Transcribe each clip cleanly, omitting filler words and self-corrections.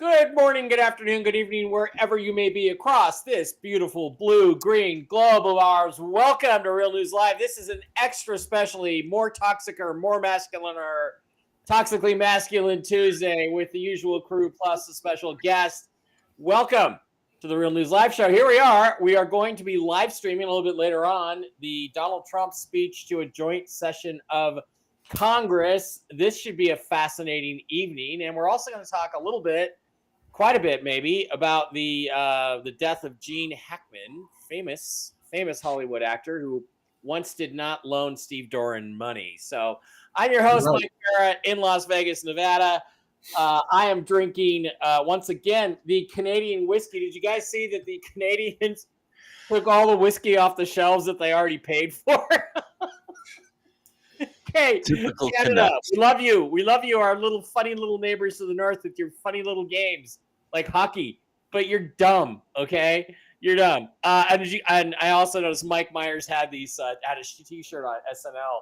Good morning, good afternoon, good evening, wherever you may be across this beautiful blue-green globe of ours. Welcome to Real News Live. This is an extra specially more toxic or more masculine or toxically masculine Tuesday with the usual crew plus a special guest. Welcome to the Real News Live show. Here we are. We are going to be live streaming a little bit later on the Donald Trump speech to a joint session of Congress. This should be a fascinating evening, and we're also going to talk a little bit, quite a bit maybe, about the death of Gene Hackman, famous Hollywood actor who once did not loan Steve Doran money. So I'm your host, Mike Barrett, in Las Vegas, Nevada. I am drinking, once again, the Canadian whiskey. Did you guys see that the Canadians took all the whiskey off the shelves that they already paid for? Hey, Typical Canada, we love you. We love you, our little funny little neighbors to the north with your funny little games like hockey. But you're dumb, okay? You're dumb. And I also noticed Mike Myers had had a T-shirt on SNL.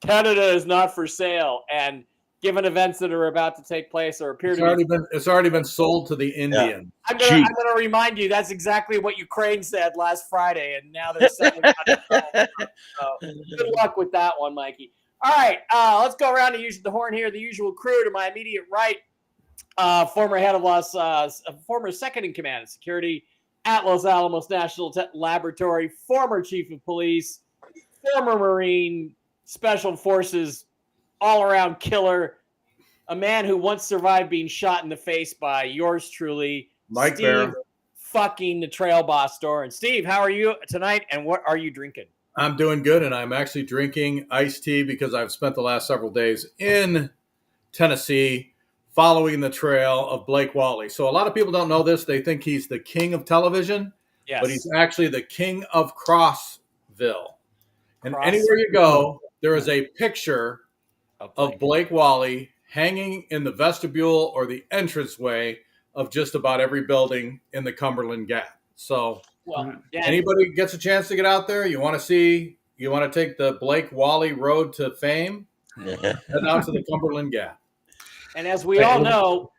Canada is not for sale. And given events that are about to take place or appear to be, it's already been sold to the Indian. Yeah. I'm gonna remind you that's exactly what Ukraine said last Friday, and now they're selling it. So good luck with that one, Mikey. All right, let's go around and use the horn here. The usual crew to my immediate right, former head of former second in command of security at Los Alamos National Laboratory, former chief of police, former Marine, special forces, all-around killer, a man who once survived being shot in the face by yours truly, Mike Steve Barrett. fucking the trail boss Doran. Steve, how are you tonight, and what are you drinking? I'm doing good, and I'm actually drinking iced tea because I've spent the last several days in Tennessee following the trail of Blake Wally. So a lot of people don't know this. They think he's the king of television, Yes. but he's actually the king of Crossville. And anywhere you go, there is a picture of Blake Wally hanging in the vestibule or the entranceway of just about every building in the Cumberland Gap. So anybody gets a chance to get out there, you want to take the Blake Wally road to fame, head out to the Cumberland Gap. And as we all know,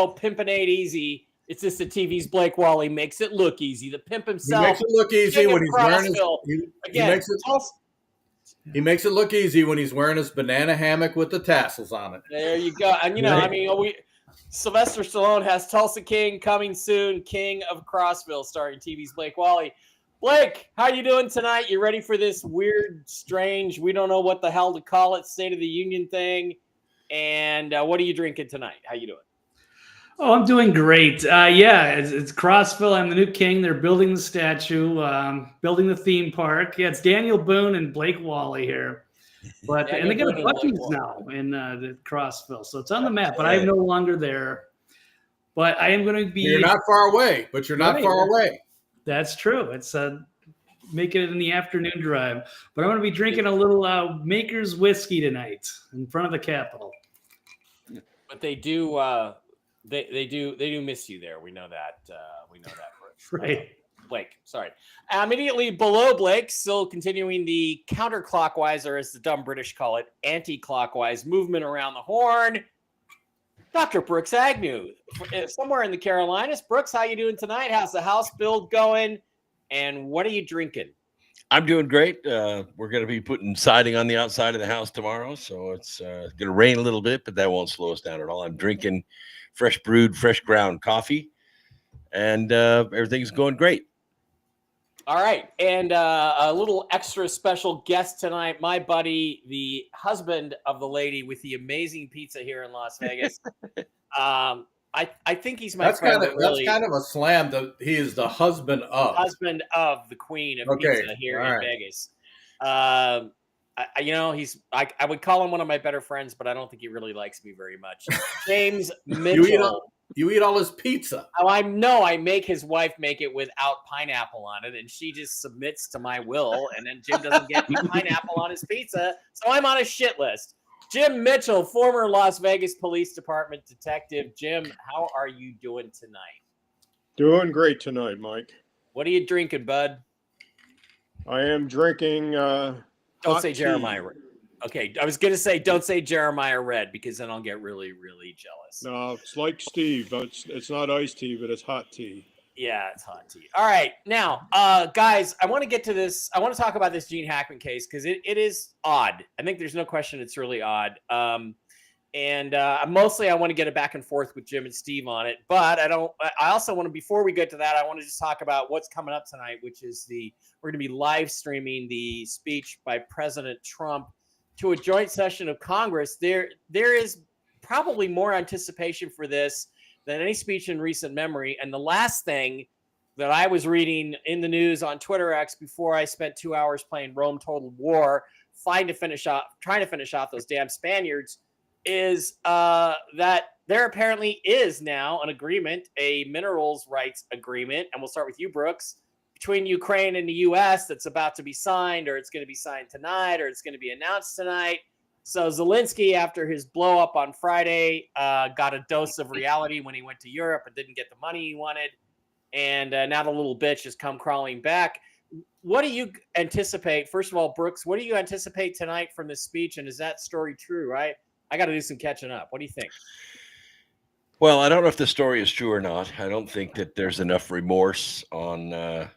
pimping ain't easy. It's just the TV's Blake Wally makes it look easy. The pimp himself. He makes it look easy when he's wearing his. He makes it look easy when he's wearing his banana hammock with the tassels on it. There you go. And Sylvester Stallone has Tulsa King coming soon, King of Crossville, starring TV's Blake Wally. Blake, how you doing tonight? You ready for this weird, strange, we don't know what the hell to call it, State of the Union thing? And what are you drinking tonight? How you doing? Oh, I'm doing great. It's Crossville. I'm the new king. They're building the statue, building the theme park. Yeah, it's Daniel Boone and Blake Wally here. And they got a Buc-ee's now in the Crossville, so it's on the map. But I'm no longer there. But I am going to be. You're not far away, but you're not far away. That's true. It's making it in the afternoon drive. But I'm going to be drinking a little Maker's whiskey tonight in front of the Capitol. But they do. They do miss you there. We know that. Right. Blake, sorry. Immediately below Blake, still continuing the counterclockwise, or as the dumb British call it, anti-clockwise movement around the horn. Dr. Brooks Agnew, somewhere in the Carolinas. Brooks, how you doing tonight? How's the house build going? And what are you drinking? I'm doing great. We're going to be putting siding on the outside of the house tomorrow, so it's going to rain a little bit, but that won't slow us down at all. I'm drinking fresh brewed, fresh ground coffee, and everything's going great. All right, and a little extra special guest tonight, my buddy, the husband of the lady with the amazing pizza here in Las Vegas. I think he's my friend. That's kind of a slam. That he is the husband of The queen of Okay, pizza here all in right. Vegas. I would call him one of my better friends, but I don't think he really likes me very much. James Mitchell. You eat all his pizza. Oh, I make his wife make it without pineapple on it, and she just submits to my will, and then Jim doesn't get pineapple on his pizza, so I'm on a shit list. Jim Mitchell, former Las Vegas Police Department detective. Jim, how are you doing tonight? Doing great tonight, Mike. What are you drinking, bud? I am drinking Don't say tea. Jeremiah Red. Okay, I was going to say don't say Jeremiah Red because then I'll get really, really jealous. No, it's like Steve. It's not iced tea, but it's hot tea. Yeah, it's hot tea. All right, now, guys, I want to get to this. I want to talk about this Gene Hackman case because it is odd. I think there's no question it's really odd. Mostly I want to get a back and forth with Jim and Steve on it, but I also want to, before we get to that, I want to just talk about what's coming up tonight, which is we're going to be live streaming the speech by President Trump to a joint session of Congress. There is probably more anticipation for this than any speech in recent memory. And the last thing that I was reading in the news on Twitter X before I spent 2 hours playing Rome Total War, trying to finish off those damn Spaniards, is that there apparently is now an agreement, a minerals rights agreement, and we'll start with you, Brooks, between Ukraine and the U.S. that's about to be signed, or it's going to be signed tonight, or it's going to be announced tonight. So Zelensky, after his blow up on Friday, got a dose of reality when he went to Europe and didn't get the money he wanted. And now the little bitch has come crawling back. What do you anticipate? First of all, Brooks, what do you anticipate tonight from this speech? And is that story true, right? I got to do some catching up. What do you think? Well, I don't know if the story is true or not. I don't think that there's enough remorse on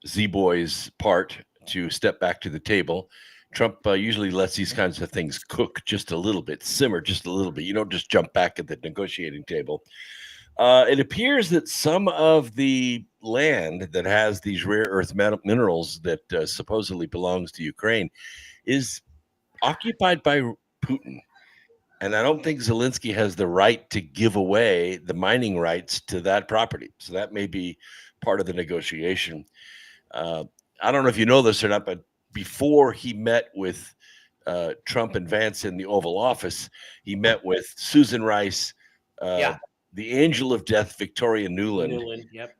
Z-Boy's part to step back to the table. Trump usually lets these kinds of things cook just a little bit, simmer just a little bit. You don't just jump back at the negotiating table. It appears that some of the land that has these rare earth minerals that supposedly belongs to Ukraine is occupied by Putin. And I don't think Zelensky has the right to give away the mining rights to that property. So that may be part of the negotiation. I don't know if you know this or not, but before he met with Trump and Vance in the Oval Office, he met with Susan Rice, the angel of death, Victoria Nuland. Yep.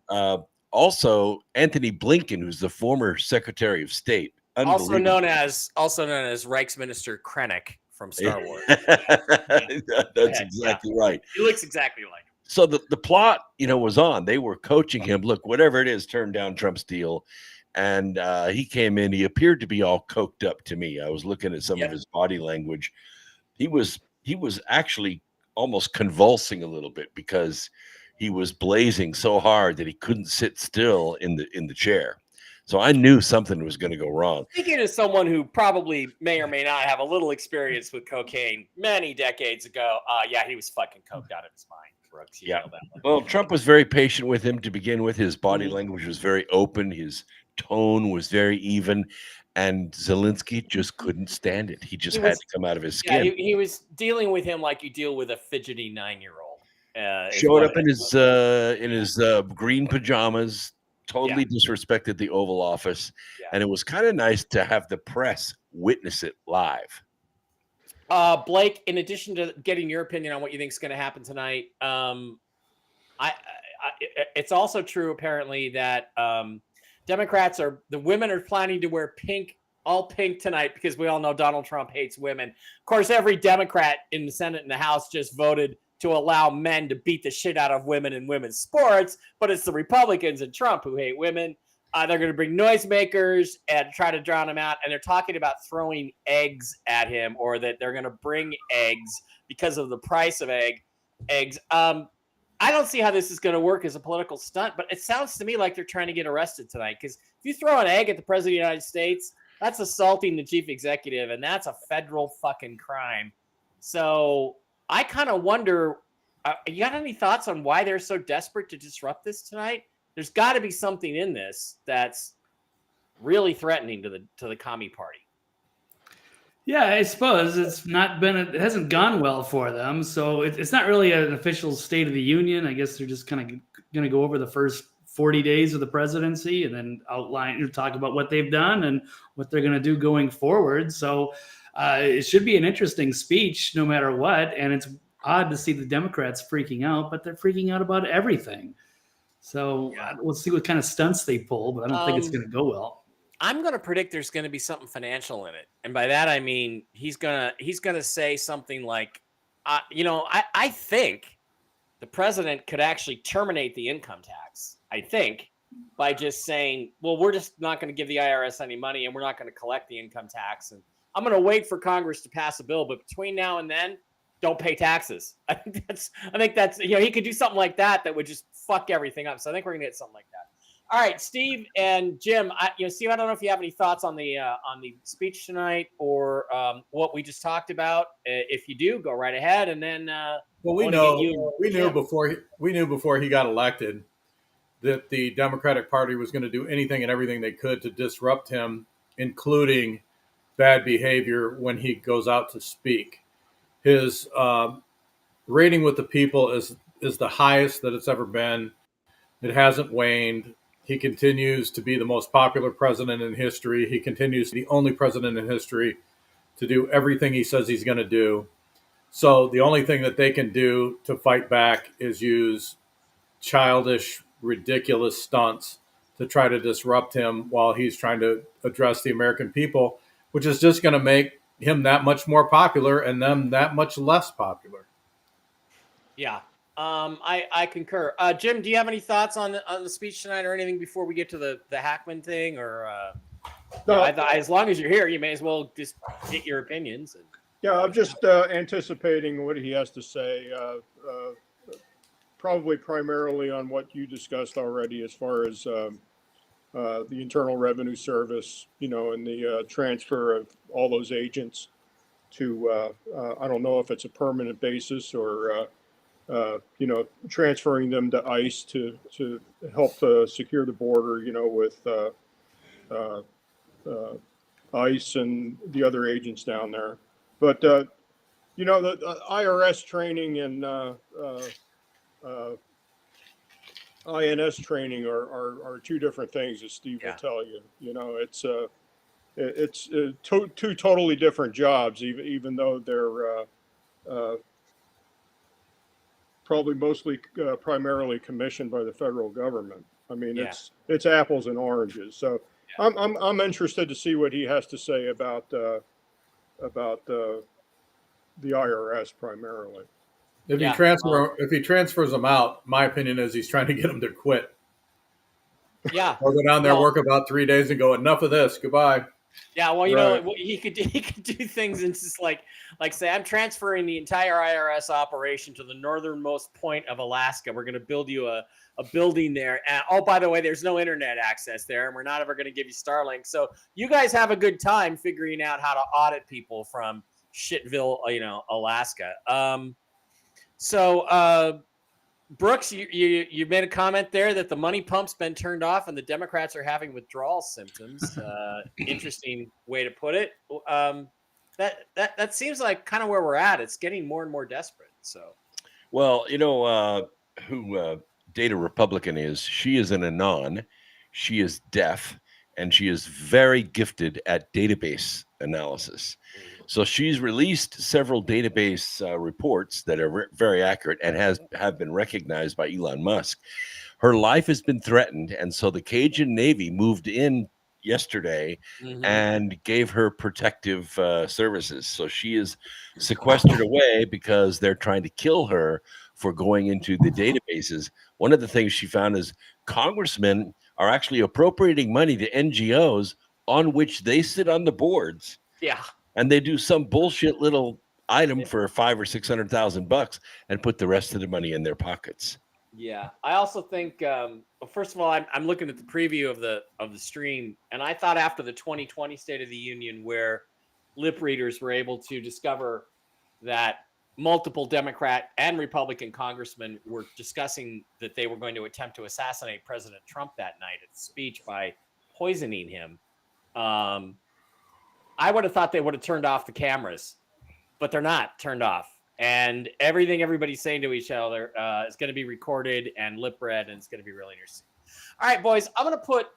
Also, Anthony Blinken, who's the former Secretary of State. Also known as Reichsminister Krennic from Star Wars. That's exactly right. He looks exactly like him. So the plot, was on. They were coaching him. Look, whatever it is, turn down Trump's deal. And he came in. He appeared to be all coked up to me. I was looking at some of his body language. He was actually almost convulsing a little bit because he was blazing so hard that he couldn't sit still in the chair. So I knew something was going to go wrong. Speaking as someone who probably may or may not have a little experience with cocaine many decades ago, he was fucking coked out of his mind, Brooks. You know that one. Well, Trump was very patient with him to begin with. His body language was very open. His tone was very even. And Zelensky just couldn't stand it. He had to come out of his skin. Yeah, he was dealing with him like you deal with a fidgety 9-year-old. Showed up in his green pajamas, totally disrespected the Oval Office. Yeah. And it was kind of nice to have the press witness it live. Blake, in addition to getting your opinion on what you think is going to happen tonight, it's also true apparently that the women are planning to wear all pink tonight because we all know Donald Trump hates women. Of course, every Democrat in the Senate and the House just voted to allow men to beat the shit out of women in women's sports, but it's the Republicans and Trump who hate women. They're going to bring noisemakers and try to drown him out, and they're talking about throwing eggs at him, or that they're going to bring eggs because of the price of eggs. I don't see how this is going to work as a political stunt, but it sounds to me like they're trying to get arrested tonight, because if you throw an egg at the president of the United States, that's assaulting the chief executive, and that's a federal fucking crime. So I kind of wonder, you got any thoughts on why they're so desperate to disrupt this tonight? There's got to be something in this that's really threatening to the commie party. Yeah, I suppose it hasn't gone well for them. So it's not really an official State of the Union. I guess they're just kind of going to go over the first 40 days of the presidency and then talk about what they've done and what they're going to do going forward. So it should be an interesting speech no matter what. And it's odd to see the Democrats freaking out, but they're freaking out about everything. So we'll see what kind of stunts they pull, but I don't think it's going to go well. I'm going to predict there's going to be something financial in it. And by that, I mean, he's going to say something like, I think the president could actually terminate the income tax. I think by just saying, well, we're just not going to give the IRS any money and we're not going to collect the income tax. And I'm going to wait for Congress to pass a bill. But between now and then, don't pay taxes. I think that's, he could do something like that would just fuck everything up. So I think we're going to get something like that. All right, Steve and Jim. Steve, I don't know if you have any thoughts on the speech tonight or what we just talked about. If you do, go right ahead. And then, we knew before he got elected that the Democratic Party was going to do anything and everything they could to disrupt him, including bad behavior when he goes out to speak. His rating with the people is the highest that it's ever been. It hasn't waned. He continues to be the most popular president in history. He continues to be the only president in history to do everything he says he's going to do. So the only thing that they can do to fight back is use childish, ridiculous stunts to try to disrupt him while he's trying to address the American people, which is just going to make him that much more popular and them that much less popular. Yeah. I concur. Jim, do you have any thoughts on the speech tonight or anything before we get to the Hackman thing? Or no, as long as you're here, you may as well just get your opinions. Yeah, I'm just anticipating what he has to say. Probably primarily on what you discussed already, as far as the Internal Revenue Service, and the transfer of all those agents to I don't know if it's a permanent basis or. Transferring them to ICE to help secure the border, with ICE and the other agents down there. But, the IRS training and INS training are two different things, as Steve will tell you. It's two totally different jobs, even though they're probably mostly primarily commissioned by the federal government. I mean, it's apples and oranges. So I'm interested to see what he has to say about the IRS primarily. If he transfers them out, my opinion is he's trying to get them to quit. Yeah. Or go down there, work about 3 days and go, enough of this. Goodbye. Yeah, well, he could do things and just like say, I'm transferring the entire IRS operation to the northernmost point of Alaska. We're going to build you a building there. And, oh, by the way, there's no internet access there, and we're not ever going to give you Starlink. So you guys have a good time figuring out how to audit people from Shitville, Alaska. Brooks, you made a comment there that the money pump's been turned off and the Democrats are having withdrawal symptoms. Interesting way to put it. That seems like kind of where we're at. It's getting more and more desperate. So, well, who Data Republican is? She is an anon. She is deaf, and she is very gifted at database analysis. So she's released several database reports that are very accurate and have been recognized by Elon Musk. Her life has been threatened, and so the Cajun Navy moved in yesterday and gave her protective services. So she is sequestered away because they're trying to kill her for going into the databases. One of the things she found is congressmen are actually appropriating money to NGOs on which they sit on the boards. Yeah. And they do some bullshit little item for $500,000 or $600,000 and put the rest of the money in their pockets. Yeah, I also think. First of all, I'm looking at the preview of the stream, and I thought after the 2020 State of the Union, where lip readers were able to discover that multiple Democrat and Republican congressmen were discussing that they were going to attempt to assassinate President Trump that night at the speech by poisoning him. I would have thought they would have turned off the cameras, but they're not turned off. And everything everybody's saying to each other is going to be recorded and lip read, and it's going to be really interesting. All right, boys, I'm gonna put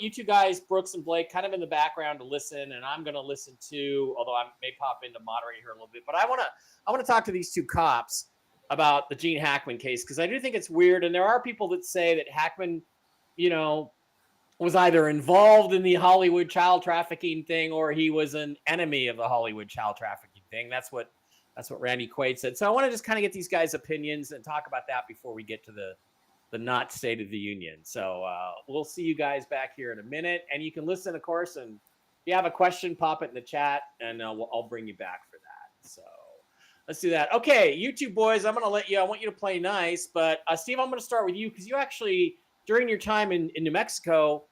you two guys, Brooks and Blake, kind of in the background to listen, and I'm gonna listen too. Although I may pop in to moderate here a little bit, but I wanna talk to these two cops about the Gene Hackman case, because I do think it's weird, and there are people that say that Hackman, was either involved in the Hollywood child trafficking thing or he was an enemy of the Hollywood child trafficking thing. That's what Randy Quaid said. So I want to just kind of get these guys' opinions and talk about that before we get to the not State of the Union. So we'll see you guys back here in a minute, and you can listen, of course, and if you have a question, pop it in the chat, and I'll bring you back for that. So let's do that. Okay, you two boys, I want you to play nice, but Steve, I'm going to start with you, because you actually, during your time in New Mexico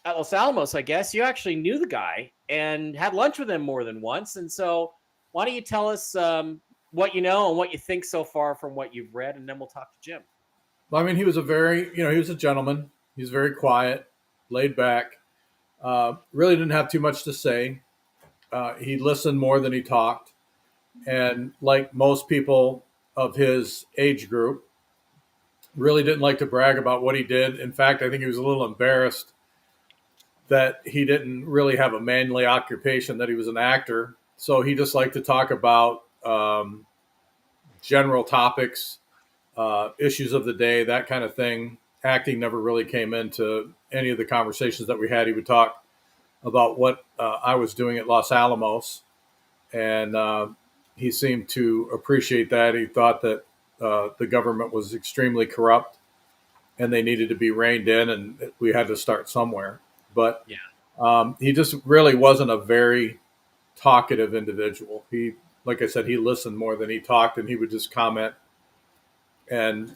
at Los Alamos, I guess, you actually knew the guy and had lunch with him more than once. And so why don't you tell us what you know and what you think so far from what you've read, and then we'll talk to Jim. Well, I mean, he was he was a gentleman. He was very quiet, laid back, really didn't have too much to say. He listened more than he talked. And like most people of his age group, really didn't like to brag about what he did. In fact, I think he was a little embarrassed that he didn't really have a manly occupation, that he was an actor. So he just liked to talk about general topics, issues of the day, that kind of thing. Acting never really came into any of the conversations that we had. He would talk about what I was doing at Los Alamos, and he seemed to appreciate that. He thought that the government was extremely corrupt and they needed to be reined in, and we had to start somewhere. But he just really wasn't a very talkative individual. He, like I said, he listened more than he talked, and he would just comment and,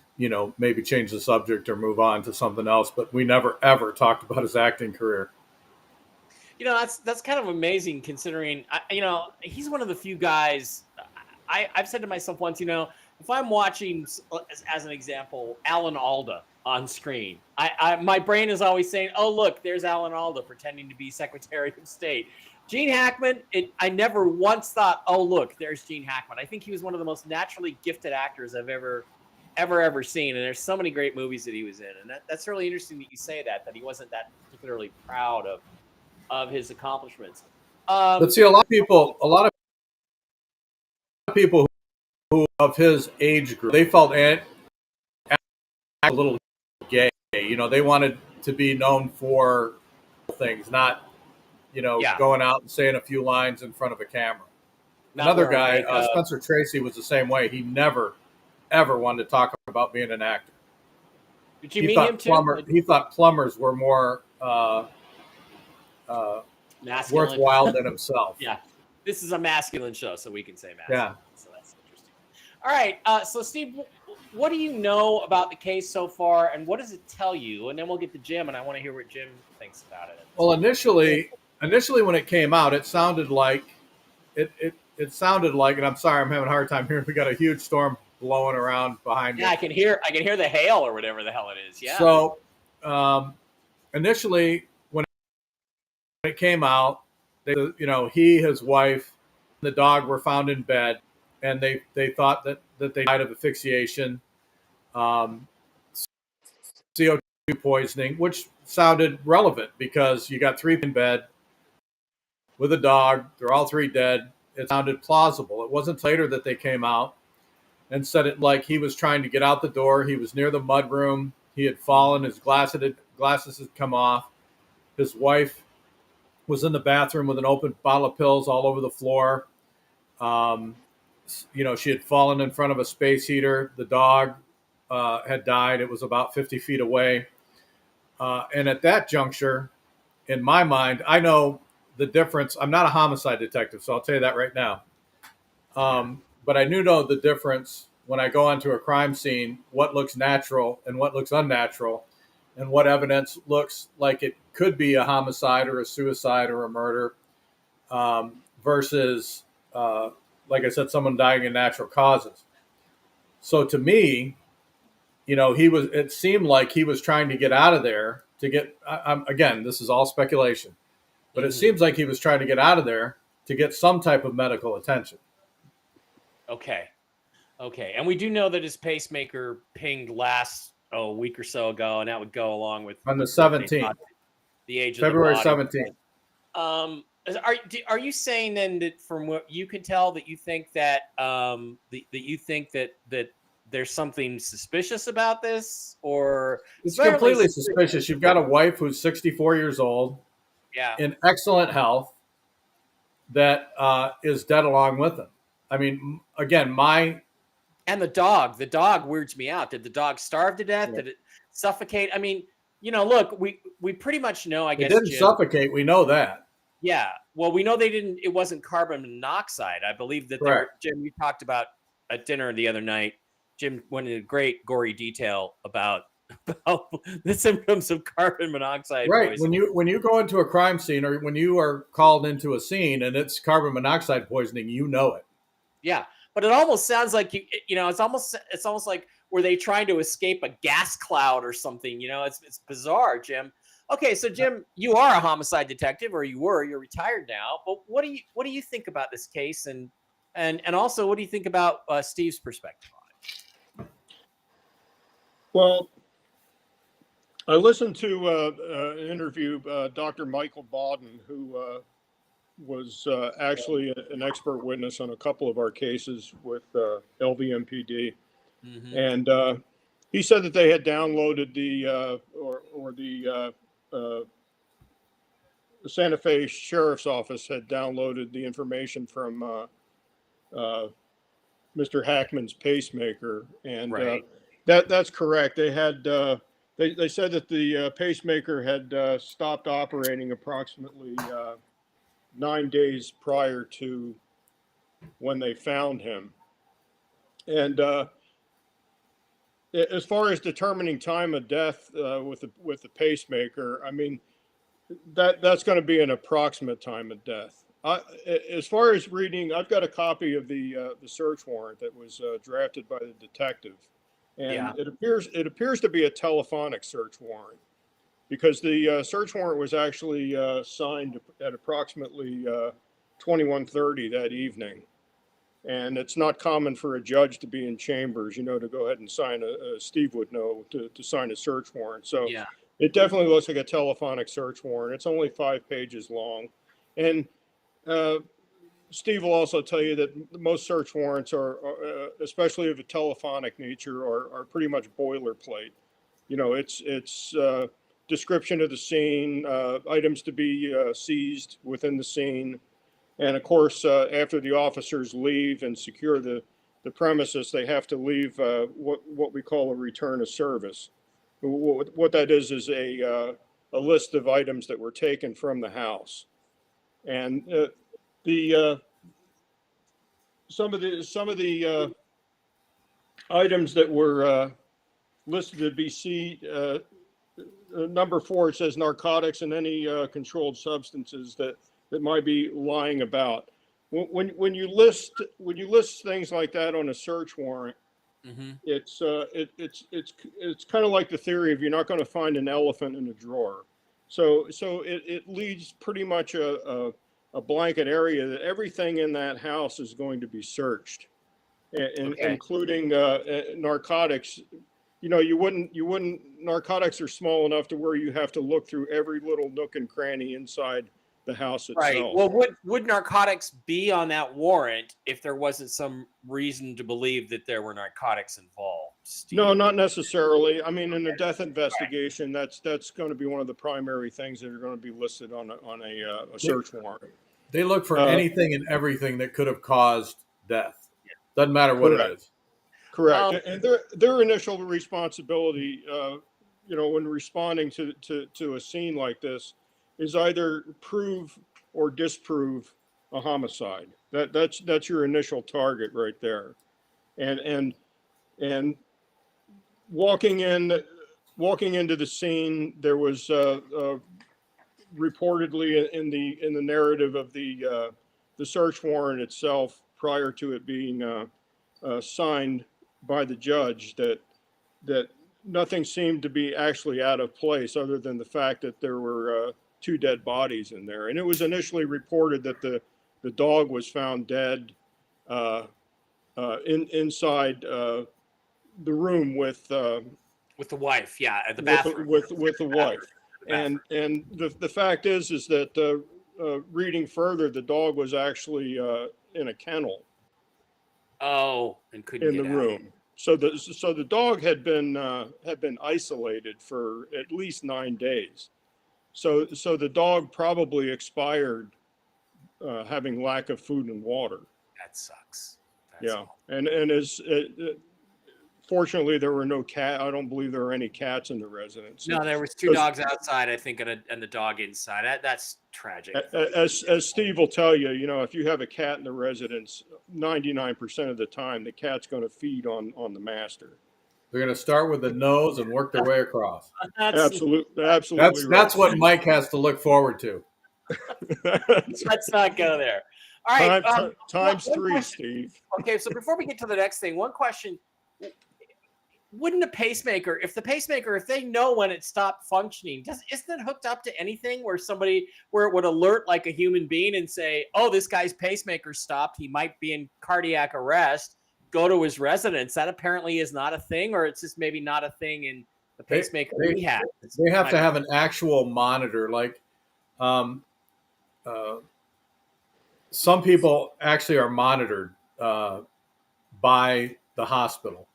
maybe change the subject or move on to something else. But we never, ever talked about his acting career. That's kind of amazing, considering, he's one of the few guys. I've said to myself once, if I'm watching, as an example, Alan Alda on screen, my brain is always saying, oh, look, there's Alan Alda pretending to be Secretary of State. Gene Hackman, I never once thought, oh, look, there's Gene Hackman. I think he was one of the most naturally gifted actors I've ever seen. And there's so many great movies that he was in. And that's really interesting that you say that he wasn't that particularly proud of his accomplishments. But see, a lot of people who of his age group, they felt a little gay. They wanted to be known for things, not going out and saying a few lines in front of a camera. Another guy, Spencer Tracy, was the same way. He never, ever wanted to talk about being an actor. Did you meet him too? He thought plumbers were more worthwhile than himself. Yeah, this is a masculine show, so we can say masculine. Yeah. So that's interesting. All right, so Steve, what do you know about the case so far, and what does it tell you? And then we'll get to Jim, and I want to hear what Jim thinks about it. Well, initially when it came out, it sounded like it sounded like, and I'm sorry, I'm having a hard time hearing. We got a huge storm blowing around behind me. Yeah, I can hear the hail or whatever the hell it is. Yeah. So initially, when it came out, he, his wife, and the dog were found in bed, and they thought that they died of asphyxiation, CO2 poisoning, which sounded relevant because you got three in bed with a dog. They're all three dead. It sounded plausible. It wasn't later that they came out and said it like he was trying to get out the door. He was near the mudroom. He had fallen. His glasses had come off. His wife was in the bathroom with an open bottle of pills all over the floor. She had fallen in front of a space heater. The dog had died. It was about 50 feet away. And at that juncture, in my mind, I know the difference. I'm not a homicide detective, so I'll tell you that right now. But I do know the difference when I go onto a crime scene, what looks natural and what looks unnatural, and what evidence looks like it could be a homicide or a suicide or a murder versus, like I said, someone dying in natural causes. So to me, it seemed like he was trying to get out of there to get, again, this is all speculation. but it seems like he was trying to get out of there to get some type of medical attention. Okay. And we do know that his pacemaker pinged a week or so ago, and that would go along with On the what they 17th, thought the age February of the body. 17th. Are you saying then that from what you can tell that you think that that there's something suspicious about this, or It's completely suspicious. You've got a wife who's 64 years old, in excellent health, that is dead along with him. I mean, again, and the dog weirds me out. Did the dog starve to death? Did it suffocate? I mean, look, we pretty much know. I guess it didn't Jim, suffocate. We know that. Yeah. Well, we know they didn't. It wasn't carbon monoxide. I believe that Jim, you talked about at dinner the other night. Jim went into great gory detail about the symptoms of carbon monoxide. Right. Poisoning. When you go into a crime scene, or when you are called into a scene and it's carbon monoxide poisoning, you know it. Yeah, but it almost sounds like it's almost like were they trying to escape a gas cloud or something? It's bizarre, Jim. Okay, so Jim, you are a homicide detective, or you're retired now. But what do you think about this case, and also what do you think about Steve's perspective on it? Well, I listened to an interview, Dr. Michael Bawden, who was actually an expert witness on a couple of our cases with LVMPD, and he said that they had downloaded the Santa Fe Sheriff's Office had downloaded the information from Mr. Hackman's pacemaker, and that's correct. They had they said that the pacemaker had stopped operating approximately 9 days prior to when they found him, and as far as determining time of death with the pacemaker, I mean that's going to be an approximate time of death. As far as reading, I've got a copy of the search warrant that was drafted by the detective, and it appears to be a telephonic search warrant, because the search warrant was actually signed at approximately 21:30 that evening, and it's not common for a judge to be in chambers, to go ahead and sign Steve would know to sign a search warrant. So it definitely looks like a telephonic search warrant. It's only 5 pages long, and Steve will also tell you that most search warrants are especially of a telephonic nature, are pretty much boilerplate. It's description of the scene, items to be seized within the scene, and of course, after the officers leave and secure the premises, they have to leave what we call a return of service. What that is a list of items that were taken from the house, and some of the items that were listed to be seized. Number 4, it says narcotics and any controlled substances that might be lying about. When you list things like that on a search warrant, it's kind of like the theory of you're not going to find an elephant in a drawer. So it leaves pretty much a blanket area that everything in that house is going to be searched, including narcotics. You wouldn't. Narcotics are small enough to where you have to look through every little nook and cranny inside the house itself. Right. Well, would narcotics be on that warrant if there wasn't some reason to believe that there were narcotics involved? Steve? No, not necessarily. I mean, in a death investigation, that's going to be one of the primary things that are going to be listed on a search warrant. They look for anything and everything that could have caused death. Doesn't matter what it is. Correct. And their initial responsibility, when responding to a scene like this, is either prove or disprove a homicide. That's your initial target right there, and walking into the scene, there was reportedly in the narrative of the search warrant itself, prior to it being signed by the judge, that nothing seemed to be actually out of place, other than the fact that there were two dead bodies in there. And it was initially reported that the dog was found dead inside the room with the wife, yeah, at the bathroom. With the wife. And the fact is that reading further, the dog was actually in a kennel. Oh, and couldn't in get the out. room. So the dog had been isolated for at least 9 days. So the dog probably expired, having lack of food and water. That sucks. Yeah, and fortunately there were no cat. I don't believe there were any cats in the residence. No, there was two dogs outside, I think, and the dog inside. That's tragic. As Steve will tell you, if you have a cat in the residence, 99% of the time the cat's going to feed on the master. They're going to start with the nose and work their way across. Absolutely. That's right. what Mike has to look forward to. Let's not go there. All right. Times three, Steve. Okay, so before we get to the next thing, one question. Wouldn't a pacemaker, if they know when it stopped functioning, isn't it hooked up to anything where it would alert like a human being and say, oh, this guy's pacemaker stopped, he might be in cardiac arrest, go to his residence? That apparently is not a thing, or it's just maybe not a thing in the pacemaker rehab. They have to have an actual monitor. Like some people actually are monitored by the hospital.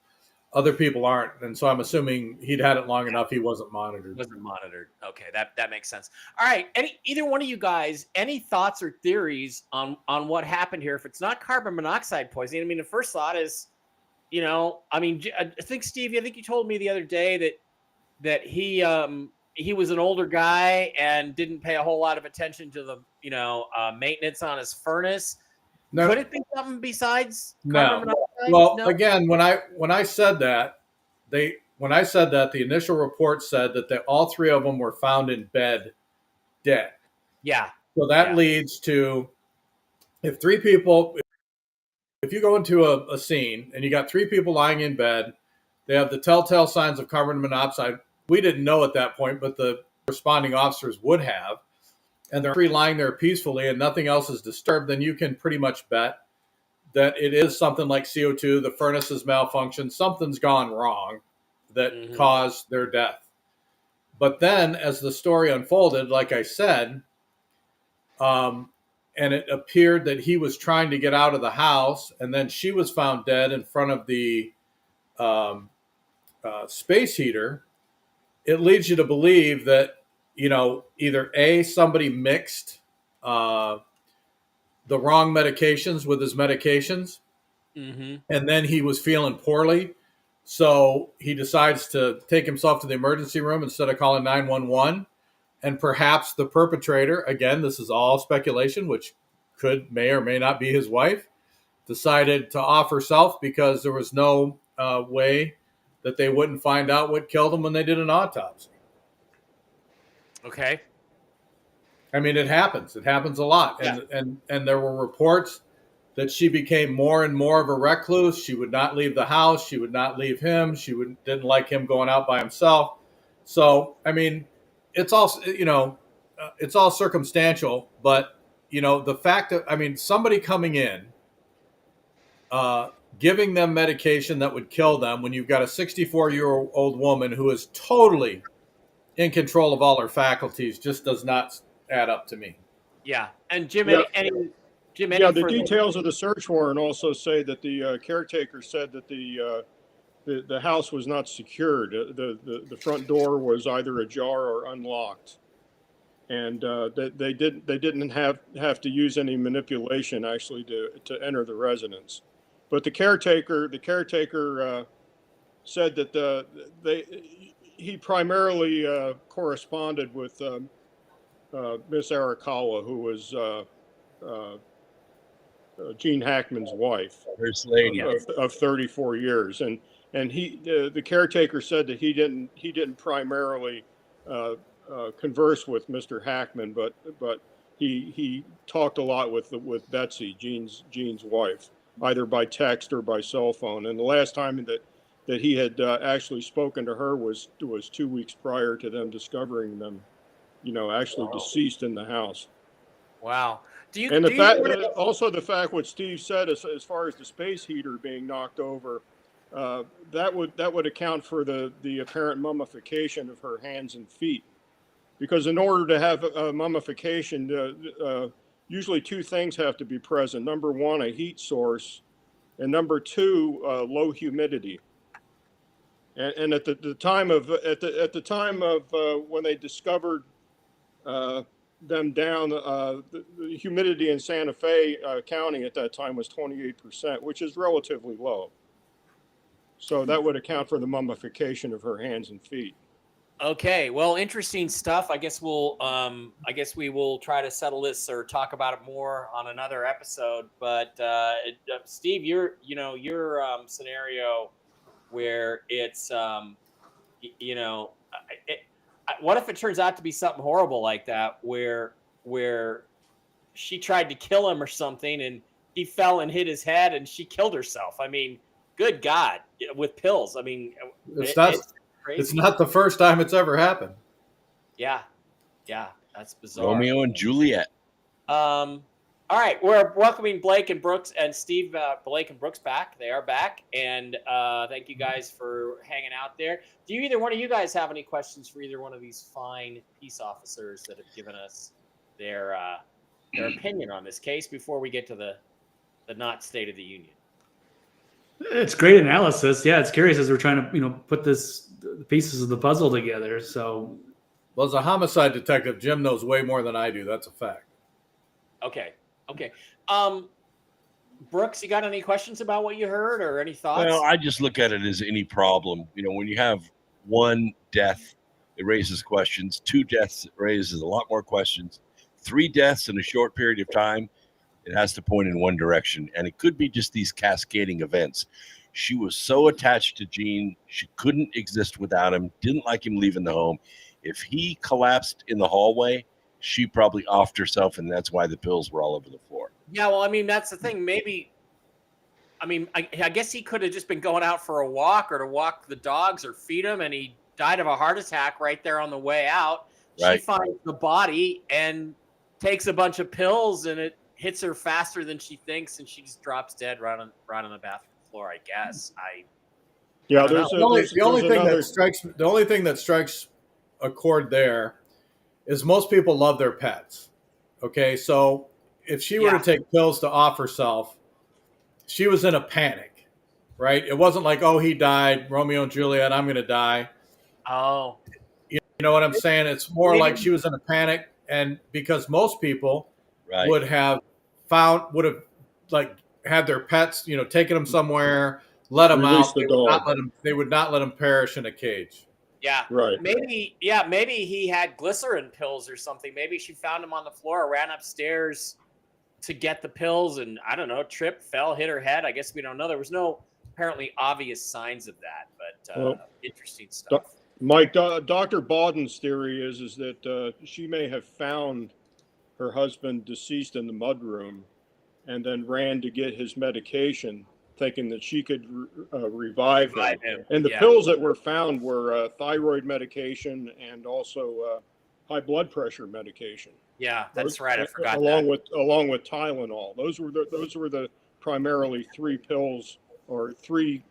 Other people aren't, and so I'm assuming he'd had it long enough he wasn't monitored. Okay, that makes sense. All right, either one of you guys, any thoughts or theories on what happened here? If it's not carbon monoxide poisoning, I mean, the first thought is, I think Steve, I think you told me the other day that he was an older guy and didn't pay a whole lot of attention to the maintenance on his furnace. No. Could it be something besides carbon monoxide? Well, again, when I said that, the initial report said that all three of them were found in bed, dead. Yeah. So that leads to, if you go into a scene and you got three people lying in bed, they have the telltale signs of carbon monoxide. We didn't know at that point, but the responding officers would have. And they're lying there peacefully and nothing else is disturbed, then you can pretty much bet that it is something like CO2, the furnace has malfunctioned, something's gone wrong that caused their death. But then as the story unfolded, like I said, and it appeared that he was trying to get out of the house, and then she was found dead in front of the space heater, it leads you to believe that, either somebody mixed the wrong medications with his medications, and then he was feeling poorly, so he decides to take himself to the emergency room instead of calling 911. And perhaps the perpetrator, again, this is all speculation, which may or may not be his wife, decided to off herself because there was no way that they wouldn't find out what killed him when they did an autopsy. Okay. I mean, it happens. It happens a lot. And there were reports that she became more and more of a recluse. She would not leave the house. She would not leave him. Didn't like him going out by himself. So, I mean, it's all, it's all circumstantial. But, the fact that, somebody coming in, giving them medication that would kill them when you've got a 64-year-old woman who is totally in control of all her faculties just does not add up to me. Yeah. And Jim, the details of the search warrant also say that the caretaker said that the house was not secured. The front door was either ajar or unlocked, and they didn't have to use any manipulation actually to enter the residence. But the caretaker said that he primarily corresponded with Miss Arakawa, who was Gene Hackman's wife, First lady of 34 years, and the caretaker said that he didn't primarily converse with Mr. Hackman, but he talked a lot with Betsy, Gene's wife, either by text or by cell phone. And the last time that he had actually spoken to her was 2 weeks prior to them discovering them actually deceased in the house. Wow. Do you? And the do you fact, sort of- also the fact what Steve said as far as the space heater being knocked over, that would account for the apparent mummification of her hands and feet, because in order to have a mummification, usually two things have to be present. Number one, a heat source, and number two, low humidity. And at the time of when they discovered them down, the humidity in Santa Fe County at that time was 28%, which is relatively low. So that would account for the mummification of her hands and feet. Okay, well, interesting stuff. I guess we will try to settle this or talk about it more on another episode. But Steve, your scenario where it's what if it turns out to be something horrible like that, where she tried to kill him or something, and he fell and hit his head, and she killed herself? I mean, good God, with pills. I mean, It's crazy. It's not the first time it's ever happened. Yeah, that's bizarre. Romeo and Juliet. All right, we're welcoming Blake and Brooks and Steve. Blake and Brooks back. They are back, and thank you guys for hanging out there. Do either one of you guys have any questions for either one of these fine peace officers that have given us their opinion on this case before we get to the not State of the Union? It's great analysis. Yeah, it's curious as we're trying to put the pieces of the puzzle together. So, well, as a homicide detective, Jim knows way more than I do. That's a fact. Okay. Brooks, you got any questions about what you heard or any thoughts? Well, I just look at it as any problem. When you have one death, it raises questions. Two deaths, it raises a lot more questions. Three deaths in a short period of time, it has to point in one direction. And it could be just these cascading events. She was so attached to Gene, she couldn't exist without him, didn't like him leaving the home. If he collapsed in the hallway, she probably offed herself, and that's why the pills were all over the floor. Yeah, well, I mean, that's the thing. Maybe, I guess he could have just been going out for a walk or to walk the dogs or feed them, and he died of a heart attack right there on the way out. Right. She finds the body and takes a bunch of pills, and it hits her faster than she thinks, and she just drops dead right on the bathroom floor, I guess. The only thing that strikes a chord there is most people love their pets. Okay, so if she were to take pills to off herself, she was in a panic, right? It wasn't like, oh, he died, Romeo and Juliet, I'm going to die. Oh. You know what I'm saying? It's more like she was in a panic, and because most people would have had their pets, taken them somewhere, let them out. They would not let them perish in a cage. Yeah. Right. Maybe he had glycerin pills or something. Maybe she found him on the floor, ran upstairs to get the pills, and I don't know, tripped, fell, hit her head. I guess we don't know. There was no apparently obvious signs of that, but interesting stuff. Mike, Dr. Bawden's theory is that she may have found her husband deceased in the mudroom and then ran to get his medication, thinking that she could revive him. And the pills that were found were thyroid medication and also high blood pressure medication. Yeah, that's right. I forgot along with Tylenol. Those were the primarily three pills or three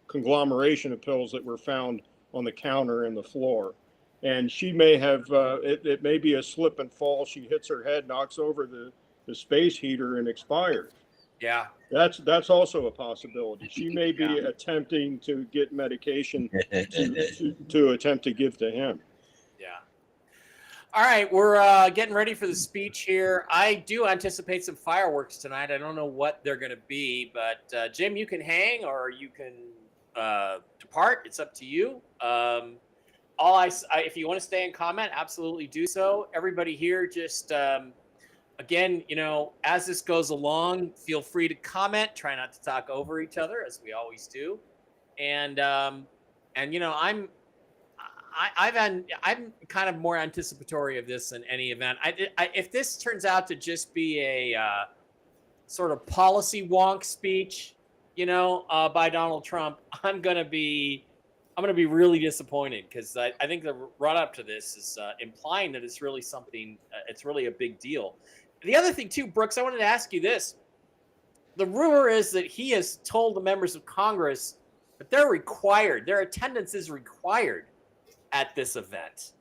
conglomeration of pills that were found on the counter and the floor. And she may have it may be a slip and fall. She hits her head, knocks over the space heater, and expires. Yeah. That's also a possibility. She may be attempting to get medication to attempt to give to him. Yeah. All right, we're getting ready for the speech here. I do anticipate some fireworks tonight. I don't know what they're going to be, but Jim, you can hang or you can depart. It's up to you. If you want to stay and comment, absolutely do so. Everybody here, just again, as this goes along, feel free to comment. Try not to talk over each other, as we always do. And I'm kind of more anticipatory of this than any event. If this turns out to just be a sort of policy wonk speech, by Donald Trump, I'm gonna be I'm going to be really disappointed because I think the run up to this is implying that it's really something. It's really a big deal. The other thing too, Brooks, I wanted to ask you this. The rumor is that he has told the members of Congress that their attendance is required at this event.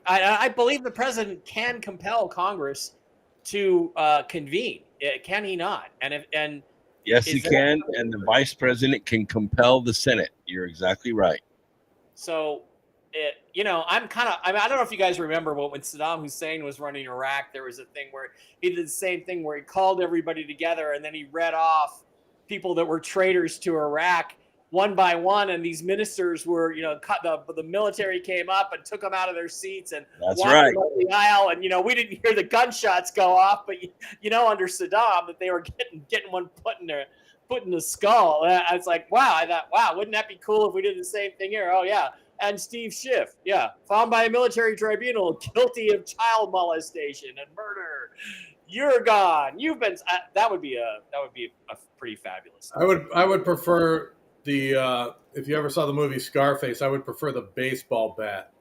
I believe the president can compel Congress to convene. Can he not? And yes, he can, and the vice president can compel the Senate. You're exactly right. So, I don't know if you guys remember when Saddam Hussein was running Iraq, there was a thing where he did the same thing where he called everybody together and then he read off people that were traitors to Iraq one by one, and these ministers were, the military came up and took them out of their seats and That's walked right. them up the aisle, and we didn't hear the gunshots go off, but under Saddam that they were getting one put in the skull. I was like, wow! I thought, wow, wouldn't that be cool if we did the same thing here? Oh yeah, and Steve Schiff, yeah, found by a military tribunal guilty of child molestation and murder. You're gone. You've been. That would be a pretty fabulous. I would prefer if you ever saw the movie Scarface, I would prefer the baseball bat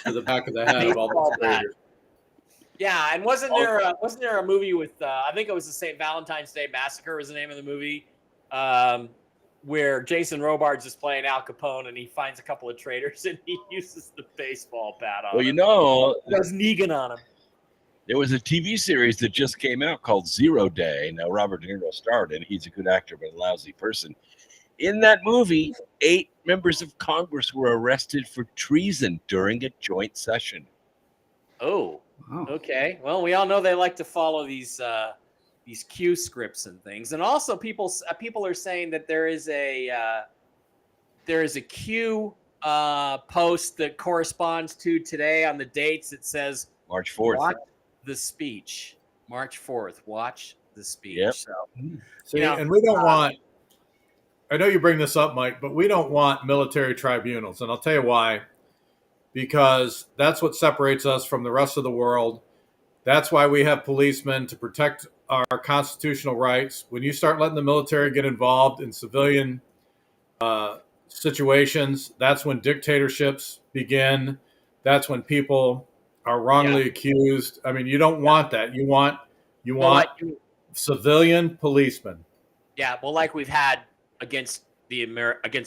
to the back of the head of all the traitors. Yeah, and wasn't there a movie with I think it was the St. Valentine's Day Massacre was the name of the movie, where Jason Robards is playing Al Capone and he finds a couple of traitors and he uses the baseball bat on them. There's Negan on him. There was a TV series that just came out called 0 Day. Now Robert De Niro starred in it. He's a good actor but a lousy person. In that movie, 8 members of Congress were arrested for treason during a joint session. Oh, okay. Well, we all know they like to follow these Q scripts and things, and also people are saying that there is a Q post that corresponds to today on the dates. It says March 4th. Watch the speech. March 4th. Watch the speech. Yep. So, see, and we don't want. I know you bring this up, Mike, but we don't want military tribunals, and I'll tell you why. Because that's what separates us from the rest of the world. That's why we have policemen to protect our constitutional rights. When you start letting the military get involved in civilian situations, that's when dictatorships begin. That's when people are wrongly accused. I mean, you don't want that. You want civilian policemen. Yeah, well, like we've had against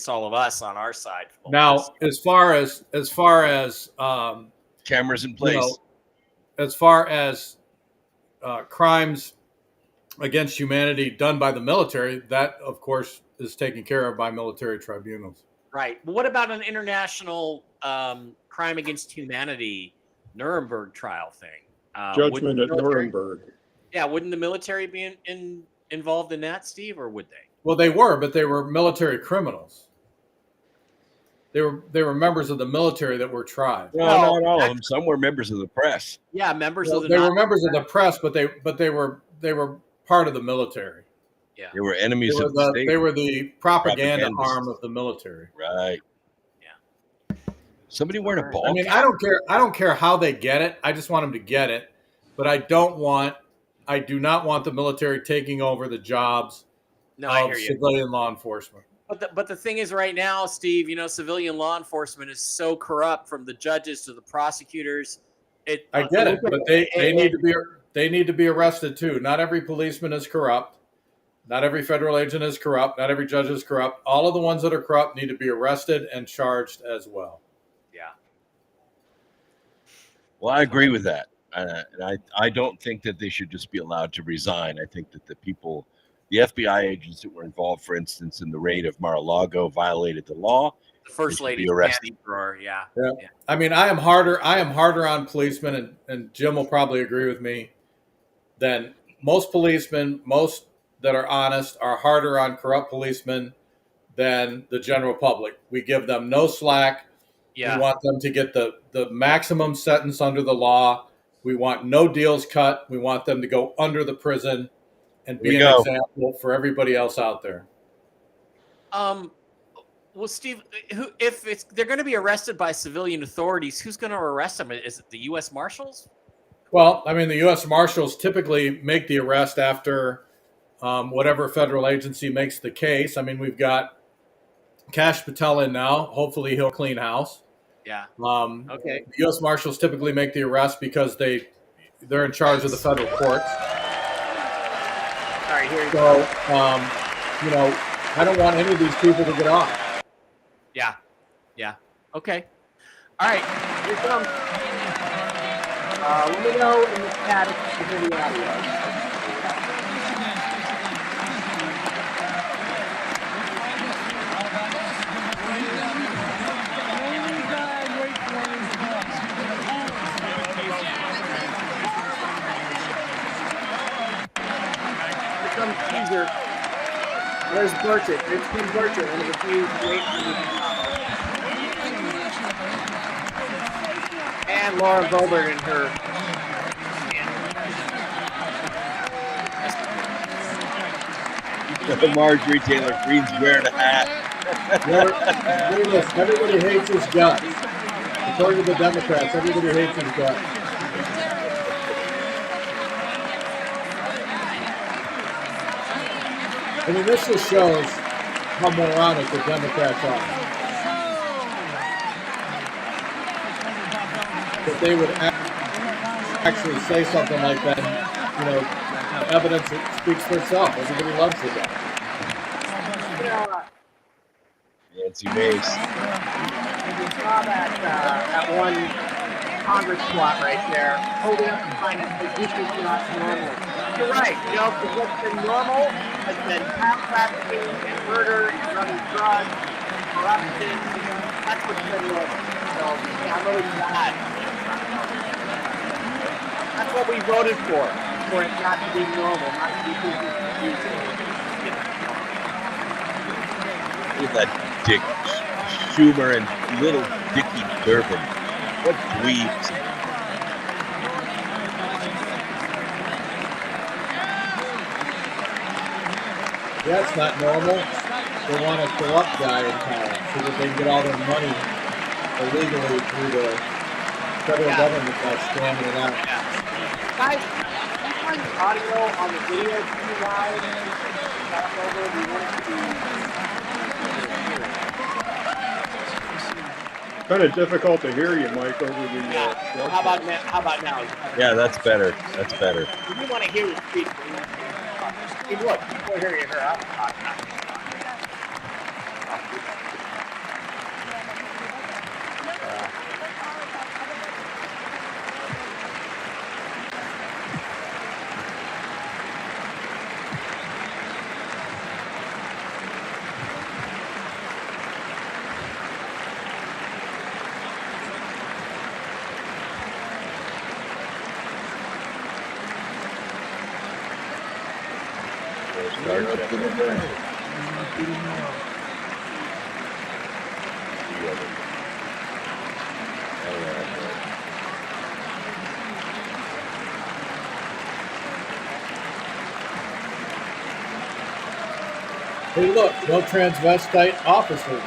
all of us on our side. Now, as far as cameras in place, as far as crimes against humanity done by the military, that of course is taken care of by military tribunals. Right. But what about an international crime against humanity Nuremberg trial thing? Judgment at Nuremberg. Yeah, wouldn't the military be involved in that, Steve, or would they? Well, they were, but they were military criminals. They were members of the military that were tried. No, not all of them. Some were members of the press. Yeah, members of the. They were members of the press, but they were part of the military. Yeah, they were enemies of the state. They were the propaganda arm of the military. Right. Yeah. Somebody wearing a ball. I mean, I don't care how they get it. I just want them to get it. But I do not want the military taking over the jobs of civilian law enforcement. But the thing is, right now, Steve, civilian law enforcement is so corrupt, from the judges to the prosecutors. I get it, but they need to be arrested too. Not every policeman is corrupt. Not every federal agent is corrupt. Not every judge is corrupt. All of the ones that are corrupt need to be arrested and charged as well. Yeah. Well, I agree with that. And I don't think that they should just be allowed to resign. I think that the FBI agents that were involved, for instance, in the raid of Mar-a-Lago, violated the law. The first lady arrested. Yeah. I mean, I am harder on policemen, and Jim will probably agree with me, than most policemen, most that are honest, are harder on corrupt policemen than the general public. We give them no slack. Yeah. We want them to get the maximum sentence under the law. We want no deals cut. We want them to go under the prison and be an example for everybody else out there. Well, Steve, if they're going to be arrested by civilian authorities, who's going to arrest them? Is it the U.S. Marshals? Well, I mean, the U.S. Marshals typically make the arrest after whatever federal agency makes the case. I mean, we've got Cash Patel in now. Hopefully he'll clean house. Yeah. Okay. The U.S. Marshals typically make the arrest because they're in charge of the federal courts. All right, here you go. I don't want any of these people to get off. Yeah. Yeah. Okay. All right. Here comes. Let me know in the chat if you can hear the audio. Caesar. Where's Burchett? There's Tim Burchett, one of the few great and Laura Boebert in her. Marjorie Taylor Greene's wearing a hat. Everybody hates his guts. According to the Democrats, everybody hates his guts. I mean, this just shows how moronic the Democrats are. That they would actually say something like that. The evidence speaks for itself. Everybody loves the guy. Nancy Mace. You saw that one Congress squad right there holding up the sign that says this is not normal. You're right. Because what's been normal has been child trafficking and murder and running drugs, corruption. That's what's been normal. So yeah, I'm really glad. That's what we voted for it not to be normal, not to be business as usual. Look at that Dick Schumer and little Dickie Durbin. What dweebs. That's not normal. They want a corrupt guy in power so that they can get all their money illegally through the federal government by scamming it out. Yeah. Guys, can you find the audio on the video too loud? Kind of difficult to hear you, Mike, over the. How about now? Yeah, that's better. That's better. If you want to hear the speech, look, people hear you here. Hey, look, no transvestite officers,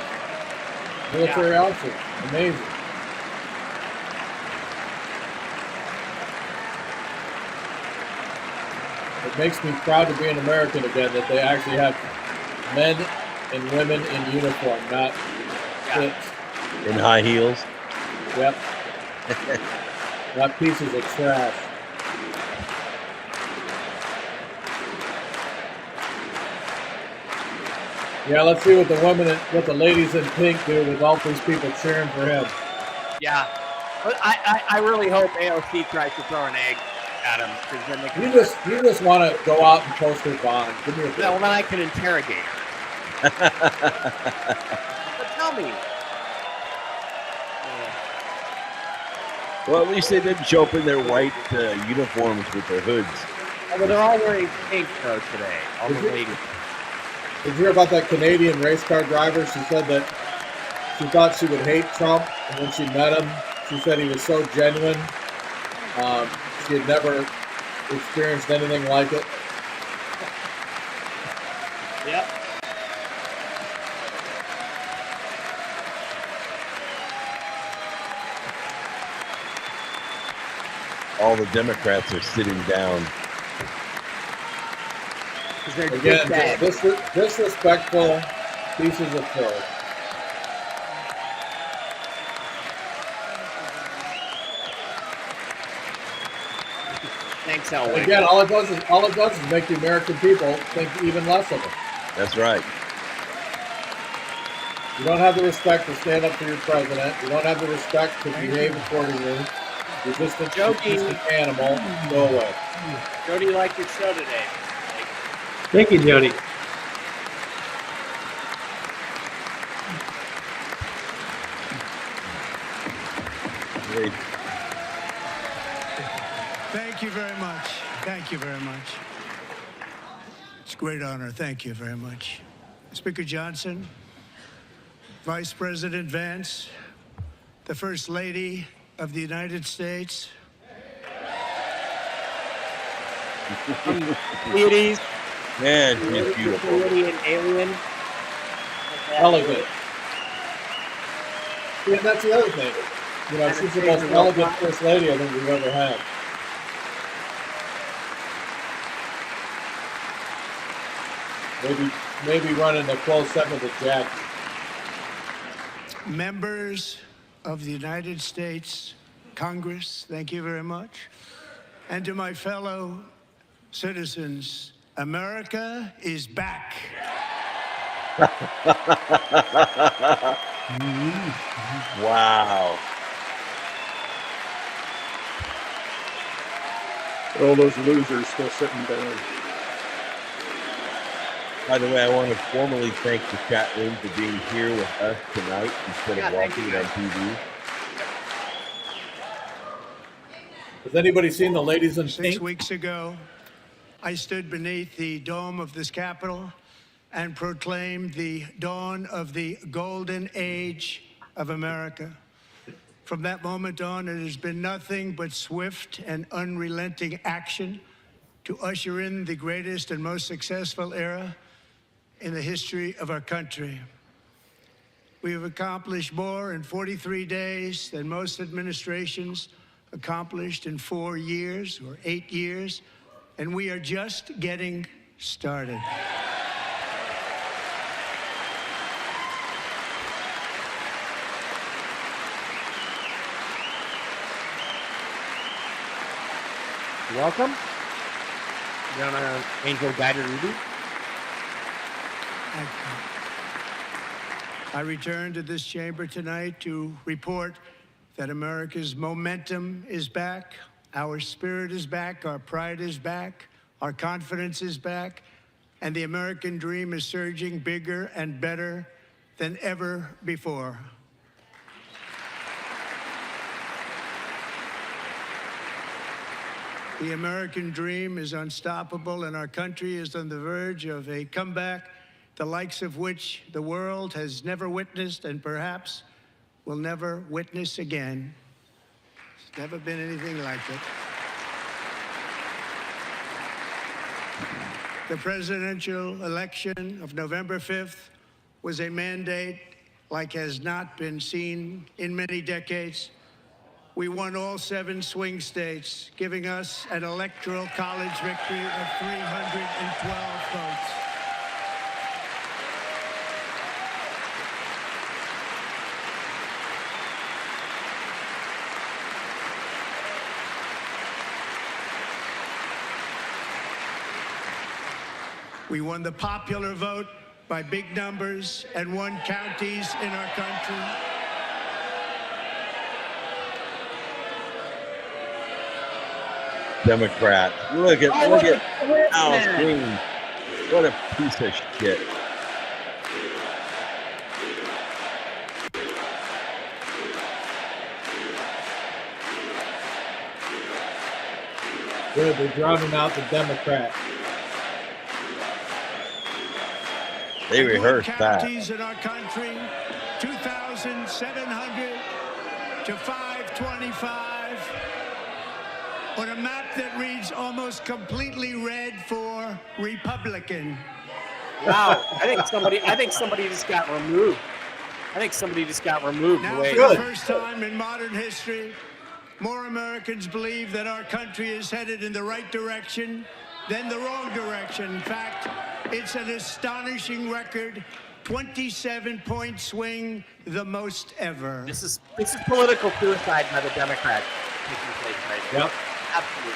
military officers. Amazing. It makes me proud to be an American again that they actually have men and women in uniform, not kids. In high heels? Yep. Not pieces of trash. Yeah, let's see what the ladies in pink do with all these people cheering for him. Yeah, but I really hope AOC tries to throw an egg at him because then they can. You just want to go out and post her bond. Give me a break. Well, then I can interrogate her. But tell me. Well, at least they didn't show up in their white uniforms with their hoods. Oh, but they're all wearing pink though today. All the ladies. Did you hear about that Canadian race car driver? She said that she thought she would hate Trump, and when she met him, she said he was so genuine. She had never experienced anything like it. Yep. All the Democrats are sitting down. They're Again, disrespectful pieces of filth. tell. And again, all it does is make the American people think even less of it. That's right. You don't have the respect to stand up for your president. You don't have the respect to behave accordingly. You're just an animal. Go away. Jody, like your show today. Thank you, Jody. Great. Thank you very much. Thank you very much. It's a great honor. Thank you very much. Speaker Johnson, Vice President Vance, the First Lady of the United States. Ladies. Man, she's beautiful. An alien. Elegant. Yeah, that's the other thing. You know, she's the most elegant First Lady I think we've ever had. Maybe running a close second to Jackie. Members of the United States Congress, thank you very much. And to my fellow citizens, America is back. Wow. All those losers still sitting down. By the way, I want to formally thank the chat room for being here with us tonight instead of watching it on TV. Has anybody seen the ladies in 6 pink? weeks ago, I stood beneath the dome of this Capitol and proclaimed the dawn of the golden age of America. From that moment on, it has been nothing but swift and unrelenting action to usher in the greatest and most successful era in the history of our country. We have accomplished more in 43 days than most administrations accomplished in 4 years or 8 years, and we are just getting started. Welcome. You want an angel guided reading? I return to this chamber tonight to report that America's momentum is back, our spirit is back, our pride is back, our confidence is back, and the American dream is surging bigger and better than ever before. The American dream is unstoppable, and our country is on the verge of a comeback, the likes of which the world has never witnessed and perhaps will never witness again. There's never been anything like it. The presidential election of November 5th was a mandate like has not been seen in many decades. We won all 7 swing states, giving us an electoral college victory of 312 votes. We won the popular vote by big numbers and won counties in our country. Democrat. Look at Al Green. What a piece of shit. Good, they're drowning out the Democrat. They rehearsed that. Counties in our country, 2,700 to 525. On a map that reads almost completely red for Republican. Wow, I think somebody just got removed. Now, Wait. for the first time in modern history, more Americans believe that our country is headed in the right direction than the wrong direction. In fact, it's an astonishing record, 27-point swing, the most ever. This is political suicide by the Democrats taking place right now. Yep. Absolutely.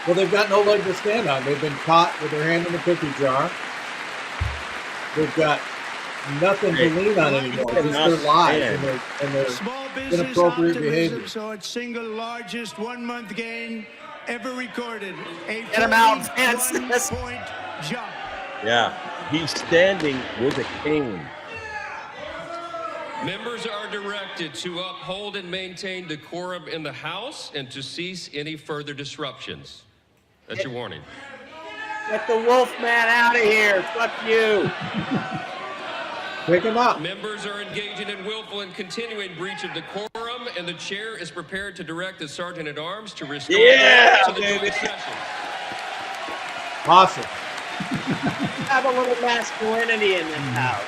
Well, they've got no leg to stand on. They've been caught with their hand in the cookie jar. They've got nothing to lean on anymore. Just their lies and their Small business inappropriate optimism behavior. saw its single largest one-month gain ever recorded. A Get him out, Vance. 41-point jump. Yeah, he's standing with a cane. Members are directed to uphold and maintain decorum in the House and to cease any further disruptions. That's your warning. Get the wolf man out of here. Fuck you. Pick him up. Members are engaging in willful and continuing breach of decorum, and the chair is prepared to direct the Sergeant at Arms to restore order to the joint session. Awesome. Have a little masculinity in this house.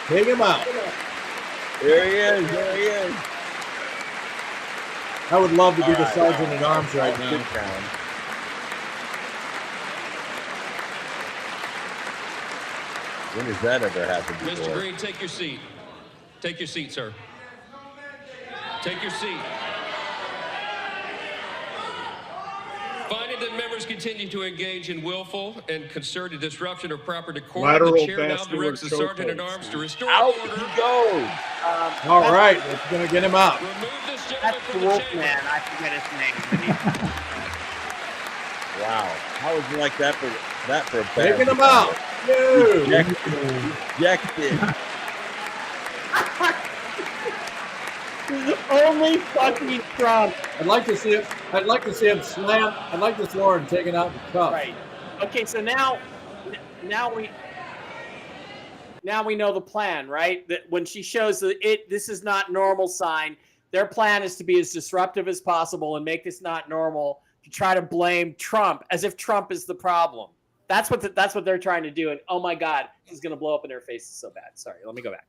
Take him out. There he is. There he is. I would love to be the sergeant at arms right now. Sit down. When has that ever happened before? Mr. Green, take your seat. Take your seat, sir. Take your seat. Finding that members continue to engage in willful and concerted disruption of proper decorum, Lateral the chair now vascular directs the Sergeant at chokeholds. Arms to restore Out order. he goes. All right, it's going to get him out. Remove this gentleman That's the from the wolf chamber. man. I forget his name. Wow. How would you like that for a bad Taking him out. No. Ejected. Only fucking Trump. I'd like to see him slam. I'd like to throw him taken out in the cup. Right. Okay, so now we know the plan, right? That when she shows this is not normal sign, their plan is to be as disruptive as possible and make this not normal to try to blame Trump as if Trump is the problem. That's what they're trying to do. And oh my God, this is going to blow up in their faces so bad. Sorry, let me go back.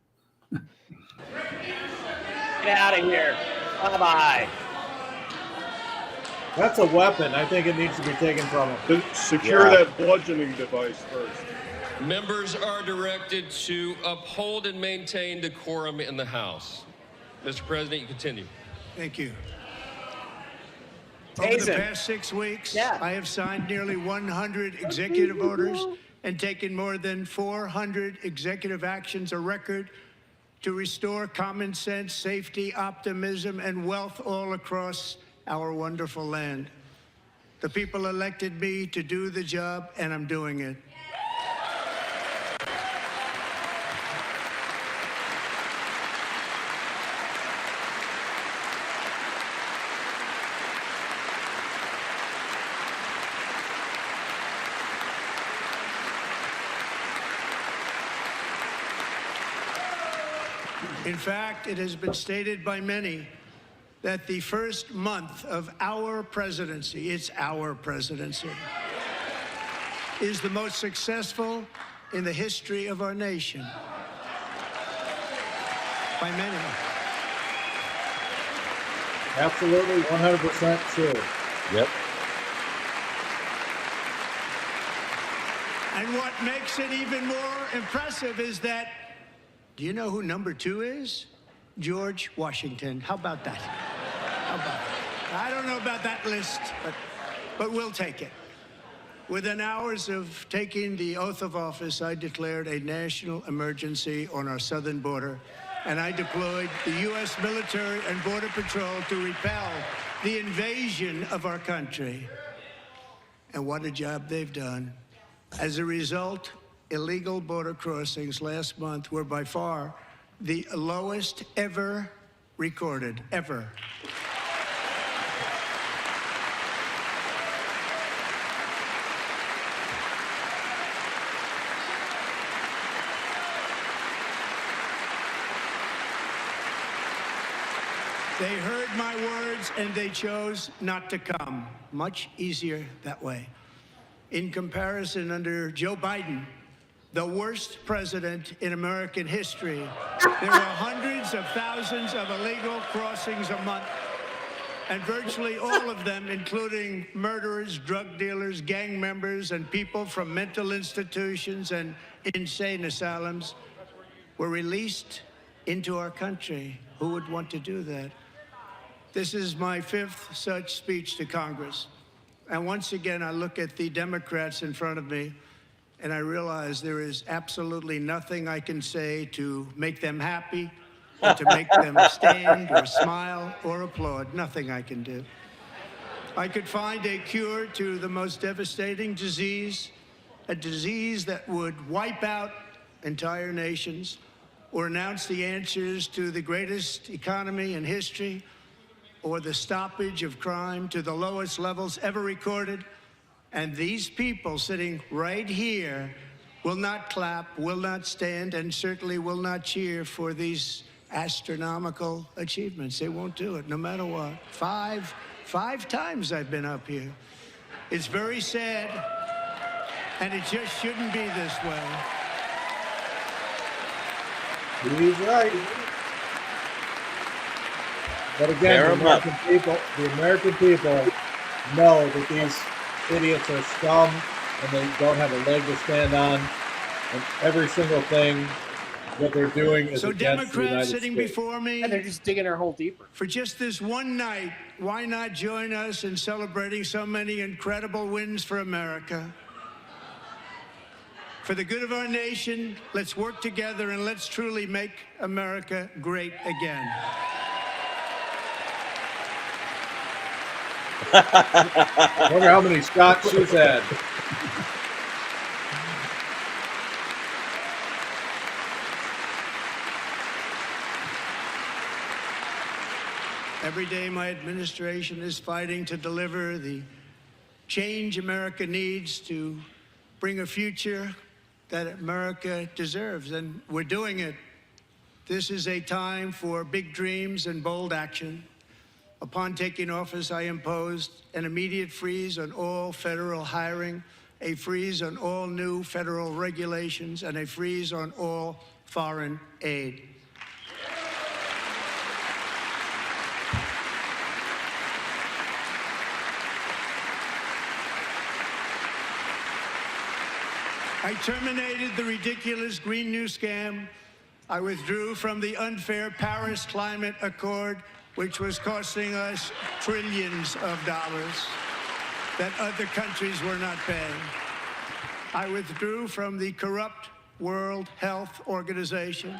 Get out of here. Bye-bye. That's a weapon. I think it needs to be taken from him. Secure that bludgeoning device first. Members are directed to uphold and maintain decorum in the House. Mr. President, you continue. Thank you. Over the Tasen. past 6 weeks, Yeah. I have signed nearly 100 executive orders and taken more than 400 executive actions, a record to restore common sense, safety, optimism, and wealth all across our wonderful land. The people elected me to do the job, and I'm doing it. In fact, it has been stated by many that the first month of our presidency, it's our presidency, is the most successful in the history of our nation. By many. Absolutely, 100% true. Yep. And what makes it even more impressive is that, do you know who number 2 is? George Washington. How about that? How about that? I don't know about that list, but we'll take it. Within hours of taking the oath of office, I declared a national emergency on our southern border, and I deployed the U.S. military and Border Patrol to repel the invasion of our country. And what a job they've done. As a result, illegal border crossings last month were by far the lowest ever recorded, ever. They heard my words and they chose not to come. Much easier that way. In comparison, under Joe Biden, the worst president in American history, there were hundreds of thousands of illegal crossings a month, and virtually all of them, including murderers, drug dealers, gang members, and people from mental institutions and insane asylums, were released into our country. Who would want to do that? This is my 5th such speech to Congress. And once again, I look at the Democrats in front of me, and I realize there is absolutely nothing I can say to make them happy, or to make them stand or smile or applaud. Nothing I can do. I could find a cure to the most devastating disease, a disease that would wipe out entire nations, or announce the answers to the greatest economy in history, or the stoppage of crime to the lowest levels ever recorded. And these people sitting right here will not clap, will not stand, and certainly will not cheer for these astronomical achievements. They won't do it, no matter what. Five times I've been up here. It's very sad, and it just shouldn't be this way. He's right. But again, the American people know that these idiots are scum and they don't have a leg to stand on. And every single thing that they're doing is against the United Democrats sitting States. before me, And they're just digging their hole deeper. for just this one night, why not join us in celebrating so many incredible wins for America? For the good of our nation, let's work together and let's truly make America great again. Wonder how many shots she's had. Every day, my administration is fighting to deliver the change America needs to bring a future that America deserves, and we're doing it. This is a time for big dreams and bold action. Upon taking office, I imposed an immediate freeze on all federal hiring, a freeze on all new federal regulations, and a freeze on all foreign aid. I terminated the ridiculous Green New Scam. I withdrew from the unfair Paris Climate Accord, which was costing us trillions of dollars that other countries were not paying. I withdrew from the corrupt World Health Organization.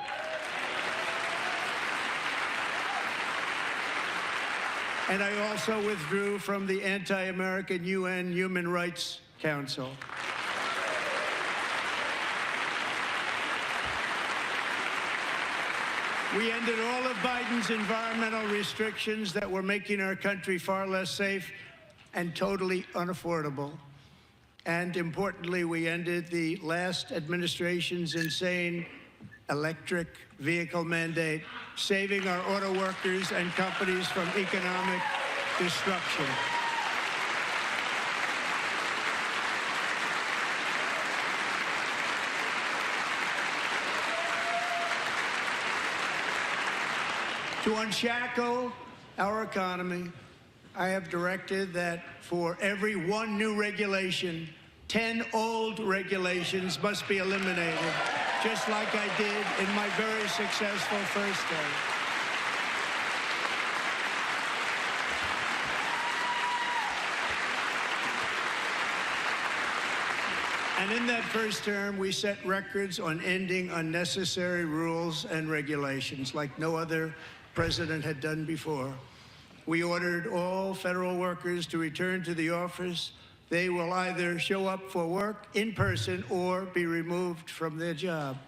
And I also withdrew from the anti-American UN Human Rights Council. We ended all of Biden's environmental restrictions that were making our country far less safe and totally unaffordable. And importantly, we ended the last administration's insane electric vehicle mandate, saving our auto workers and companies from economic destruction. To unshackle our economy, I have directed that for every one new regulation, 10 old regulations must be eliminated, just like I did in my very successful first term. And in that first term, we set records on ending unnecessary rules and regulations like no other president had done before. We ordered all federal workers to return to the office. They will either show up for work in person or be removed from their job.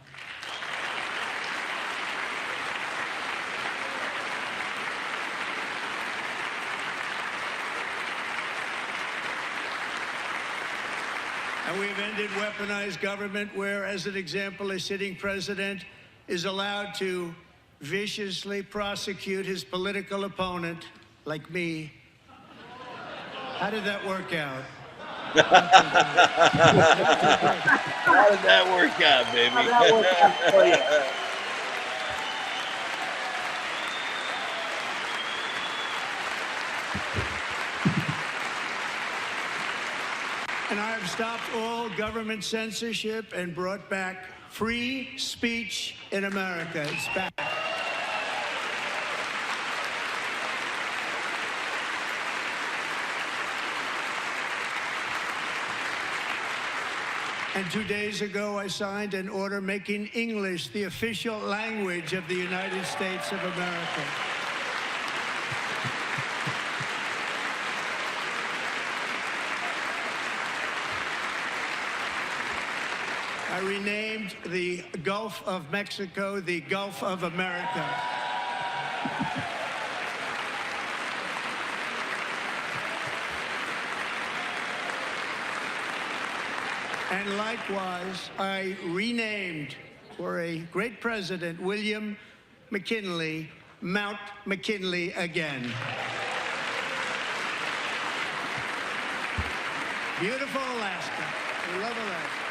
And we've ended weaponized government where, as an example, a sitting president is allowed to viciously prosecute his political opponent, like me. How did that work out? How did that work out, baby? How did that work out for you? And I have stopped all government censorship and brought back free speech in America. It's back. And 2 days ago, I signed an order making English the official language of the United States of America. I renamed the Gulf of Mexico the Gulf of America. And likewise, I renamed, for a great president, William McKinley, Mount McKinley again. Beautiful Alaska. We love Alaska.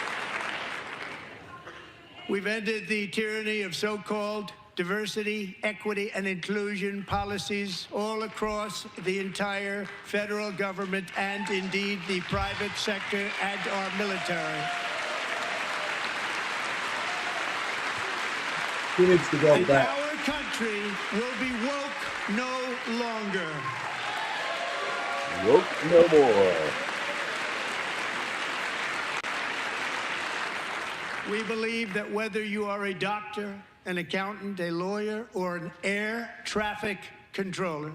We've ended the tyranny of so-called diversity, equity, and inclusion policies all across the entire federal government and indeed the private sector and our military. He needs to go And back. our country will be woke no longer. Woke no more. We believe that whether you are a doctor, an accountant, a lawyer, or an air traffic controller,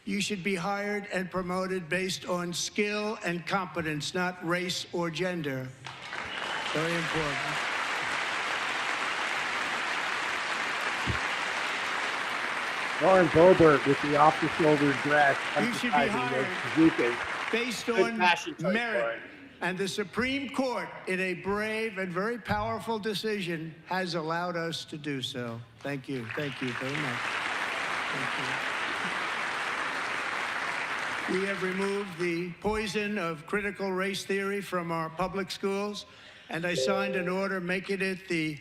you should be hired and promoted based on skill and competence, not race or gender. Very important. Lauren Boebert with the off-the-shoulder dress. You should be hired based on fashion choice, merit. Lauren. And the Supreme Court, in a brave and very powerful decision, has allowed us to do so. Thank you. Thank you very much. Thank you. We have removed the poison of critical race theory from our public schools, and I signed an order making it the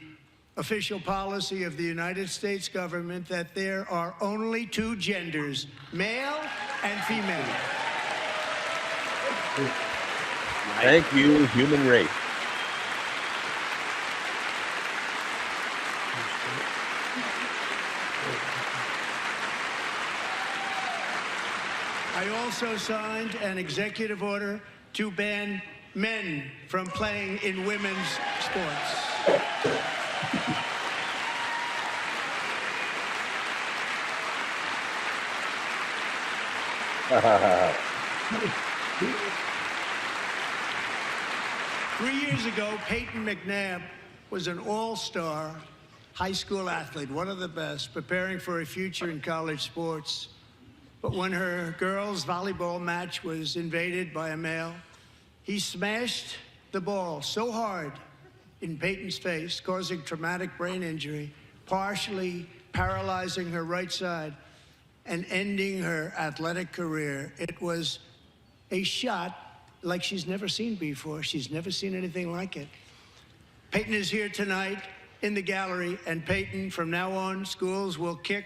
official policy of the United States government that there are only two genders, male and female. Thank you, human race. I also signed an executive order to ban men from playing in women's sports. Three years ago, Peyton McNabb was an all-star high school athlete, one of the best, preparing for a future in college sports. But when her girls' volleyball match was invaded by a male, he smashed the ball so hard in Peyton's face, causing traumatic brain injury, partially paralyzing her right side, and ending her athletic career. It was a shot like she's never seen before. She's never seen anything like it. Peyton is here tonight in the gallery, and Peyton, from now on, schools will kick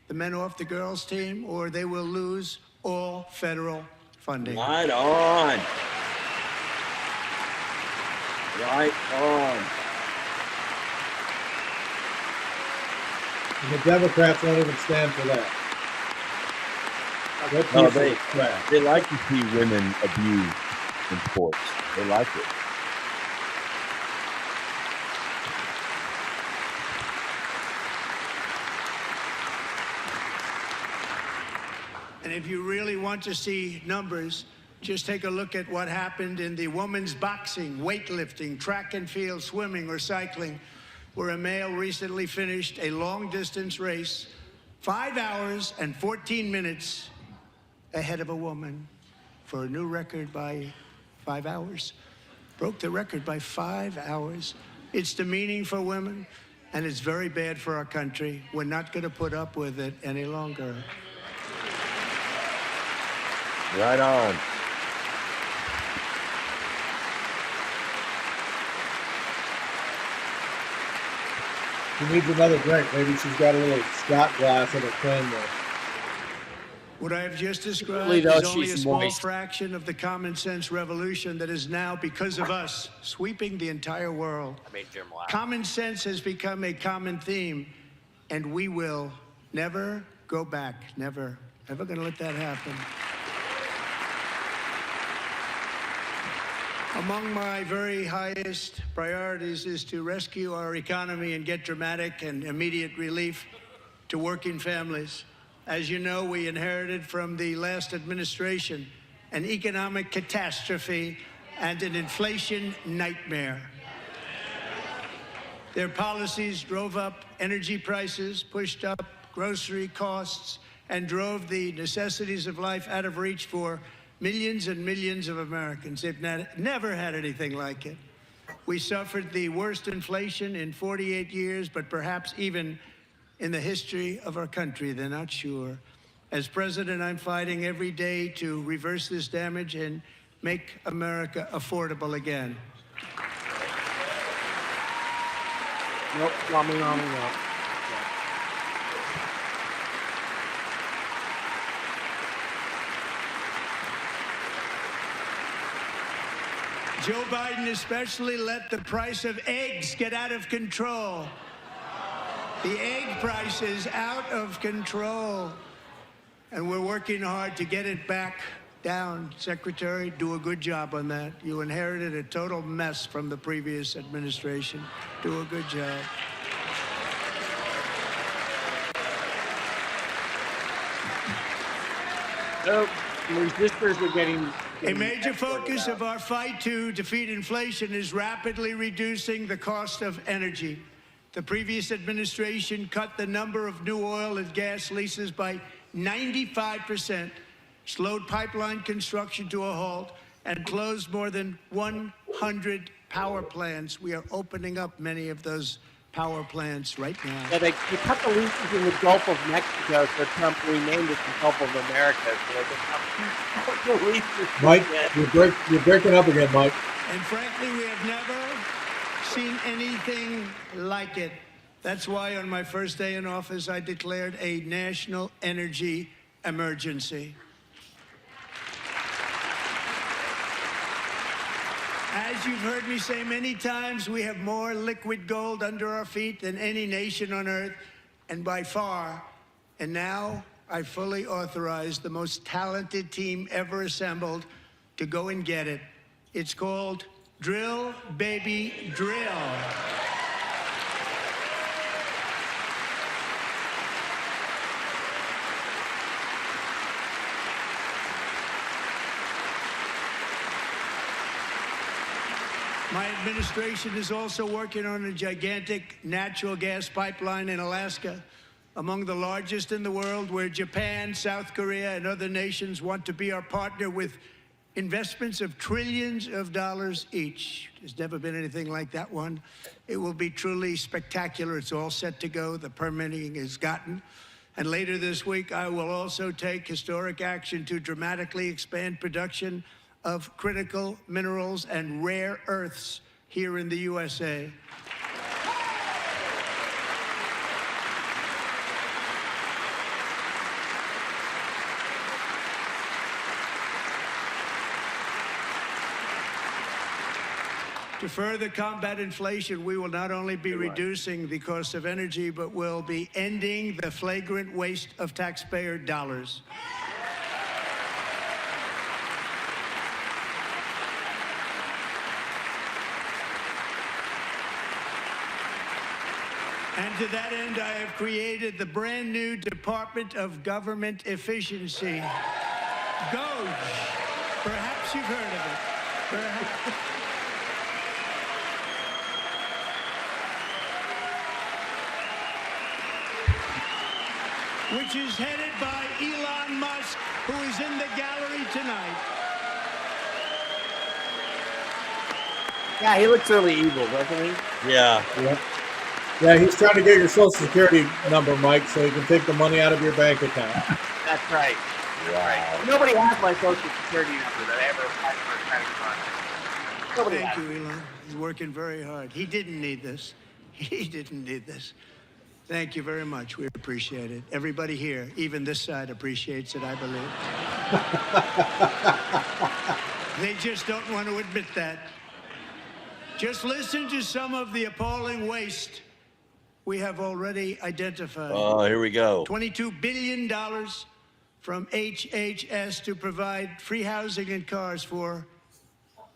the men off the girls' team, or they will lose all federal funding. Right on. Right on. And the Democrats won't even stand for that. That No, piece of crap. they like to see women abused in sports. They like it. And if you really want to see numbers, just take a look at what happened in the women's boxing, weightlifting, track and field, swimming, or cycling, where a male recently finished a long-distance race 5 hours and 14 minutes ahead of a woman for a new record by 5 hours. Broke the record by 5 hours. It's demeaning for women, and it's very bad for our country. We're not going to put up with it any longer. Right on. She needs another drink. Maybe she's got a little shot glass in her thing there. What I have just described Really, though, is only a she's small moist. fraction of the common sense revolution that is now, because of us, sweeping the entire world. I made Jim laugh. Common sense has become a common theme, and we will never go back. Never. Never going to let that happen. Among my very highest priorities is to rescue our economy and get dramatic and immediate relief to working families. As you know, we inherited from the last administration an economic catastrophe and an inflation nightmare. Their policies drove up energy prices, pushed up grocery costs, and drove the necessities of life out of reach for millions and millions of Americans. They've never had anything like it. We suffered the worst inflation in 48 years, but perhaps even in the history of our country. They're not sure. As president, I'm fighting every day to reverse this damage and make America affordable again. Nope, plumbing on the up. Joe Biden especially let the price of eggs get out of control. The egg price is out of control, and we're working hard to get it back down. Secretary, do a good job on that. You inherited a total mess from the previous administration. Do a good job. Nope, resistors are getting. A major focus of our fight to defeat inflation is rapidly reducing the cost of energy. The previous administration cut the number of new oil and gas leases by 95%, slowed pipeline construction to a halt, and closed more than 100 power plants. We are opening up many of those power plants right now. Yeah, they cut the leases in the Gulf of Mexico, so Trump renamed it the Gulf of America. So they cut the leases. Mike, you're breaking up again, Mike. And frankly, we have never seen anything like it. That's why on my first day in office, I declared a national energy emergency. As you've heard me say many times, we have more liquid gold under our feet than any nation on earth, and by far. And now I fully authorize the most talented team ever assembled to go and get it. It's called Drill, Baby, Drill. My administration is also working on a gigantic natural gas pipeline in Alaska, among the largest in the world, where Japan, South Korea, and other nations want to be our partner with investments of trillions of dollars each. There's never been anything like that one. It will be truly spectacular. It's all set to go. The permitting is gotten. And later this week, I will also take historic action to dramatically expand production of critical minerals and rare earths here in the USA. To further combat inflation, we will not only be reducing the cost of energy, but we'll be ending the flagrant waste of taxpayer dollars. And to that end, I have created the brand new Department of Government Efficiency, DOGE. Perhaps you've heard of it. Perhaps. Which is headed by Elon Musk, who is in the gallery tonight. Yeah, he looks really evil, doesn't he? Yeah. Yeah, he's trying to get your Social Security number, Mike, so he can take the money out of your bank account. That's right. Right. Nobody has my Social Security number that I ever applied for a credit card. Nobody Thank has. you, Elon. He's working very hard. He didn't need this. He didn't need this. Thank you very much. We appreciate it. Everybody here, even this side, appreciates it, I believe. They just don't want to admit that. Just listen to some of the appalling waste we have already identified. Oh, here we go. $22 billion from HHS to provide free housing and cars for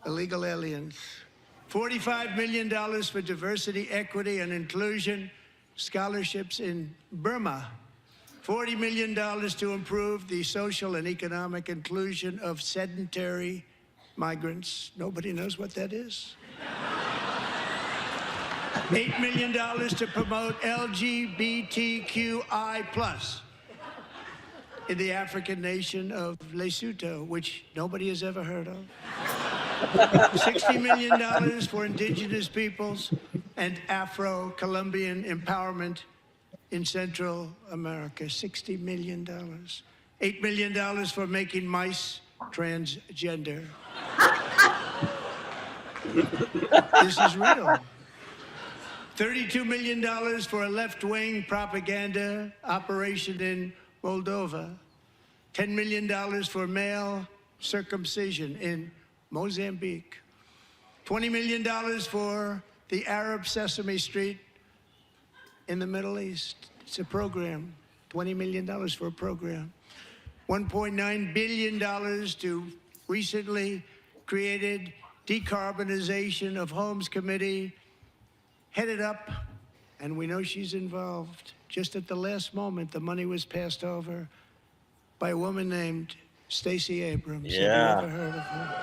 illegal aliens. $45 million for diversity, equity, and inclusion scholarships in Burma. $40 million to improve the social and economic inclusion of sedentary migrants. Nobody knows what that is. $8 million to promote LGBTQI+ in the African nation of Lesotho, which nobody has ever heard of. $60 million for indigenous peoples and Afro-Colombian empowerment in Central America. $60 million. $8 million for making mice transgender. This is real. $32 million for a left-wing propaganda operation in Moldova. $10 million for male circumcision in Mozambique. $20 million for the Arab Sesame Street in the Middle East. It's a program. $20 million for a program. $1.9 billion to recently created Decarbonization of Homes Committee, headed up, and we know she's involved. Just at the last moment, the money was passed over by a woman named Stacey Abrams. Yeah. Have you ever heard of her?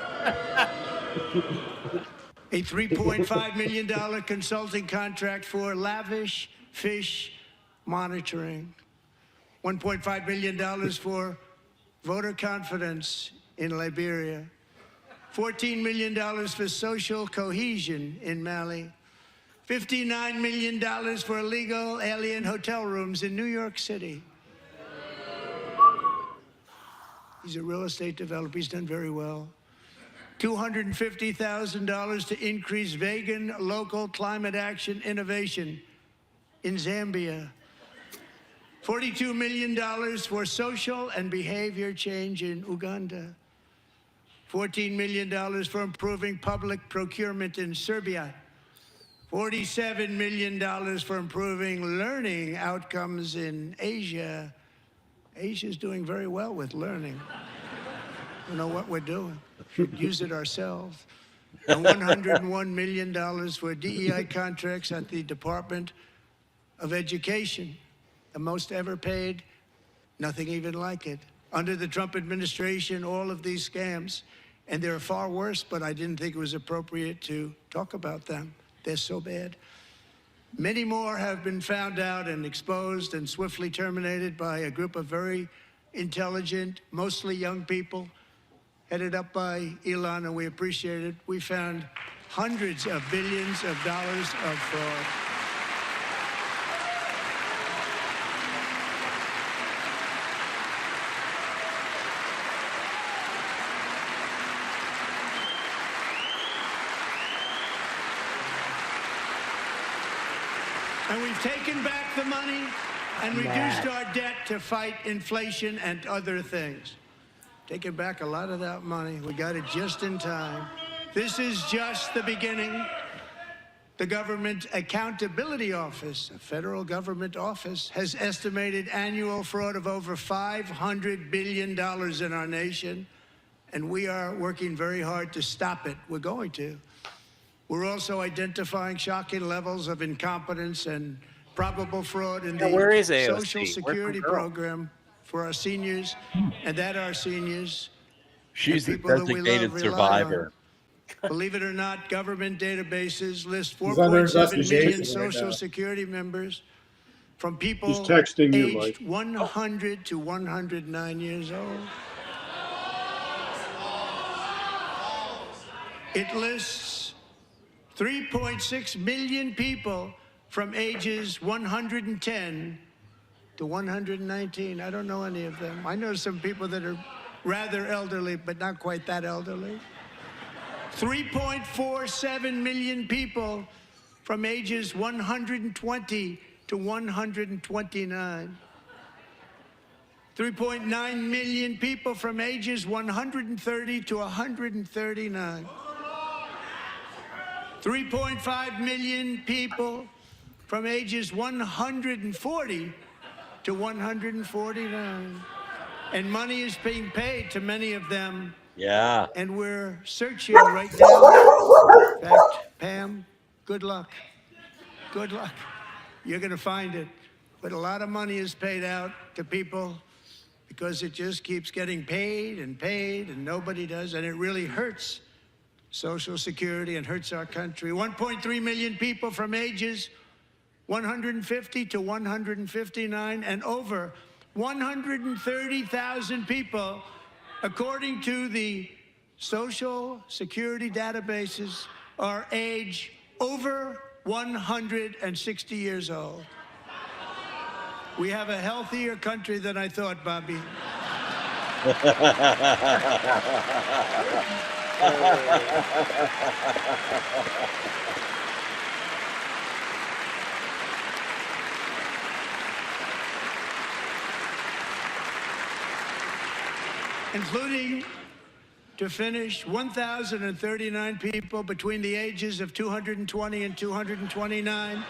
A $3.5 million consulting contract for lavish fish monitoring. $1.5 million for voter confidence in Liberia. $14 million for social cohesion in Mali. $59 million for illegal alien hotel rooms in New York City. He's a real estate developer. He's done very well. $250,000 to increase vegan local climate action innovation in Zambia. $42 million for social and behavior change in Uganda. $14 million for improving public procurement in Serbia. $47 million for improving learning outcomes in Asia. Asia's doing very well with learning. We know what we're doing. Should use it ourselves. And $101 million for DEI contracts at the Department of Education. The most ever paid, nothing even like it. Under the Trump administration, all of these scams, and they're far worse, but I didn't think it was appropriate to talk about them. They're so bad. Many more have been found out and exposed and swiftly terminated by a group of very intelligent, mostly young people, headed up by Elon, and we appreciate it. We found hundreds of billions of dollars of fraud. And we've taken back the money and reduced our debt to fight inflation and other things. Taken back a lot of that money. We got it just in time. This is just the beginning. The Government Accountability Office, a federal government office, has estimated annual fraud of over $500 billion in our nation, and we are working very hard to stop it. We're going to. We're also identifying shocking levels of incompetence and probable fraud in the where is AOC? Social Security program for our seniors, and that our seniors. She's the people that we designated love rely on. survivor. Believe it or not, government databases list He's under 4.7 million investigation right Social now. Security members from people He's texting you, aged Mike. 100 to 109 years old. It lists 3.6 million people from ages 110 to 119. I don't know any of them. I know some people that are rather elderly, but not quite that elderly. 3.47 million people from ages 120 to 129. 3.9 million people from ages 130 to 139. 3.5 million people from ages 140 to 149. And money is being paid to many of them Yeah. And we're searching right now. In fact, Pam, good luck. Good luck. You're going to find it. But a lot of money is paid out to people because it just keeps getting paid, and nobody does. And it really hurts Social Security and hurts our country. 1.3 million people from ages 150 to 159, and over 130,000 people, according to the Social Security databases, are age over 160 years old. We have a healthier country than I thought, Bobby. Including, to finish, 1,039 people between the ages of 220 and 229,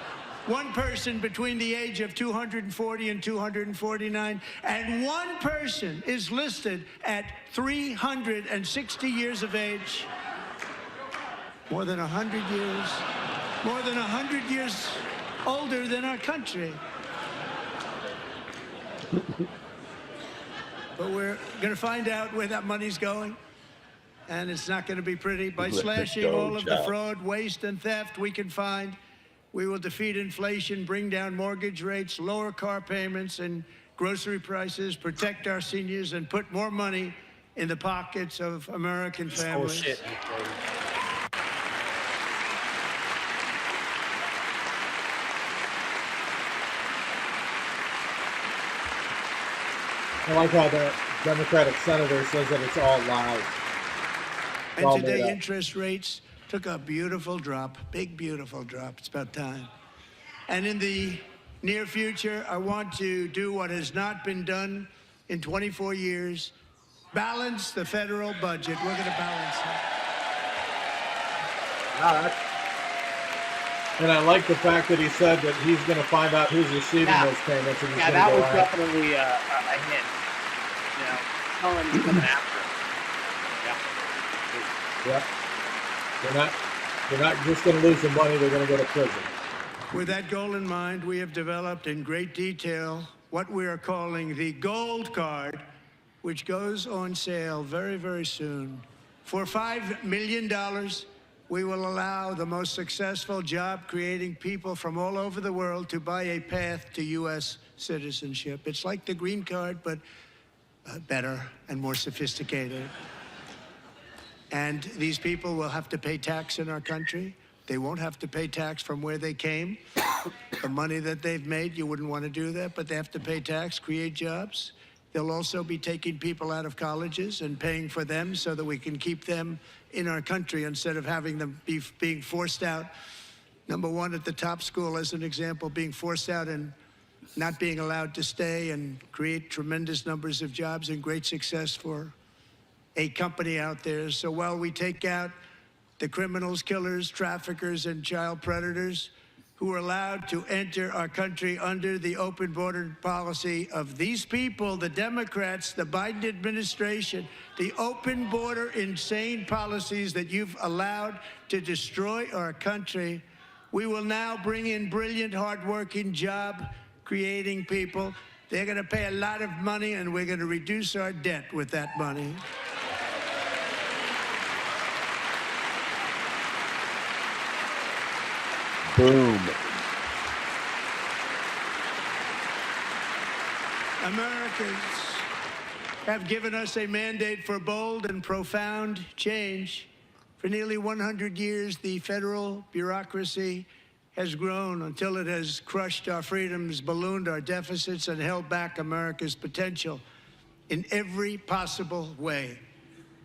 one person between the age of 240 and 249, and one person is listed at 360 years of age. More than 100 years older than our country. But we're going to find out where that money's going, and it's not going to be pretty. By slashing all of the fraud, waste, and theft we can find, we will defeat inflation, bring down mortgage rates, lower car payments and grocery prices, protect our seniors, and put more money in the pockets of American families. Bullshit. I like how the Democratic senator says that it's all lies. It's all And made today, up. interest rates took a beautiful drop, big, beautiful drop. It's about time. And in the near future, I want to do what has not been done in 24 years, balance the federal budget. We're going to balance it. And I like the fact that he said that he's going to find out who's receiving those payments. And he's Yeah, going that to go was out. definitely a hint. You know, tell him he's coming after him. Yep. They're not just going to lose the money. They're going to go to prison. With that goal in mind, we have developed in great detail what we are calling the Gold Card, which goes on sale very, very soon. For $5 million, we will allow the most successful job-creating people from all over the world to buy a path to U.S. citizenship. It's like the green card, but better and more sophisticated. And these people will have to pay tax in our country. They won't have to pay tax from where they came. The money that they've made, you wouldn't want to do that, but they have to pay tax, create jobs. They'll also be taking people out of colleges and paying for them so that we can keep them in our country instead of having them being forced out. Number one, at the top school, as an example, being forced out and not being allowed to stay and create tremendous numbers of jobs and great success for a company out there. So while we take out the criminals, killers, traffickers, and child predators who are allowed to enter our country under the open border policy of these people, the Democrats, the Biden administration, the open border insane policies that you've allowed to destroy our country, we will now bring in brilliant, hardworking, job-creating people. They're going to pay a lot of money, and we're going to reduce our debt with that money. Boom. Americans have given us a mandate for bold and profound change. For nearly 100 years, the federal bureaucracy has grown until it has crushed our freedoms, ballooned our deficits, and held back America's potential in every possible way.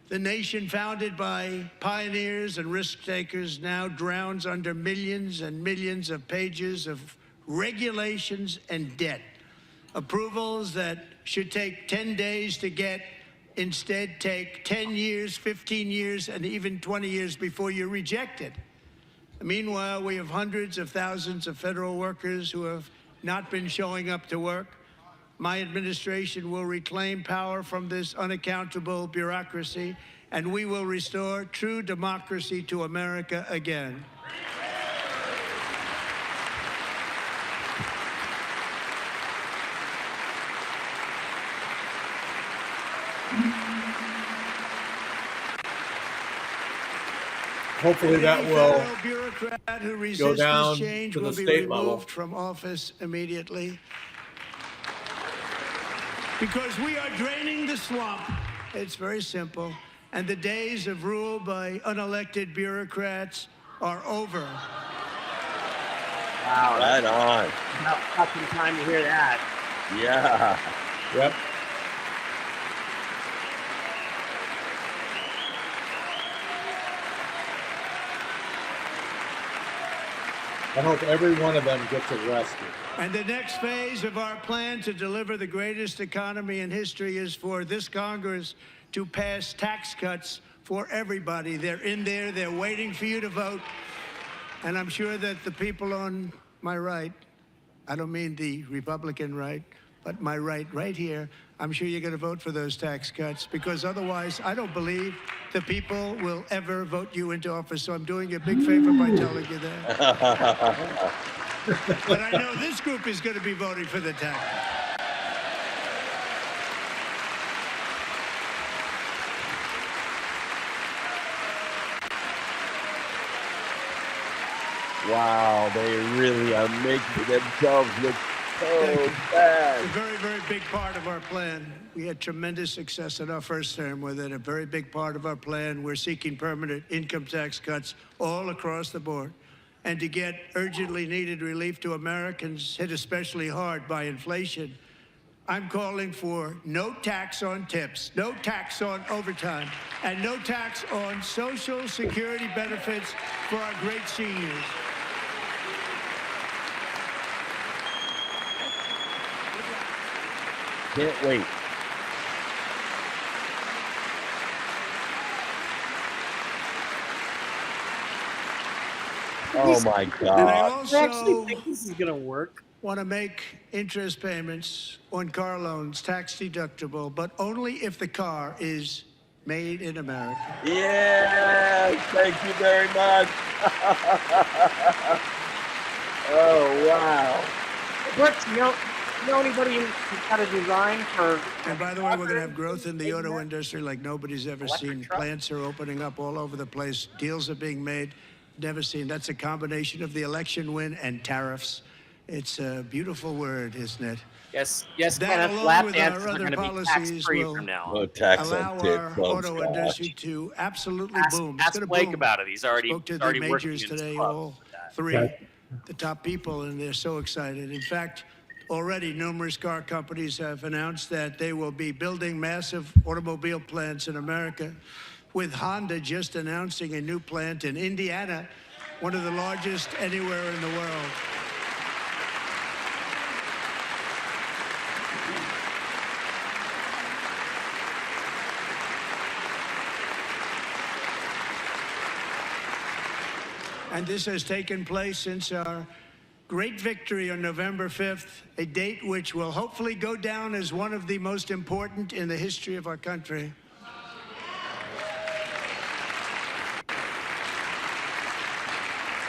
The nation founded by pioneers and risk takers now drowns under millions and millions of pages of regulations and debt. Approvals that should take 10 days to get instead take 10 years, 15 years, and even 20 years before you're rejected. Meanwhile, we have hundreds of thousands of federal workers who have not been showing up to work. My administration will reclaim power from this unaccountable bureaucracy and we will restore true democracy to America again. Hopefully that will Federal bureaucrat who go resists down this change to the will be state level. removed from office immediately. Because we are draining the swamp. It's very simple. And the days of rule by unelected bureaucrats are over. Wow. Right on. About fucking time to hear that. Yeah. Yep. I hope every one of them gets arrested. And the next phase of our plan to deliver the greatest economy in history is for this Congress to pass tax cuts for everybody. They're in there, they're waiting for you to vote. And I'm sure that the people on my right, I don't mean the Republican right, but my right here, I'm sure you're going to vote for those tax cuts, because otherwise I don't believe the people will ever vote you into office. So I'm doing you a big favor by telling you that. But I know this group is going to be voting for the tax cuts. Wow, they really are making themselves look so bad. A very, very big part of our plan. We had tremendous success in our first term with it. A very big part of our plan. We're seeking permanent income tax cuts all across the board. And to get urgently needed relief to Americans hit especially hard by inflation, I'm calling for no tax on tips, no tax on overtime, and no tax on Social Security benefits for our great seniors. Can't wait. Oh my And I God. I actually also think this is gonna work. want to make interest payments on car loans tax deductible, but only if the car is made in America. Yes, thank you very much. Oh, wow. Brooks, you know anybody who's got a design for? And by the way, we're going to have growth in the auto industry like nobody's ever Electric seen. truck? Plants are opening up all over the place. Deals are being made. Never seen. That's a combination of the election win and tariffs. It's a beautiful word, isn't it? Yes, That, Kenneth. along Lap with dances our are other going to be policies, tax-free will from now No on. tax allow on our tips. Oh, auto gosh. industry to absolutely boom. It's Ask going to Blake boom. about it. He's already Spoke to the already working majors in his today, club all with that. three, the top people, and they're so excited. In fact, already numerous car companies have announced that they will be building massive automobile plants in America, with Honda just announcing a new plant in Indiana, one of the largest anywhere in the world. And this has taken place since our great victory on November 5th, a date which will hopefully go down as one of the most important in the history of our country.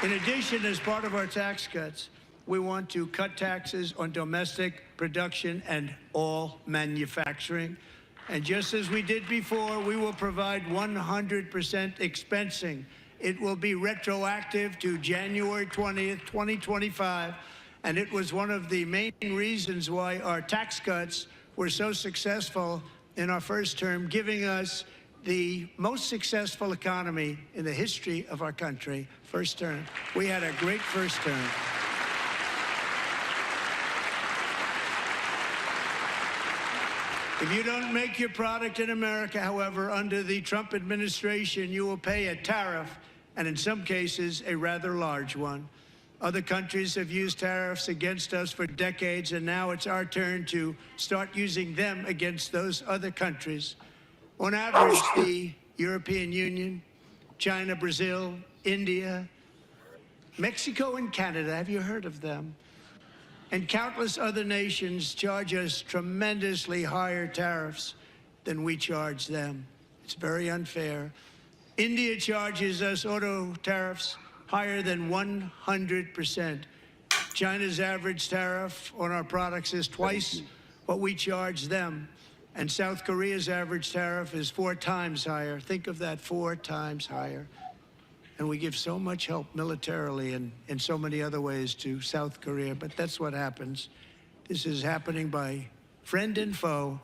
In addition, as part of our tax cuts, we want to cut taxes on domestic production and all manufacturing. And just as we did before, we will provide 100% expensing. It will be retroactive to January 20th, 2025. And it was one of the main reasons why our tax cuts were so successful in our first term, giving us the most successful economy in the history of our country, first term. We had a great first term. If you don't make your product in America, however, under the Trump administration, you will pay a tariff, and in some cases, a rather large one. Other countries have used tariffs against us for decades, and now it's our turn to start using them against those other countries. On average, the European Union, China, Brazil, India, Mexico, and Canada, have you heard of them? And countless other nations charge us tremendously higher tariffs than we charge them. It's very unfair. India charges us auto tariffs higher than 100%. China's average tariff on our products is twice what we charge them. And South Korea's average tariff is 4 times higher. Think of that, 4 times higher. And we give so much help militarily and in so many other ways to South Korea. But that's what happens. This is happening by friend and foe.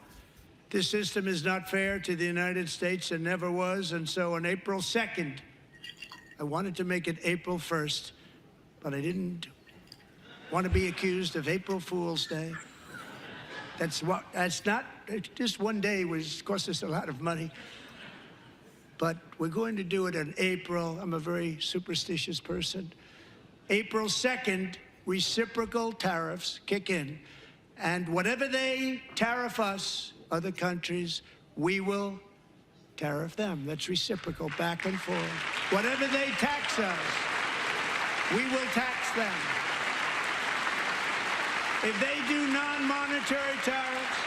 This system is not fair to the United States and never was. And so on April 2nd, I wanted to make it April 1st, but I didn't want to be accused of April Fool's Day. That's not, just one day was cost us a lot of money. But we're going to do it in April. I'm a very superstitious person. April 2nd, reciprocal tariffs kick in. And whatever they tariff us, other countries, we will tariff them. That's reciprocal, back and forth. Whatever they tax us, we will tax them. If they do non-monetary tariffs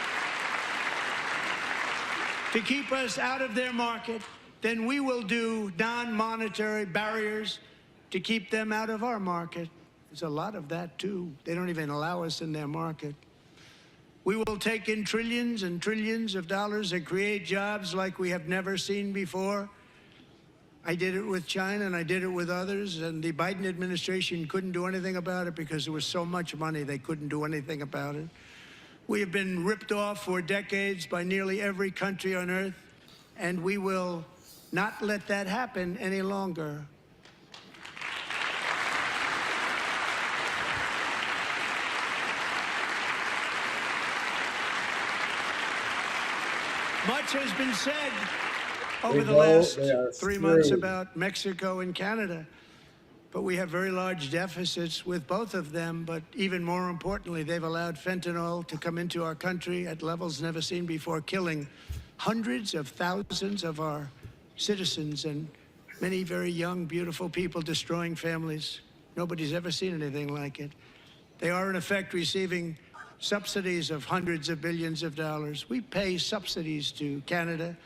to keep us out of their market, then we will do non-monetary barriers to keep them out of our market. There's a lot of that, too. They don't even allow us in their market. We will take in trillions and trillions of dollars and create jobs like we have never seen before. I did it with China and I did it with others, and the Biden administration couldn't do anything about it because there was so much money they couldn't do anything about it. We have been ripped off for decades by nearly every country on earth, and we will not let that happen any longer. Much has been said over the last 3 months about Mexico and Canada, but we have very large deficits with both of them. But even more importantly, they've allowed fentanyl to come into our country at levels never seen before, killing hundreds of thousands of our citizens and many very young, beautiful people, destroying families. Nobody's ever seen anything like it. They are, in effect, receiving subsidies of hundreds of billions of dollars. We pay subsidies to Canada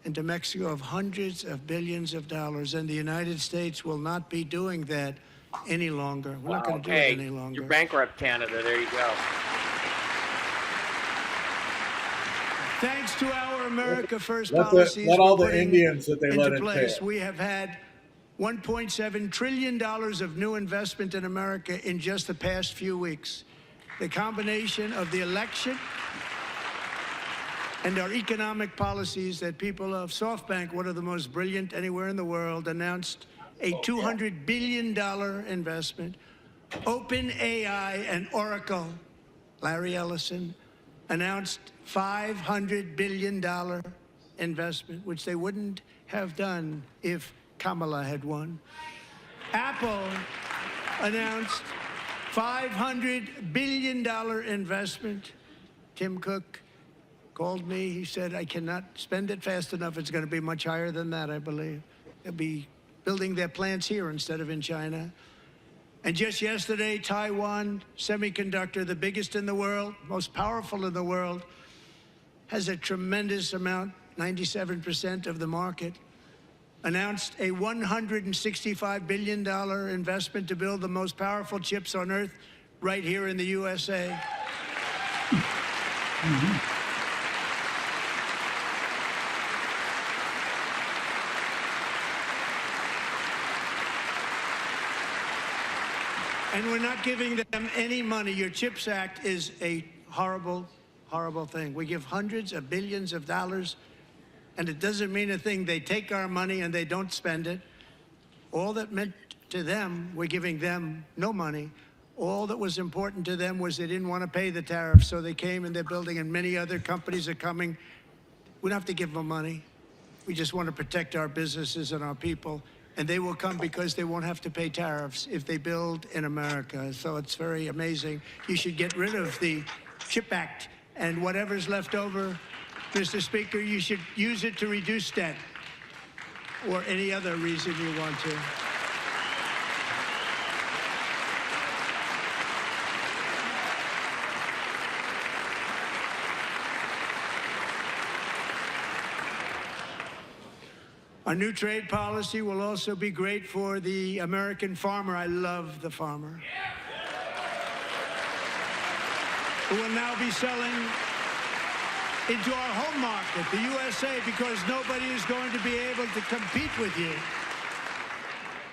and to Mexico of hundreds of billions of dollars, and the United States will not be doing that any longer. We're not going to do it any longer. You're bankrupt, Canada. There you go. Thanks to our America First policies, let all the Indians that they let in place, pay. we have had $1.7 trillion of new investment in America in just the past few weeks. The combination of the election and our economic policies that people love. SoftBank, one of the most brilliant anywhere in the world, announced a $200 billion investment. OpenAI and Oracle, Larry Ellison, announced $500 billion investment, which they wouldn't have done if Kamala had won. Apple announced $500 billion investment. Tim Cook called me. He said, I cannot spend it fast enough. It's going to be much higher than that, I believe. They'll be building their plants here instead of in China. And just yesterday, Taiwan Semiconductor, the biggest in the world, most powerful in the world, has a tremendous amount, 97% of the market, announced a $165 billion investment to build the most powerful chips on earth right here in the USA. And we're not giving them any money. Your CHIPS Act is a horrible, horrible thing. We give hundreds of billions of dollars, and it doesn't mean a thing. They take our money and they don't spend it. All that meant to them, we're giving them no money. All that was important to them was they didn't want to pay the tariffs, so they came and they're building, and many other companies are coming. We don't have to give them money. We just want to protect our businesses and our people. And they will come because they won't have to pay tariffs if they build in America. So it's very amazing. You should get rid of the CHIP Act, and whatever's left over, Mr. Speaker, you should use it to reduce debt or any other reason you want to. Our new trade policy will also be great for the American farmer. I love the farmer. Who will now be selling into our home market, the USA, because nobody is going to be able to compete with you.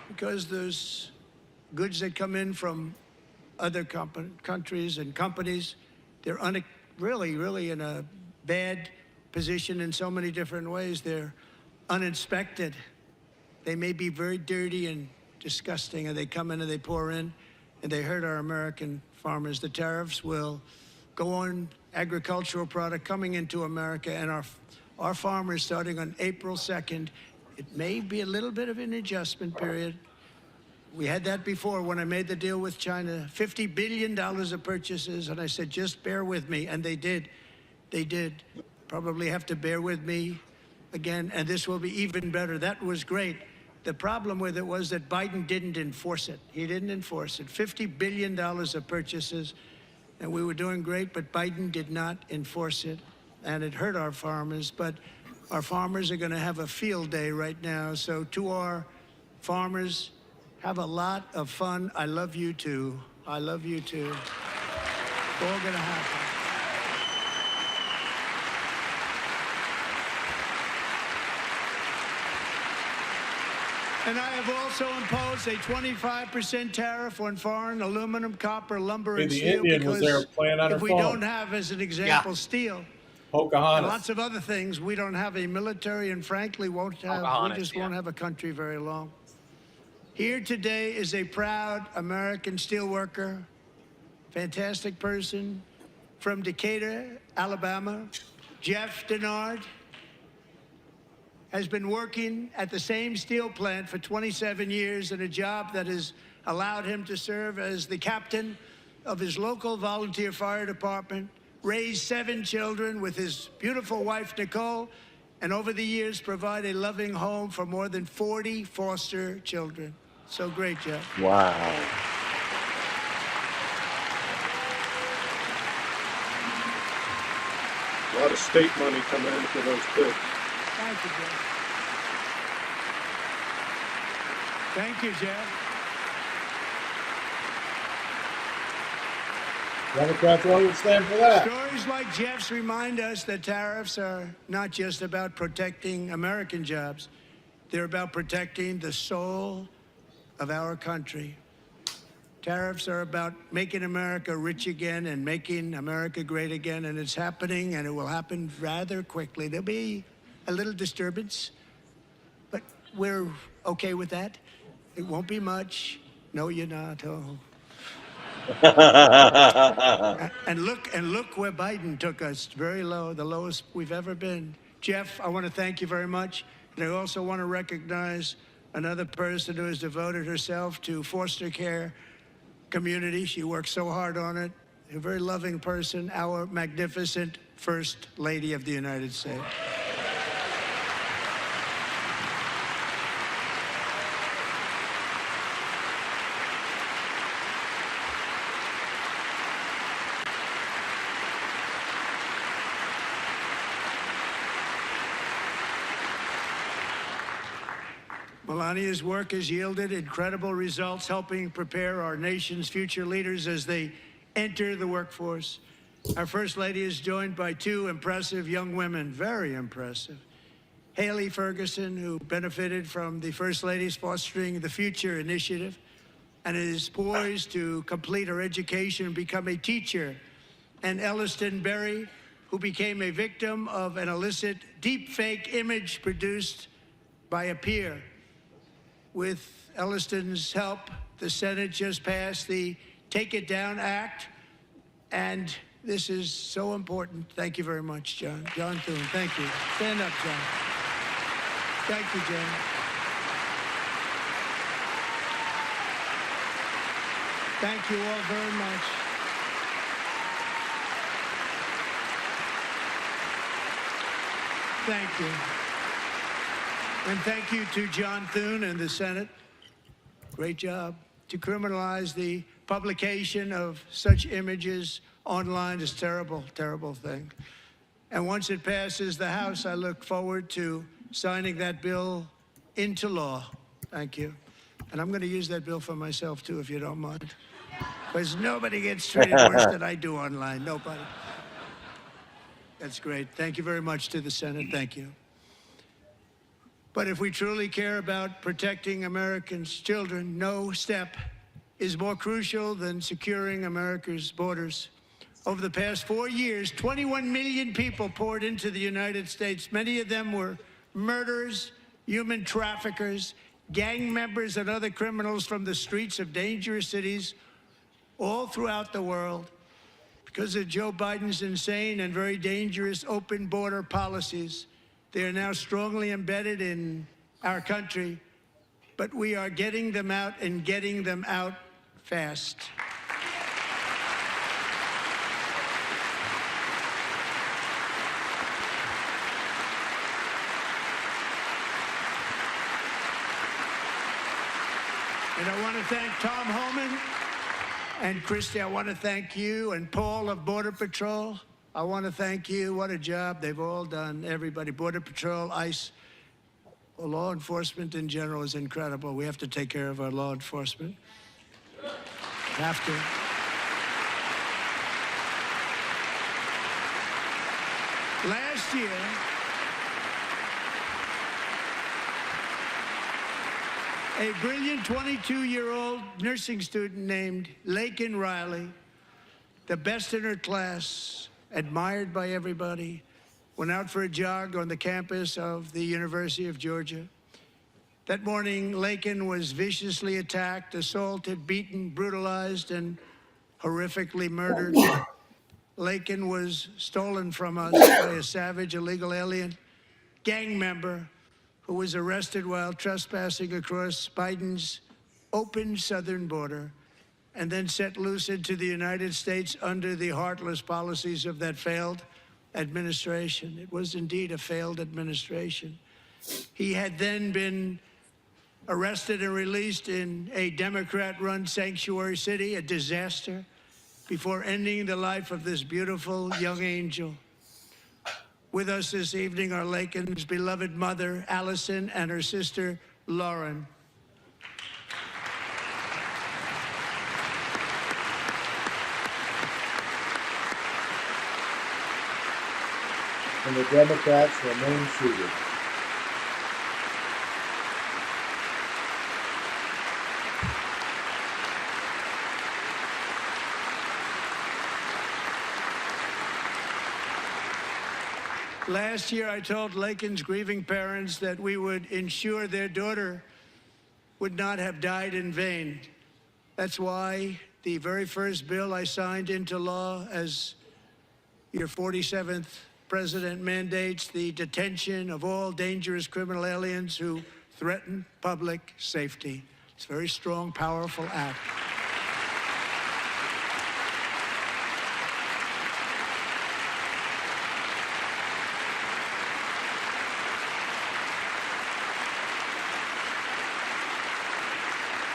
Because there's goods that come in from other countries and companies. They're really in a bad position in so many different ways. They're uninspected. They may be very dirty and disgusting, and they come in and they pour in, and they hurt our American farmers. The tariffs will go on agricultural product coming into America, and our farmers, starting on April 2nd, it may be a little bit of an adjustment period. We had that before when I made the deal with China, $50 billion of purchases, and I said, just bear with me, and they did. They did. Probably have to bear with me again, and this will be even better. That was great. The problem with it was that Biden didn't enforce it. He didn't enforce it. $50 billion of purchases, and we were doing great, but Biden did not enforce it, and it hurt our farmers. But our farmers are going to have a field day right now. So to our farmers, have a lot of fun. I love you too. I love you too. It's all going to happen. And I have also imposed a 25% tariff on foreign aluminum, copper, lumber, and The steel. Indian was there playing on her if we phone. don't have, as an example, steel and Pocahontas. lots of other things, we don't have a military, and frankly, won't have. We just won't have a country very long. Here today is a proud American steelworker, fantastic person from Decatur, Alabama, Jeff Denard. Has been working at the same steel plant for 27 years in a job that has allowed him to serve as the captain of his local volunteer fire department, raise 7 children with his beautiful wife, Nicole, and over the years provide a loving home for more than 40 foster children. So great, Jeff. Wow. A lot of state money coming in for those kids. Thank you, Jeff. Thank you, Jeff. Democrats won't stand for that. Stories like Jeff's remind us that tariffs are not just about protecting American jobs. They're about protecting the soul of our country. Tariffs are about making America rich again and making America great again, and it's happening, and it will happen rather quickly. There'll be a little disturbance, but we're okay with that. It won't be much. No, you're not. Oh. And look where Biden took us. Very low, the lowest we've ever been. Jeff, I want to thank you very much. And I also want to recognize another person who has devoted herself to foster care community. She works so hard on it. A very loving person, our magnificent First Lady of the United States. Melania's work has yielded incredible results, helping prepare our nation's future leaders as they enter the workforce. Our First Lady is joined by 2 impressive young women, very impressive. Haley Ferguson, who benefited from the First Lady's Fostering the Future initiative and is poised to complete her education and become a teacher. And Elliston Berry, who became a victim of an illicit deepfake image produced by a peer. With Elliston's help, the Senate just passed the Take It Down Act, and this is so important. Thank you very much, John. John Thune, thank you. Stand up, John. Thank you, John. Thank you all very much. Thank you. And thank you to John Thune and the Senate. Great job. To criminalize the publication of such images online is a terrible, terrible thing. And once it passes the House, I look forward to signing that bill into law. Thank you. And I'm going to use that bill for myself, too, if you don't mind. Because nobody gets treated worse than I do online. Nobody. That's great. Thank you very much to the Senate. Thank you. But if we truly care about protecting Americans' children, no step is more crucial than securing America's borders. Over the past 4 years, 21 million people poured into the United States. Many of them were murderers, human traffickers, gang members, and other criminals from the streets of dangerous cities all throughout the world. Because of Joe Biden's insane and very dangerous open border policies, they are now strongly embedded in our country, but we are getting them out and getting them out fast. And I want to thank Tom Homan and Christy. I want to thank you and Paul of Border Patrol. I want to thank you. What a job they've all done. Everybody, Border Patrol, ICE, law enforcement in general is incredible. We have to take care of our law enforcement. Have to. Last year, a brilliant 22-year-old nursing student named Laken Riley, the best in her class, admired by everybody, went out for a jog on the campus of the University of Georgia. That morning, Laken was viciously attacked, assaulted, beaten, brutalized, and horrifically murdered. Laken was stolen from us by a savage illegal alien gang member who was arrested while trespassing across Biden's open southern border and then set loose into the United States under the heartless policies of that failed administration. It was indeed a failed administration. He had then been arrested and released in a Democrat-run sanctuary city, a disaster, before ending the life of this beautiful young angel. With us this evening are Laken's beloved mother, Allison, and her sister, Lauren. And the Democrats remain seated. Last year, I told Laken's grieving parents that we would ensure their daughter would not have died in vain. That's why the very first bill I signed into law as your 47th president mandates the detention of all dangerous criminal aliens who threaten public safety. It's a very strong, powerful act.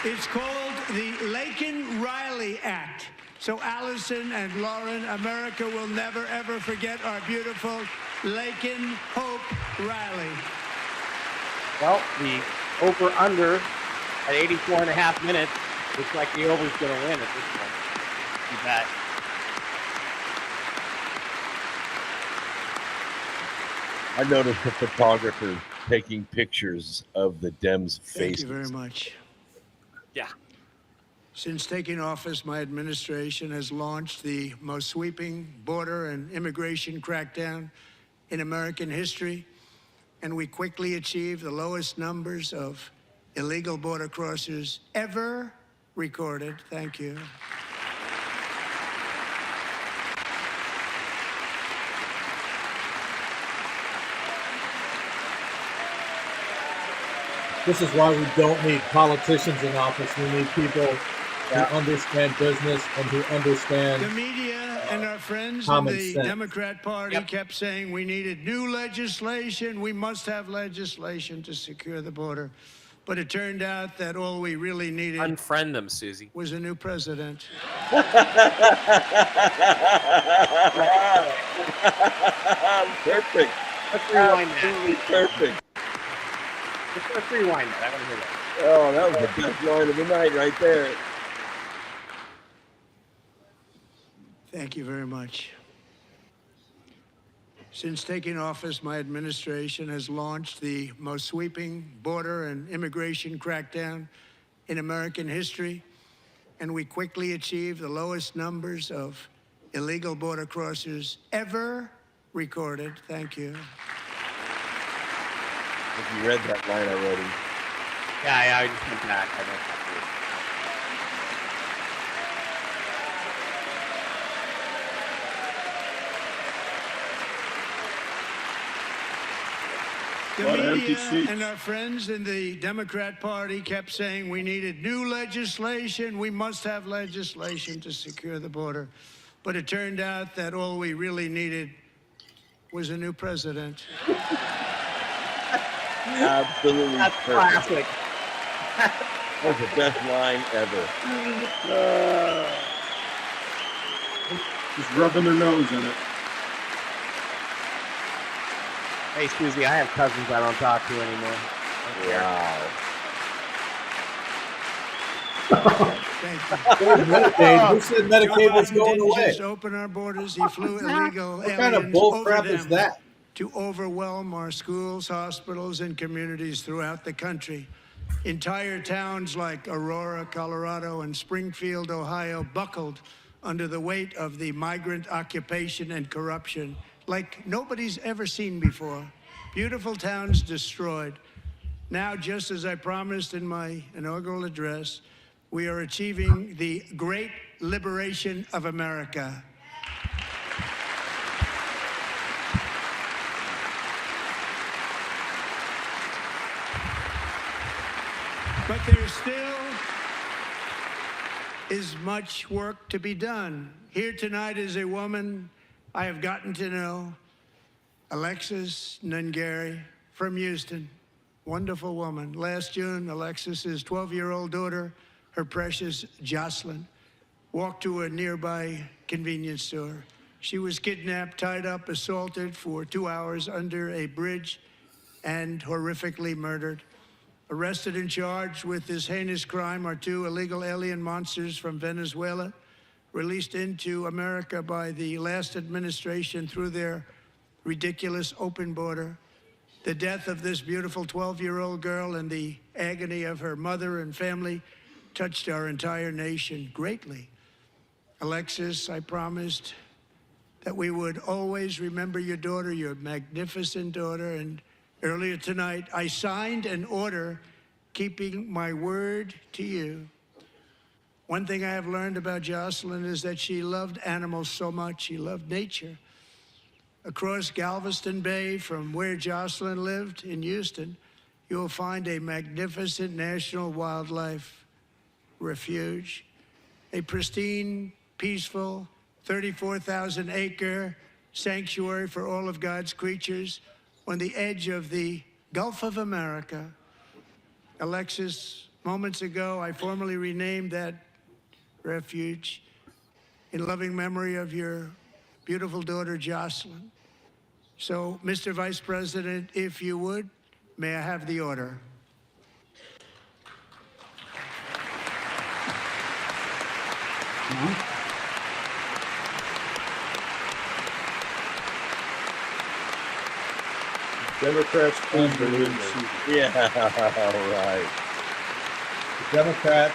It's called the Laken-Riley Act. So Allison and Lauren, America will never, ever forget our beautiful Laken Hope Riley. Well, the over-under at 84 and a half minutes looks like the over's going to win at this point. You bet. I noticed the photographer taking pictures of the Dems' faces. Thank you very much. Yeah. Since taking office, my administration has launched the most sweeping border and immigration crackdown in American history, and we quickly achieved the lowest numbers of illegal border crossers ever recorded. Thank you. This is why we don't need politicians in office. We need people who understand business and who understand the media and our friends in common the sense. Democrat Party kept saying we needed new legislation. We must have legislation to secure the border. But it turned out that all we really needed Unfriend them, Susie. was a new president. Perfect. Let's rewind that. Absolutely perfect. Let's rewind that. I want to hear that. Oh, that was the best line of the night right there. Thank you very much. Since taking office, my administration has launched the most sweeping border and immigration crackdown in American history, and we quickly achieved the lowest numbers of illegal border crossers ever recorded. Thank you. If you read that line already. Yeah, I just went back. I don't have The Lot of empty media seats. and our friends in the Democrat Party kept saying we needed new legislation. We must have legislation to secure the border. But it turned out that all we really needed was a new president. Absolutely That's perfect. classic. That was the best line ever. Just rubbing their nose in it. Hey, Susie, I have cousins I don't talk to anymore. Wow. Thank you. Medicaid. Who said Joe Medicaid was Biden going didn't away? just open our borders. He flew illegal What kind of aliens bull over crap is them that? to overwhelm our schools, hospitals, and communities throughout the country. Entire towns like Aurora, Colorado, and Springfield, Ohio, buckled under the weight of the migrant occupation and corruption like nobody's ever seen before. Beautiful towns destroyed. Now, just as I promised in my inaugural address, we are achieving the great liberation of America. But there still is much work to be done. Here tonight is a woman I have gotten to know, Alexis Nungary from Houston. Wonderful woman. Last June, Alexis's 12-year-old daughter, her precious Jocelyn, walked to a nearby convenience store. She was kidnapped, tied up, assaulted for 2 hours under a bridge, and horrifically murdered. Arrested and charged with this heinous crime are 2 illegal alien monsters from Venezuela, released into America by the last administration through their ridiculous open border. The death of this beautiful 12-year-old girl and the agony of her mother and family touched our entire nation greatly. Alexis, I promised that we would always remember your daughter, your magnificent daughter, and earlier tonight, I signed an order keeping my word to you. One thing I have learned about Jocelyn is that she loved animals so much. She loved nature. Across Galveston Bay, from where Jocelyn lived in Houston, you will find a magnificent national wildlife refuge, a pristine, peaceful, 34,000-acre sanctuary for all of God's creatures on the edge of the Gulf of America. Alexis, moments ago, I formally renamed that refuge in loving memory of your beautiful daughter, Jocelyn. So, Mr. Vice President, if you would, may I have the order? Democrats please remain seated. Yeah, right. The Democrats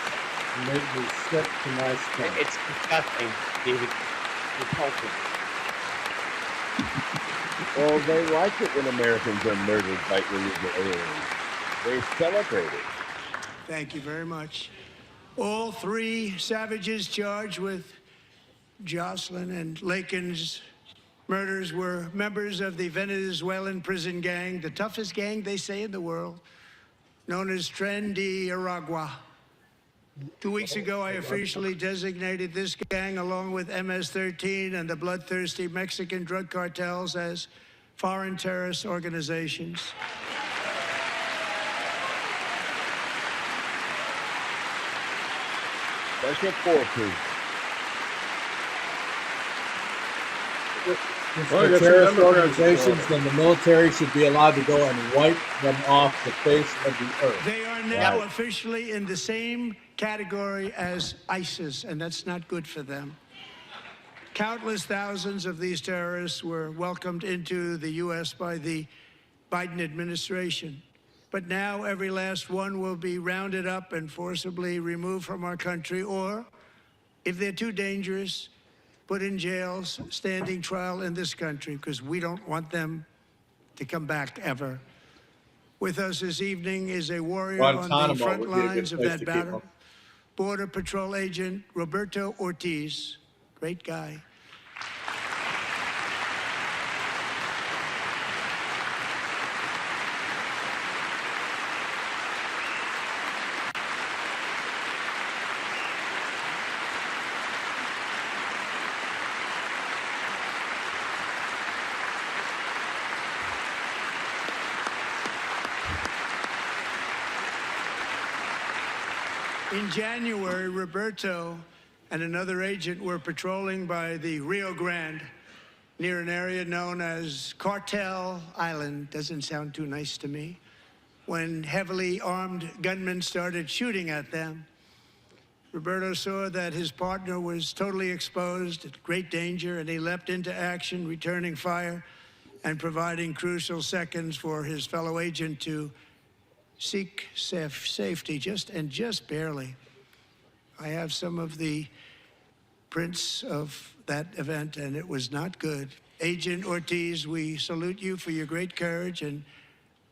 make me sick to my stomach. It's disgusting, David. Repulsive. Well, they like it when Americans are murdered by illegal aliens. They celebrate it. Thank you very much. All 3 savages charged with Jocelyn and Lakin's murders were members of the Venezuelan prison gang, the toughest gang, they say, in the world, known as Tren de Aragua. 2 weeks ago, I officially designated this gang, along with MS-13 and the bloodthirsty Mexican drug cartels, as foreign terrorist organizations. Special forces. For terrorist organizations, then the military should be allowed to go and wipe them off the face of the earth. They are now officially in the same category as ISIS, and that's not good for them. Countless thousands of these terrorists were welcomed into the U.S. by the Biden administration. But now every last one will be rounded up and forcibly removed from our country, or, if they're too dangerous, put in jails, standing trial in this country, because we don't want them to come back ever. With us this evening is a warrior on the front lines of that battle, Border Patrol Agent Roberto Ortiz. Great guy. In January, Roberto and another agent were patrolling by the Rio Grande near an area known as Cartel Island. Doesn't sound too nice to me. When heavily armed gunmen started shooting at them, Roberto saw that his partner was totally exposed, at great danger, and he leapt into action, returning fire and providing crucial seconds for his fellow agent to seek safety, just barely. I have some of the prints of that event, and it was not good. Agent Ortiz, we salute you for your great courage and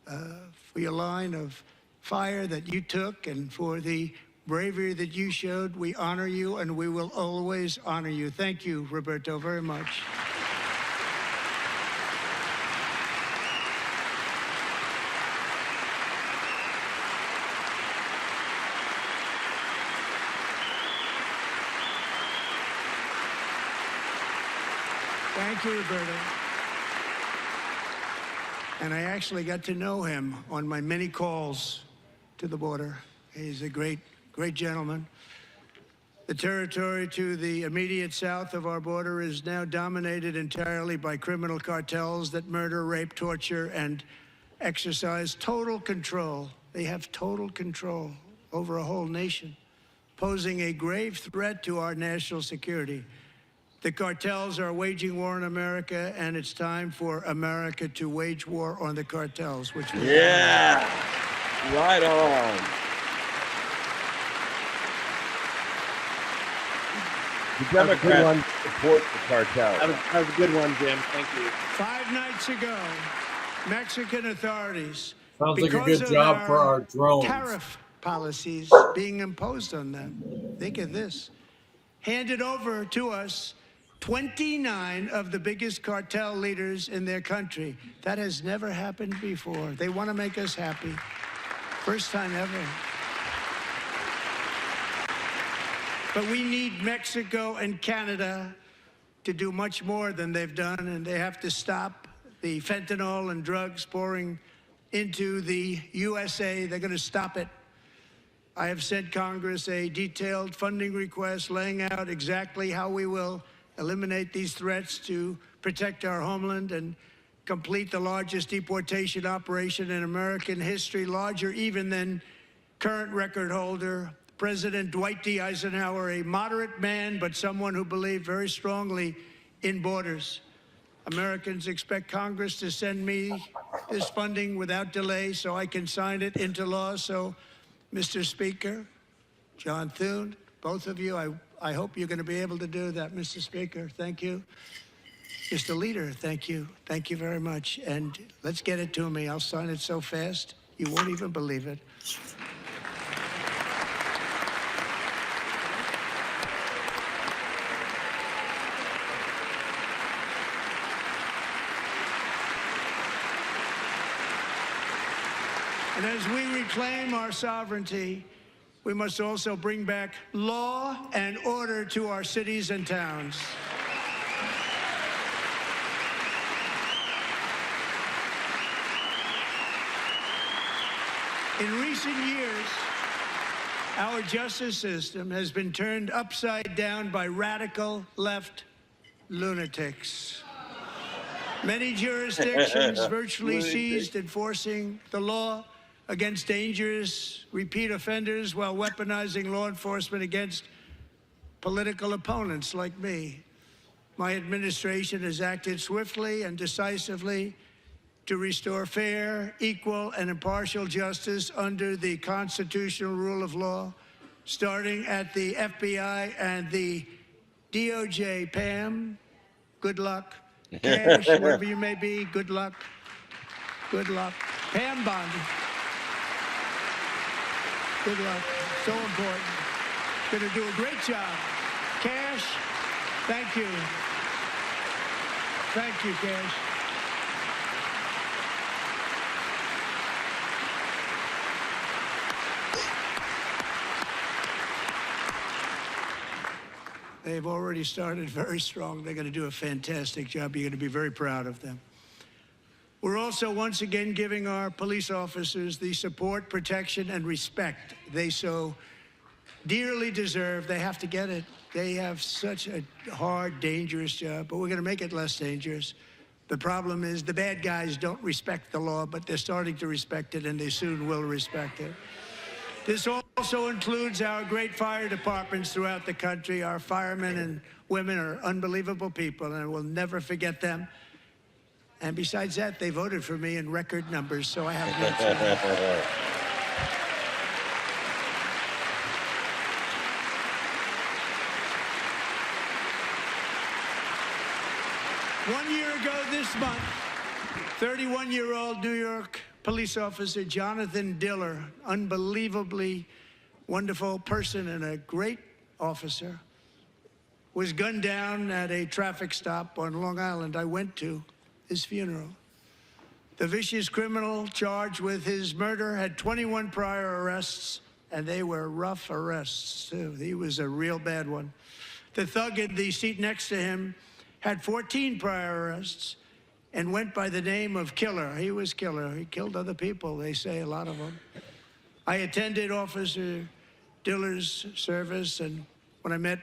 for your line of fire that you took, and for the bravery that you showed. We honor you, and we will always honor you. Thank you, Roberto, very much. Thank you, Roberto. And I actually got to know him on my many calls to the border. He's a great, great gentleman. The territory to the immediate south of our border is now dominated entirely by criminal cartels that murder, rape, torture, and exercise total control. They have total control over a whole nation, posing a grave threat to our national security. The cartels are waging war on America, and it's time for America to wage war on the cartels, which we right on. The Democrats support the cartel. That was a good one, Jim. Thank you. 5 nights ago, Mexican authorities, Sounds like a good job for our drones. Tariff policies being imposed on them. Think of this. Handed over to us 29 of the biggest cartel leaders in their country. That has never happened before. They want to make us happy. First time ever. But we need Mexico and Canada to do much more than they've done, and they have to stop the fentanyl and drugs pouring into the USA. They're going to stop it. I have sent Congress a detailed funding request laying out exactly how we will eliminate these threats to protect our homeland and complete the largest deportation operation in American history, larger even than current record holder President Dwight D. Eisenhower, a moderate man, but someone who believed very strongly in borders. Americans expect Congress to send me this funding without delay so I can sign it into law. So, Mr. Speaker, John Thune, both of you, I hope you're going to be able to do that, Mr. Speaker. Thank you. Mr. Leader, thank you. Thank you very much. And let's get it to me. I'll sign it so fast, you won't even believe it. And as we reclaim our sovereignty, we must also bring back law and order to our cities and towns. In recent years, our justice system has been turned upside down by radical left lunatics. Many jurisdictions virtually ceased enforcing the law against dangerous repeat offenders while weaponizing law enforcement against political opponents like me. My administration has acted swiftly and decisively to restore fair, equal, and impartial justice under the constitutional rule of law, starting at the FBI and the DOJ. Pam, good luck. Cash, wherever you may be, good luck. Good luck. Pam Bondi, good luck. So important. Going to do a great job. Cash, thank you. Thank you, Cash. They've already started very strong. They're going to do a fantastic job. You're going to be very proud of them. We're also once again giving our police officers the support, protection, and respect they so dearly deserve. They have to get it. They have such a hard, dangerous job, but we're going to make it less dangerous. The problem is the bad guys don't respect the law, but they're starting to respect it, and they soon will respect it. This also includes our great fire departments throughout the country. Our firemen and women are unbelievable people, and we'll never forget them. And besides that, they voted for me in record numbers, so I have no choice. One year ago this month, 31-year-old New York police officer Jonathan Diller, unbelievably wonderful person and a great officer, was gunned down at a traffic stop on Long Island. I went to his funeral. The vicious criminal charged with his murder had 21 prior arrests, and they were rough arrests, too. He was a real bad one. The thug in the seat next to him had 14 prior arrests and went by the name of Killer. He was Killer. He killed other people, they say, a lot of them. I attended Officer Diller's service, and when I met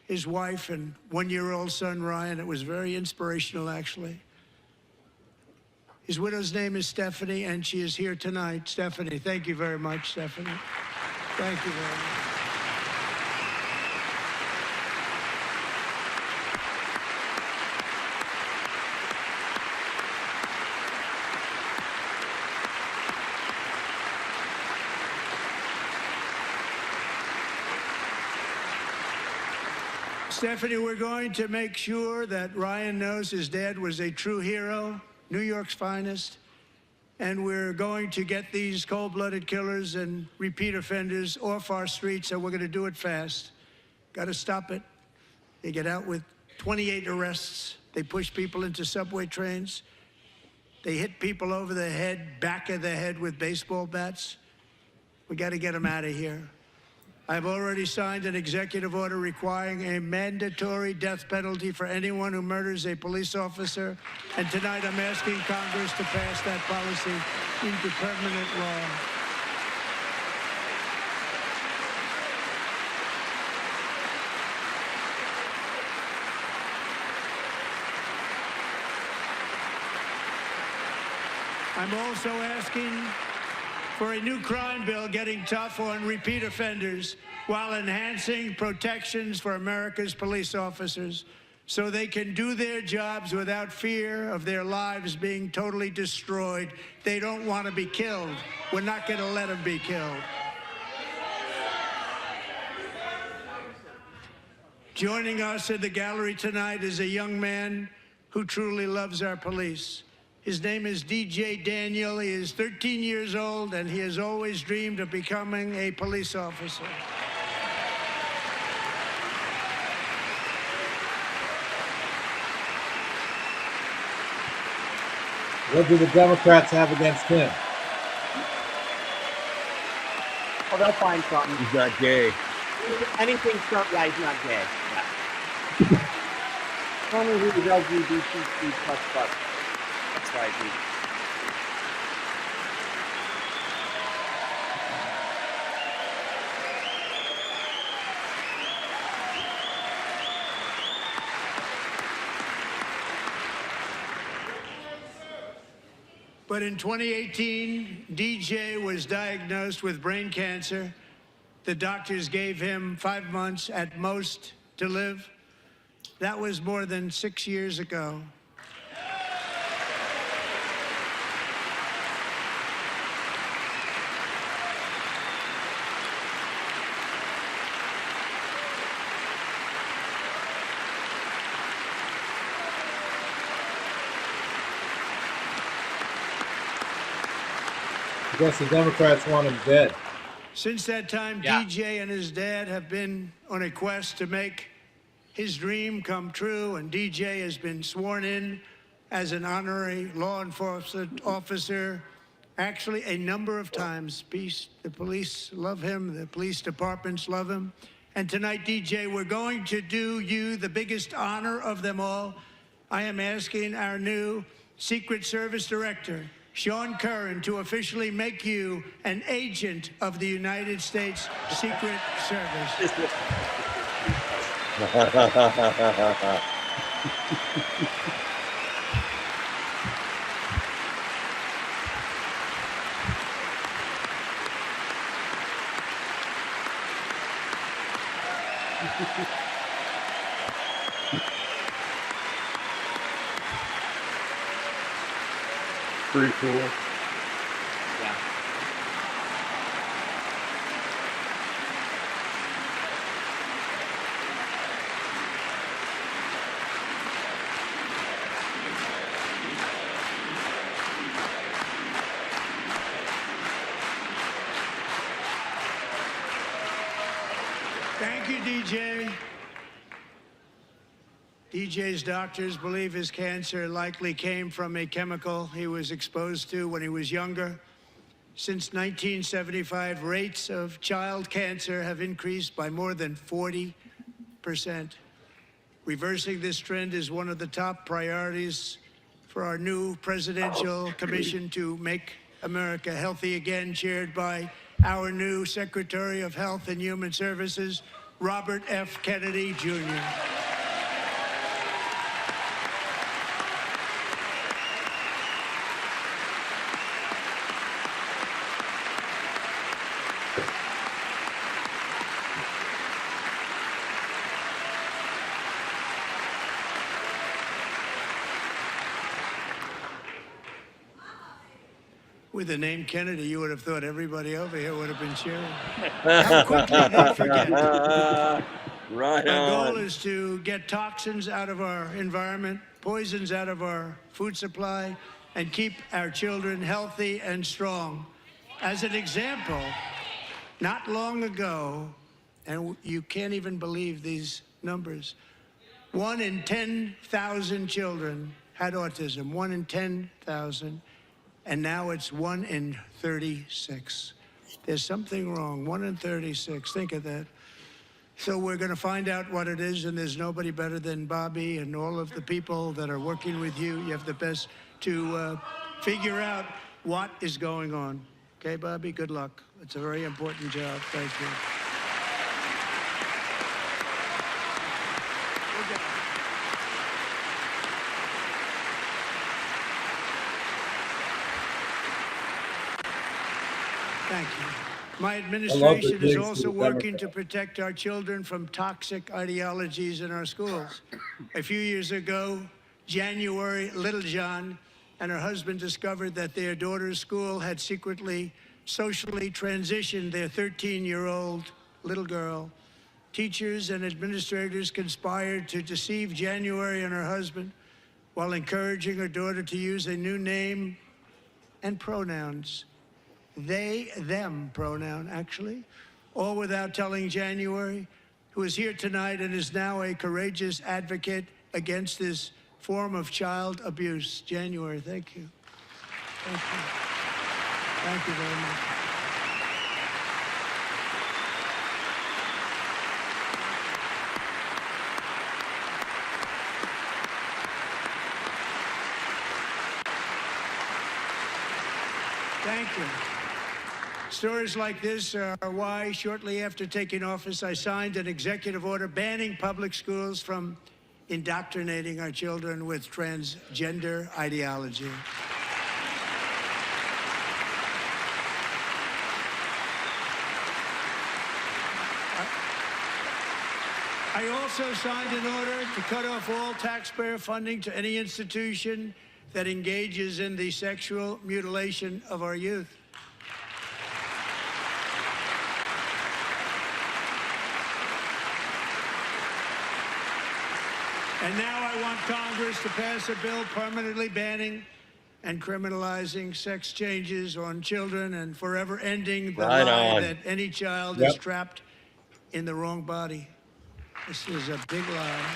his wife and one-year-old son, Ryan, it was very inspirational, actually. His widow's name is Stephanie, and she is here tonight. Stephanie, thank you very much, Stephanie. Thank you very much. Stephanie, we're going to make sure that Ryan knows his dad was a true hero, New York's finest, and we're going to get these cold-blooded killers and repeat offenders off our streets, and we're going to do it fast. Got to stop it. They get out with 28 arrests. They push people into subway trains. They hit people over the head, back of the head with baseball bats. We got to get them out of here. I've already signed an executive order requiring a mandatory death penalty for anyone who murders a police officer. And tonight I'm asking Congress to pass that policy into permanent law. I'm also asking for a new crime bill getting tough on repeat offenders while enhancing protections for America's police officers so they can do their jobs without fear of their lives being totally destroyed. They don't want to be killed. We're not going to let them be killed. Joining us in the gallery tonight is a young man who truly loves our police. His name is DJ Daniel. He is 13 years old, and he has always dreamed of becoming a police officer. What do the Democrats have against him? Oh, they'll find something. He's not gay. Anything Trump, yeah, he's not gay. Yeah. Tell me who the LGBTQ plus. That's right, dude. But in 2018, DJ was diagnosed with brain cancer. The doctors gave him 5 months at most to live. That was more than 6 years ago. I guess the Democrats want him dead. Since that time, DJ and his dad have been on a quest to make his dream come true, and DJ has been sworn in as an honorary law enforcement officer actually a number of times. The police love him, the police departments love him. And tonight, DJ, we're going to do you the biggest honor of them all. I am asking our new Secret Service Director, Sean Curran, to officially make you an agent of the United States Secret Service. Pretty cool. Yeah. Thank you, DJ. DJ's doctors believe his cancer likely came from a chemical he was exposed to when he was younger. Since 1975, rates of child cancer have increased by more than 40%. Reversing this trend is one of the top priorities for our new presidential commission to make America healthy again, chaired by our new Secretary of Health and Human Services, Robert F. Kennedy, Jr. With the name Kennedy, you would have thought everybody over here would have been cheering. How quickly they forget. Right Our goal on. is to get toxins out of our environment, poisons out of our food supply, and keep our children healthy and strong. As an example, not long ago, and you can't even believe these numbers, 1 in 10,000 children had autism, 1 in 10,000. And now it's 1 in 36. There's something wrong. 1 in 36. Think of that. So we're going to find out what it is, and there's nobody better than Bobby and all of the people that are working with you. You have the best to figure out what is going on. Okay, Bobby? Good luck. It's a very important job. Thank you. Good job. Thank you. My administration is also working to protect our children from toxic ideologies in our schools. A few years ago, January, Littlejohn and her husband discovered that their daughter's school had secretly, socially transitioned their 13-year-old little girl. Teachers and administrators conspired to deceive January and her husband while encouraging her daughter to use a new name and pronouns. They, them pronoun, actually, all without telling January, who is here tonight and is now a courageous advocate against this form of child abuse. January, thank you. Thank you. Thank you very much. Thank you. Stories like this are why, shortly after taking office, I signed an executive order banning public schools from indoctrinating our children with transgender ideology. I also signed an order to cut off all taxpayer funding to any institution that engages in the sexual mutilation of our youth. And now I want Congress to pass a bill permanently banning and criminalizing sex changes on children and forever ending the lie that any child is trapped in the wrong body. This is a big lie.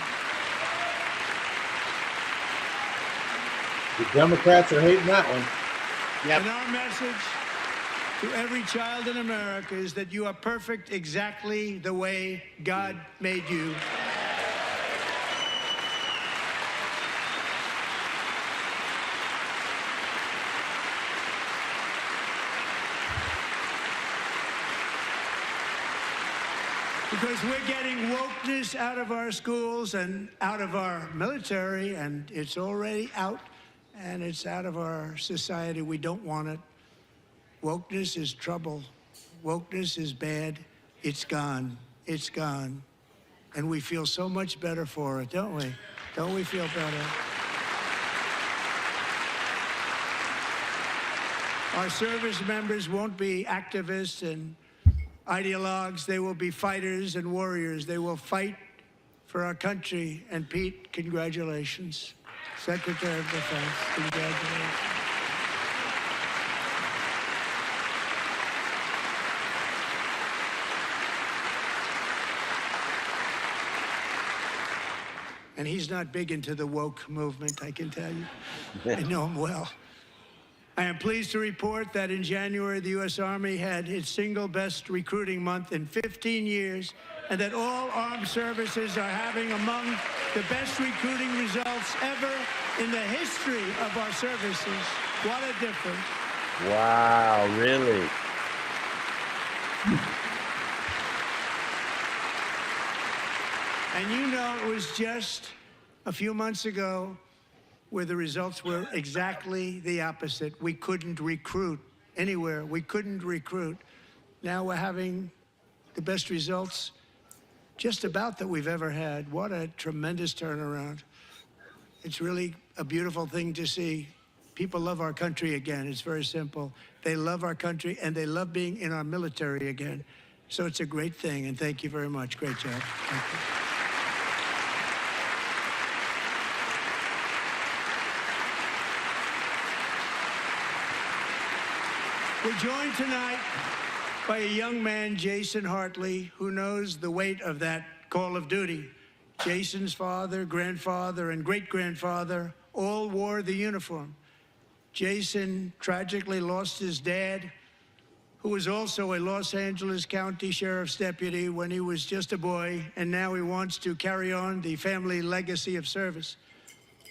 The Democrats are hating that one. And our message to every child in America is that you are perfect exactly the way God made you. Because we're getting wokeness out of our schools and out of our military, and it's already out, and it's out of our society. We don't want it. Wokeness is trouble. Wokeness is bad. It's gone. It's gone. And we feel so much better for it, don't we? Don't we feel better? Our service members won't be activists and ideologues. They will be fighters and warriors. They will fight for our country. And Pete, congratulations. Secretary of Defense, congratulations. And he's not big into the woke movement, I can tell you. I know him well. I am pleased to report that in January, the U.S. Army had its single best recruiting month in 15 years, and that all armed services are having among the best recruiting results ever in the history of our services. What a difference. Wow, really? And you know, it was just a few months ago where the results were exactly the opposite. We couldn't recruit anywhere. We couldn't recruit. Now we're having the best results just about that we've ever had. What a tremendous turnaround. It's really a beautiful thing to see. People love our country again. It's very simple. They love our country, and they love being in our military again. So it's a great thing, and thank you very much. Great job. Thank you. We're joined tonight by a young man, Jason Hartley, who knows the weight of that call of duty. Jason's father, grandfather, and great-grandfather all wore the uniform. Jason tragically lost his dad, who was also a Los Angeles County Sheriff's deputy when he was just a boy, and now he wants to carry on the family legacy of service.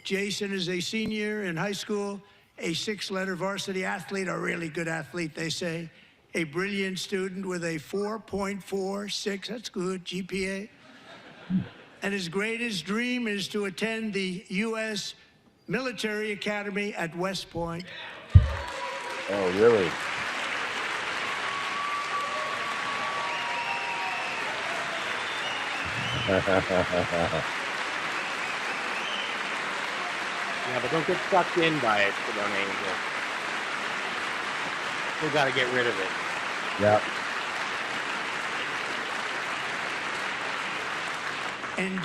Jason is a senior in high school, a 6-letter varsity athlete, a really good athlete, they say, a brilliant student with a 4.46, that's good, GPA. And his greatest dream is to attend the U.S. Military Academy at West Point. Oh, really? Yeah, but don't get sucked in by it, Don Angel. We got to get rid of it. Yeah. And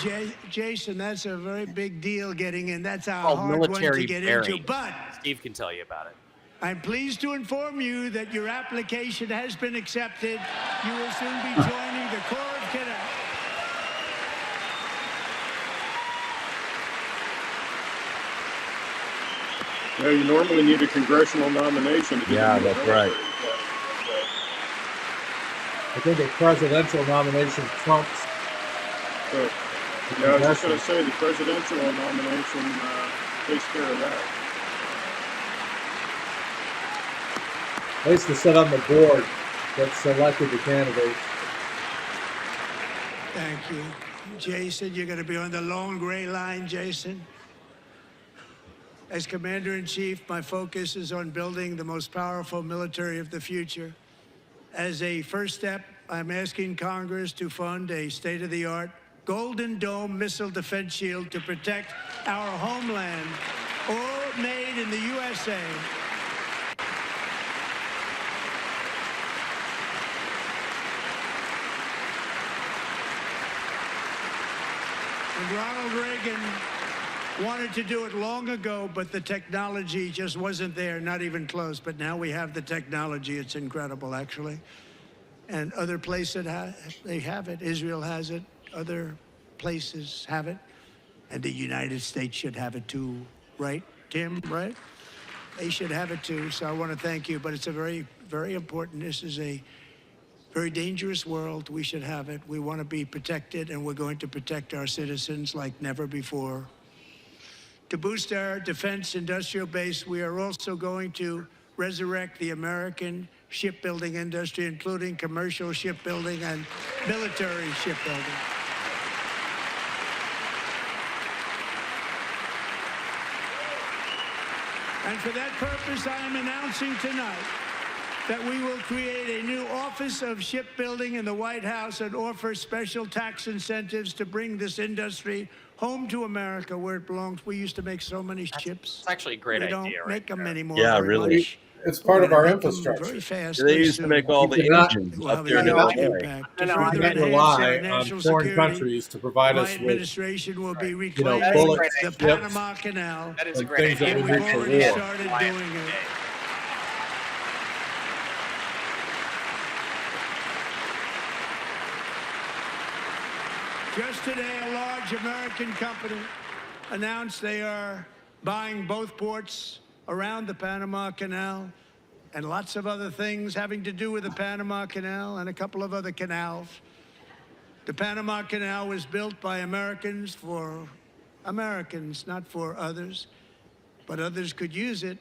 Jason, that's a very big deal getting in. That's a hard one to get into. But Steve can tell you about it. I'm pleased to inform you that your application has been accepted. You will soon be joining the Corps of Cadets. Yeah, you normally need a congressional nomination. Yeah, that's right. I think a presidential nomination trumps. So, yeah, I was just going to say the presidential nomination takes care of that. At least to sit on the board that selected the candidates. Thank you. Jason, you're going to be on the long gray line, Jason. As Commander-in-Chief, my focus is on building the most powerful military of the future. As a first step, I'm asking Congress to fund a state-of-the-art Golden Dome missile defense shield to protect our homeland, all made in the USA. And Ronald Reagan wanted to do it long ago, but the technology just wasn't there, not even close. But now we have the technology. It's incredible, actually. And other places, they have it. Israel has it. Other places have it. And the United States should have it too, right, Tim, right? They should have it too. So I want to thank you. But it's a very, very important. This is a very dangerous world. We should have it. We want to be protected, and we're going to protect our citizens like never before. To boost our defense industrial base, we are also going to resurrect the American shipbuilding industry, including commercial shipbuilding and military shipbuilding. And for that purpose, I am announcing tonight that we will create a new Office of Shipbuilding in the White House and offer special tax incentives to bring this industry home to America where it belongs. We used to make so many ships. It's actually a great We idea. don't make them anymore. Yeah, very really. much. It's part We're of our gonna make them infrastructure. very fast. They very used to soon. make all the You cannot- engines We'll up have there in a huge Illinois. impact. To We further can't enhance our rely on national foreign security, countries to provide my us with administration will be you know, reclaiming bullets, the ships, Panama Canal. That is a and great things that idea. we And we've need for already war. started doing it. Just today, a large American company announced they are buying both ports around the Panama Canal and lots of other things having to do with the Panama Canal and a couple of other canals. The Panama Canal was built by Americans for Americans, not for others, but others could use it.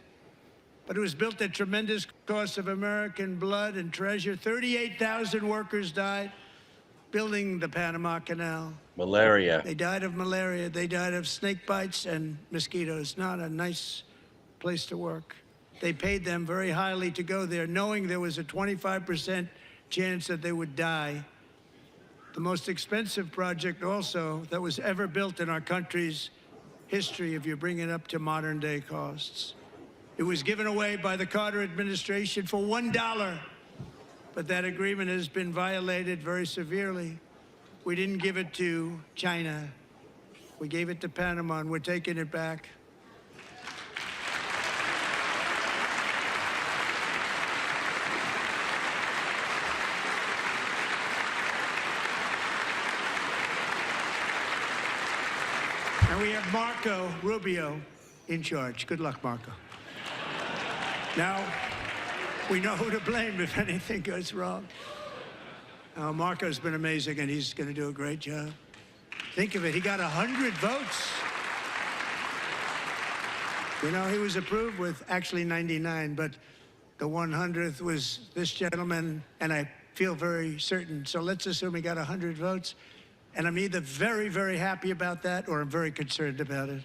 But it was built at tremendous cost of American blood and treasure. 38,000 workers died building the Panama Canal. Malaria. They died of malaria. They died of snake bites and mosquitoes. Not a nice place to work. They paid them very highly to go there, knowing there was a 25% chance that they would die. The most expensive project also that was ever built in our country's history, if you bring it up to modern day costs. It was given away by the Carter administration for $1. But that agreement has been violated very severely. We didn't give it to China. We gave it to Panama, and we're taking it back. And we have Marco Rubio in charge. Good luck, Marco. Now, we know who to blame if anything goes wrong. Marco's been amazing, and he's going to do a great job. Think of it, he got 100 votes. You know, he was approved with actually 99, but the 100th was this gentleman, and I feel very certain. So let's assume he got 100 votes, and I'm either very, very happy about that, or I'm very concerned about it.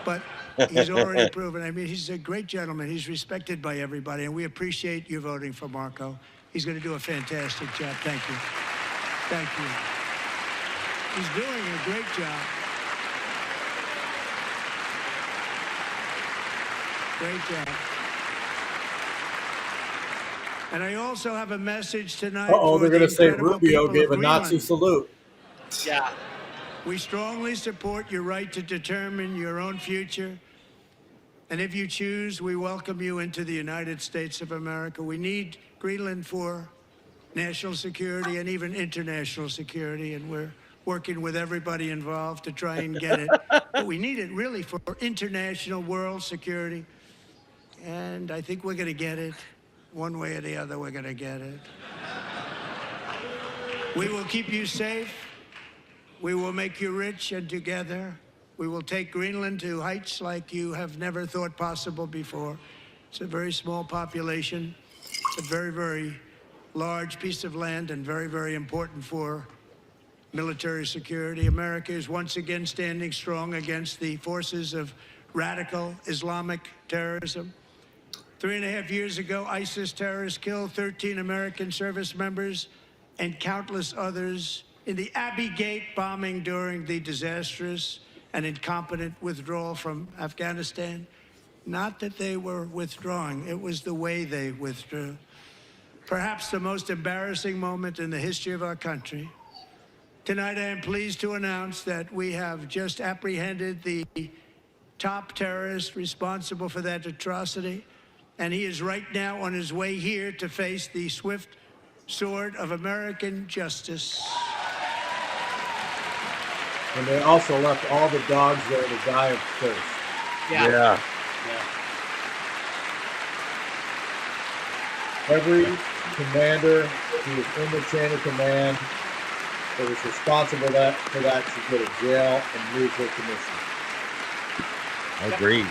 But he's already proven. I mean, he's a great gentleman. He's respected by everybody, and we appreciate you voting for Marco. He's going to do a fantastic job. Thank you. Thank you. He's doing a great job. Great job. And I also have a message tonight. Uh-oh, for they're going the to say incredible Rubio people gave of a Nazi Greenland. salute. Yeah. We strongly support your right to determine your own future. And if you choose, we welcome you into the United States of America. We need Greenland for national security and even international security, and we're working with everybody involved to try and get it. But we need it really for international world security. And I think we're going to get it. One way or the other, we're going to get it. We will keep you safe. We will make you rich, and together we will take Greenland to heights like you have never thought possible before. It's a very small population. It's a very, very large piece of land and very, very important for military security. America is once again standing strong against the forces of radical Islamic terrorism. 3.5 years ago, ISIS terrorists killed 13 American service members and countless others in the Abbey Gate bombing during the disastrous and incompetent withdrawal from Afghanistan. Not that they were withdrawing, it was the way they withdrew. Perhaps the most embarrassing moment in the history of our country. Tonight, I am pleased to announce that we have just apprehended the top terrorist responsible for that atrocity, and he is right now on his way here to face the swift sword of American justice. And they also left all the dogs there to die of thirst. Yeah. Every commander who was in the chain of command that was responsible for that should go to jail and lose their commission. Agreed.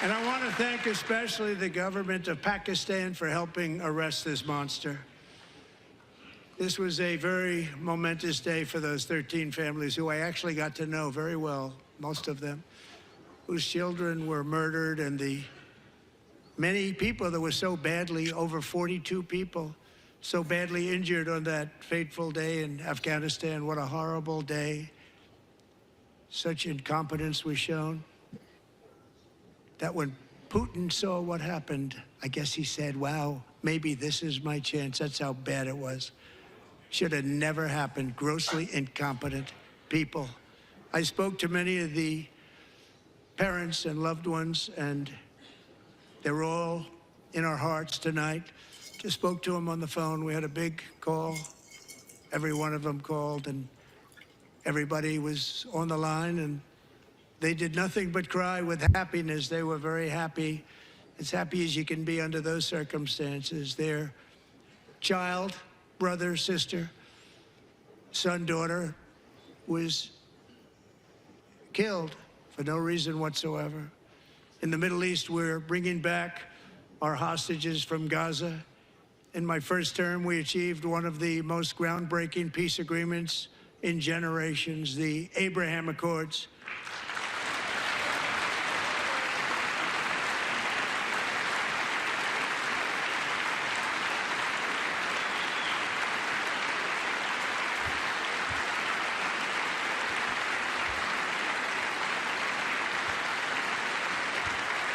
And I want to thank especially the government of Pakistan for helping arrest this monster. This was a very momentous day for those 13 families who I actually got to know very well, most of them, whose children were murdered, and the many people that were so badly, over 42 people, so badly injured on that fateful day in Afghanistan. What a horrible day. Such incompetence was shown that when Putin saw what happened, I guess he said, wow, maybe this is my chance. That's how bad it was. Should have never happened. Grossly incompetent people. I spoke to many of the parents and loved ones, and they're all in our hearts tonight. Just spoke to them on the phone. We had a big call. Every one of them called, and everybody was on the line, and they did nothing but cry with happiness. They were very happy, as happy as you can be under those circumstances. Their child, brother, sister, son, daughter was killed for no reason whatsoever. In the Middle East, we're bringing back our hostages from Gaza. In my first term, we achieved one of the most groundbreaking peace agreements in generations, the Abraham Accords.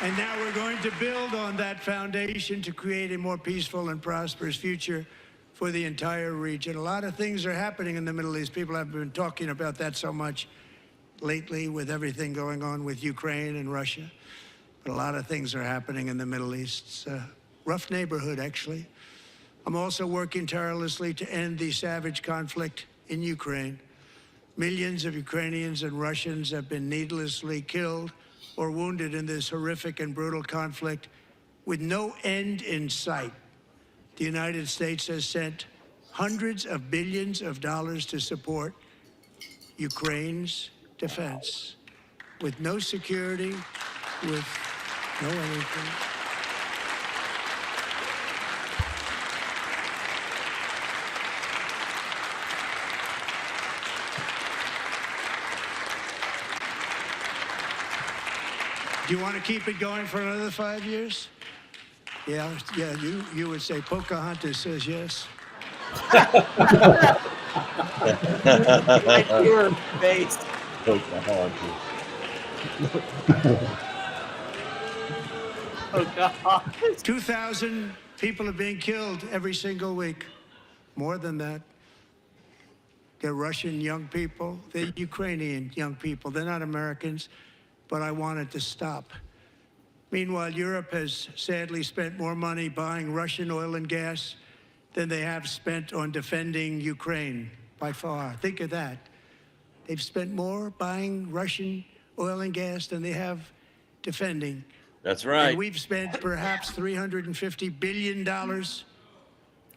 And now we're going to build on that foundation to create a more peaceful and prosperous future for the entire region. A lot of things are happening in the Middle East. People have been talking about that so much lately with everything going on with Ukraine and Russia. But a lot of things are happening in the Middle East. It's a rough neighborhood, actually. I'm also working tirelessly to end the savage conflict in Ukraine. Millions of Ukrainians and Russians have been needlessly killed or wounded in this horrific and brutal conflict with no end in sight. The United States has sent hundreds of billions of dollars to support Ukraine's defense with no security, with no anything. Do you want to keep it going for another 5 years? Yeah, you would say Pocahontas says yes. Right to your face. Oh, God. 2,000 people are being killed every single week. More than that. They're Russian young people. They're Ukrainian young people. They're not Americans, but I want it to stop. Meanwhile, Europe has sadly spent more money buying Russian oil and gas than they have spent on defending Ukraine, by far. Think of that. They've spent more buying Russian oil and gas than they have defending. That's right. And we've spent perhaps $350 billion,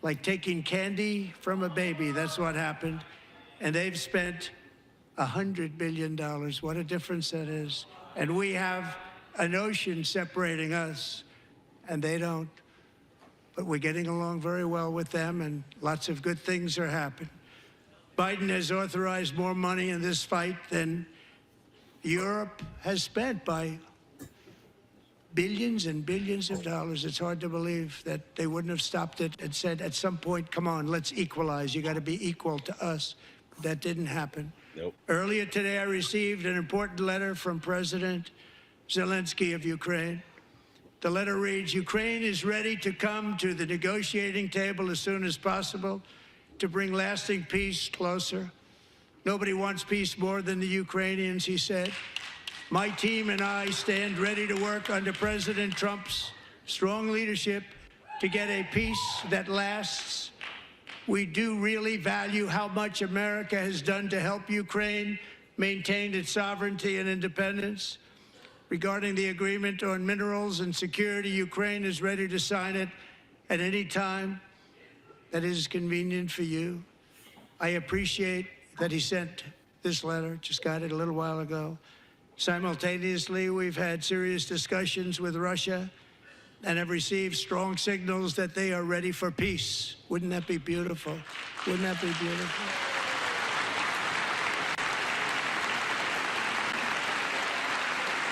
like taking candy from a baby. That's what happened. And they've spent $100 billion. What a difference that is. And we have an ocean separating us, and they don't. But we're getting along very well with them, and lots of good things are happening. Biden has authorized more money in this fight than Europe has spent by billions and billions of dollars. It's hard to believe that they wouldn't have stopped it and said at some point, come on, let's equalize. You got to be equal to us. That didn't happen. Nope. Earlier today, I received an important letter from President Zelensky of Ukraine. The letter reads, Ukraine is ready to come to the negotiating table as soon as possible to bring lasting peace closer. Nobody wants peace more than the Ukrainians, he said. My team and I stand ready to work under President Trump's strong leadership to get a peace that lasts. We do really value how much America has done to help Ukraine maintain its sovereignty and independence. Regarding the agreement on minerals and security, Ukraine is ready to sign it at any time that is convenient for you. I appreciate that he sent this letter, just got it a little while ago. Simultaneously, we've had serious discussions with Russia and have received strong signals that they are ready for peace. Wouldn't that be beautiful? Wouldn't that be beautiful?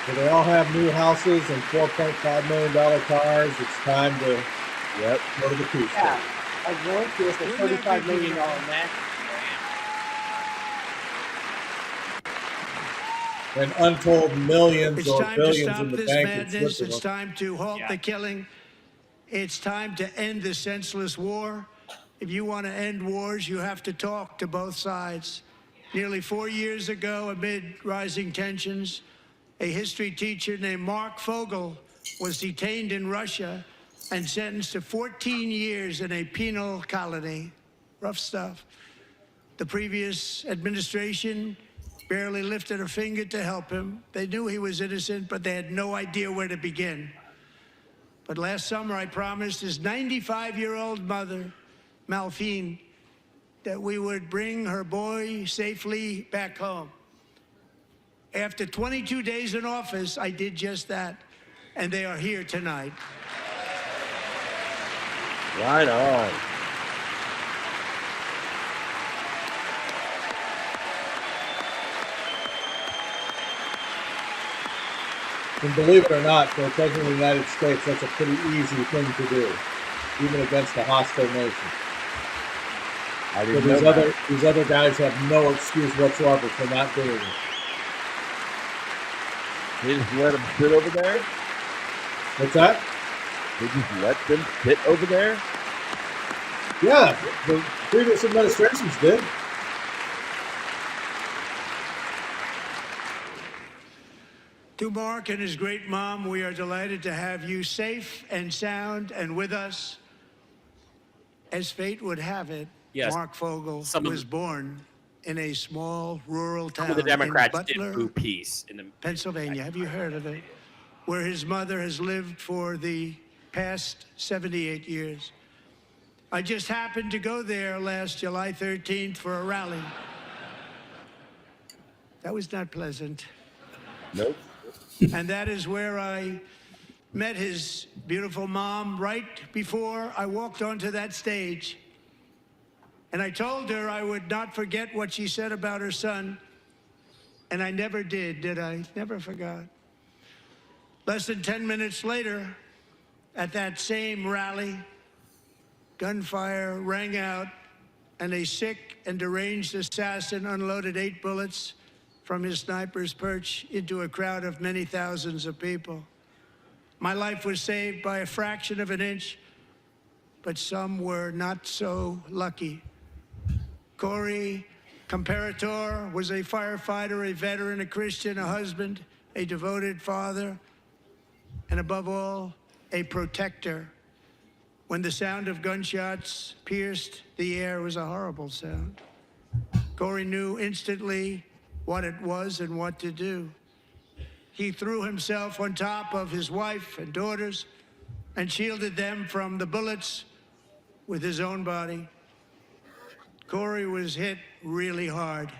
So they all have new houses and $4.5 million cars. It's time to go to the peace. Yeah, I was going to it's a $35 million match. And untold millions It's or time to billions stop in the this bank in madness. Switzerland. It's time to halt the killing. It's time to end this senseless war. If you want to end wars, you have to talk to both sides. Nearly 4 years ago, amid rising tensions, a history teacher named Mark Fogel was detained in Russia and sentenced to 14 years in a penal colony. Rough stuff. The previous administration barely lifted a finger to help him. They knew he was innocent, but they had no idea where to begin. But last summer, I promised his 95-year-old mother, Malphine, that we would bring her boy safely back home. After 22 days in office, I did just that, and they are here tonight. Right on. And believe it or not, for the President of the United States, that's a pretty easy thing to do, even against a hostile nation. I So didn't know these other guys have no excuse whatsoever for not doing it. They just let them sit over there? What's that? They just let them sit over there? Yeah, the previous administrations did. To Mark and his great mom, we are delighted to have you safe and sound and with us. As fate would have it, Yes. Mark Fogel was born in a small rural town Some of the Democrats in did Butler, boo peace in the Pennsylvania. Have you heard of it? Where his mother has lived for the past 78 years. I just happened to go there last July 13th for a rally. That was not pleasant. Nope. And that is where I met his beautiful mom right before I walked onto that stage. And I told her I would not forget what she said about her son. And I never did I? Never forgot. Less than 10 minutes later, at that same rally, gunfire rang out, and a sick and deranged assassin unloaded 8 bullets from his sniper's perch into a crowd of many thousands of people. My life was saved by a fraction of an inch, but some were not so lucky. Corey Comparator was a firefighter, a veteran, a Christian, a husband, a devoted father, and above all, a protector. When the sound of gunshots pierced the air, it was a horrible sound. Corey knew instantly what it was and what to do. He threw himself on top of his wife and daughters and shielded them from the bullets with his own body. Corey was hit really hard.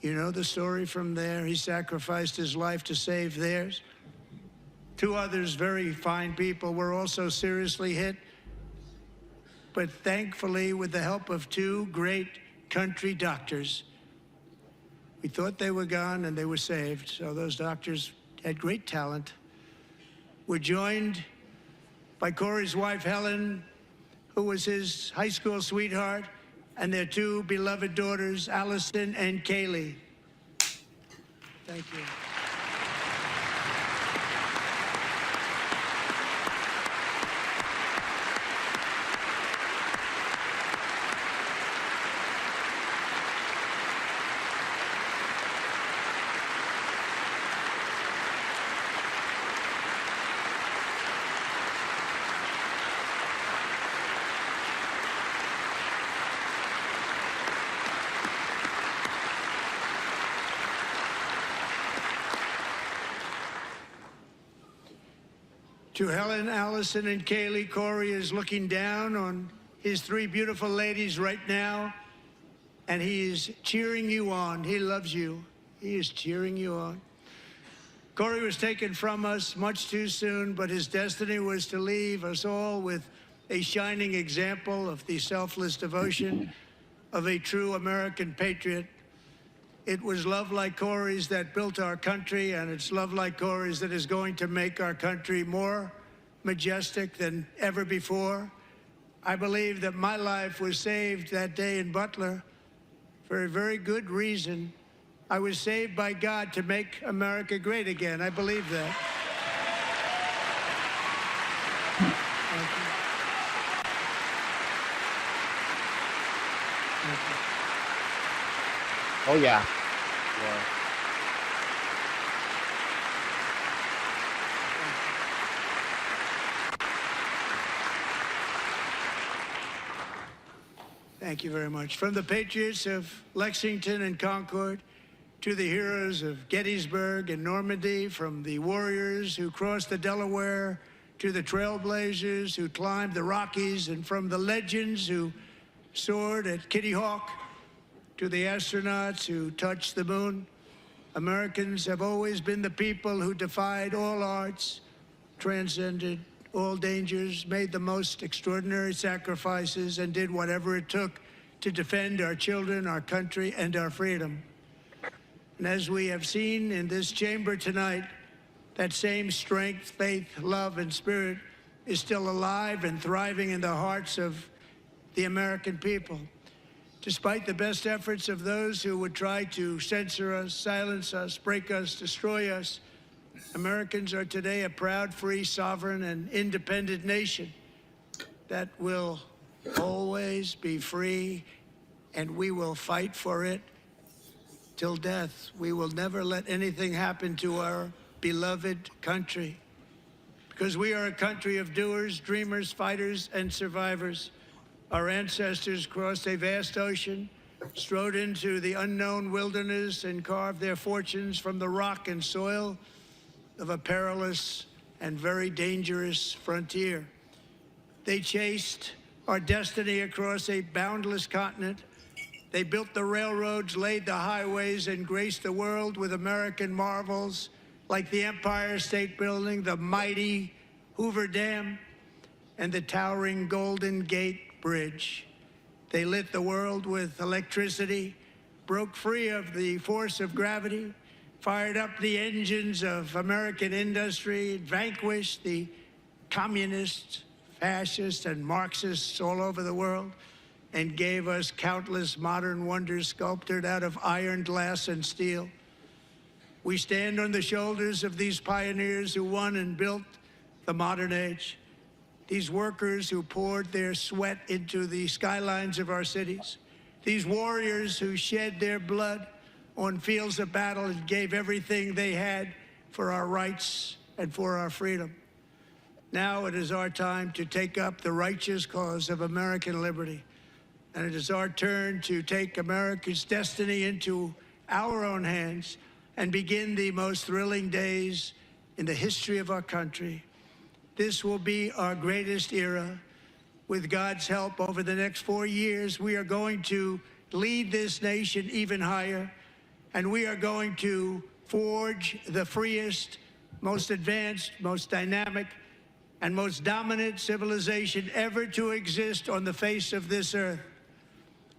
You know the story from there. He sacrificed his life to save theirs. 2 others, very fine people, were also seriously hit. But thankfully, with the help of 2 great country doctors, we thought they were gone and they were saved. So those doctors had great talent. We're joined by Corey's wife, Helen, who was his high school sweetheart, and their two beloved daughters, Allison and Kaylee. Thank you. To Helen, Allison, and Kaylee, Corey is looking down on his three beautiful ladies right now, and he is cheering you on. He loves you. He is cheering you on. Corey was taken from us much too soon, but his destiny was to leave us all with a shining example of the selfless devotion of a true American patriot. It was love like Corey's that built our country, and it's love like Corey's that is going to make our country more majestic than ever before. I believe that my life was saved that day in Butler for a very good reason. I was saved by God to make America great again. I believe that. Thank you. Thank you. Oh, yeah. Thank you very much. From the patriots of Lexington and Concord to the heroes of Gettysburg and Normandy, from the warriors who crossed the Delaware to the trailblazers who climbed the Rockies, and from the legends who soared at Kitty Hawk to the astronauts who touched the moon, Americans have always been the people who defied all odds, transcended all dangers, made the most extraordinary sacrifices, and did whatever it took to defend our children, our country, and our freedom. And as we have seen in this chamber tonight, that same strength, faith, love, and spirit is still alive and thriving in the hearts of the American people. Despite the best efforts of those who would try to censor us, silence us, break us, destroy us, Americans are today a proud, free, sovereign, and independent nation that will always be free, and we will fight for it till death. We will never let anything happen to our beloved country, because we are a country of doers, dreamers, fighters, and survivors. Our ancestors crossed a vast ocean, strode into the unknown wilderness, and carved their fortunes from the rock and soil of a perilous and very dangerous frontier. They chased our destiny across a boundless continent. They built the railroads, laid the highways, and graced the world with American marvels like the Empire State Building, the mighty Hoover Dam, and the towering Golden Gate Bridge. They lit the world with electricity, broke free of the force of gravity, fired up the engines of American industry, vanquished the communists, fascists, and Marxists all over the world, and gave us countless modern wonders sculptured out of iron, glass, and steel. We stand on the shoulders of these pioneers who won and built the modern age. These workers who poured their sweat into the skylines of our cities. These warriors who shed their blood on fields of battle and gave everything they had for our rights and for our freedom. Now it is our time to take up the righteous cause of American liberty. And it is our turn to take America's destiny into our own hands and begin the most thrilling days in the history of our country. This will be our greatest era. With God's help, over the next 4 years, we are going to lead this nation even higher, and we are going to forge the freest, most advanced, most dynamic, and most dominant civilization ever to exist on the face of this earth.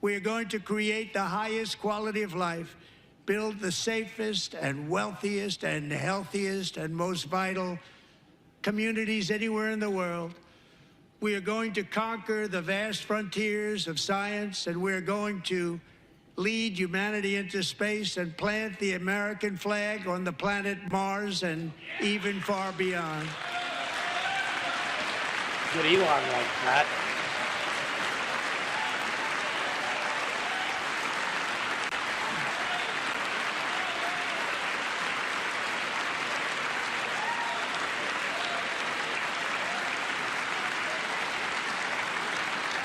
We are going to create the highest quality of life, build the safest and wealthiest and healthiest and most vital communities anywhere in the world. We are going to conquer the vast frontiers of science, and we're going to lead humanity into space and plant the American flag on the planet Mars and even far beyond. Good Elon like that.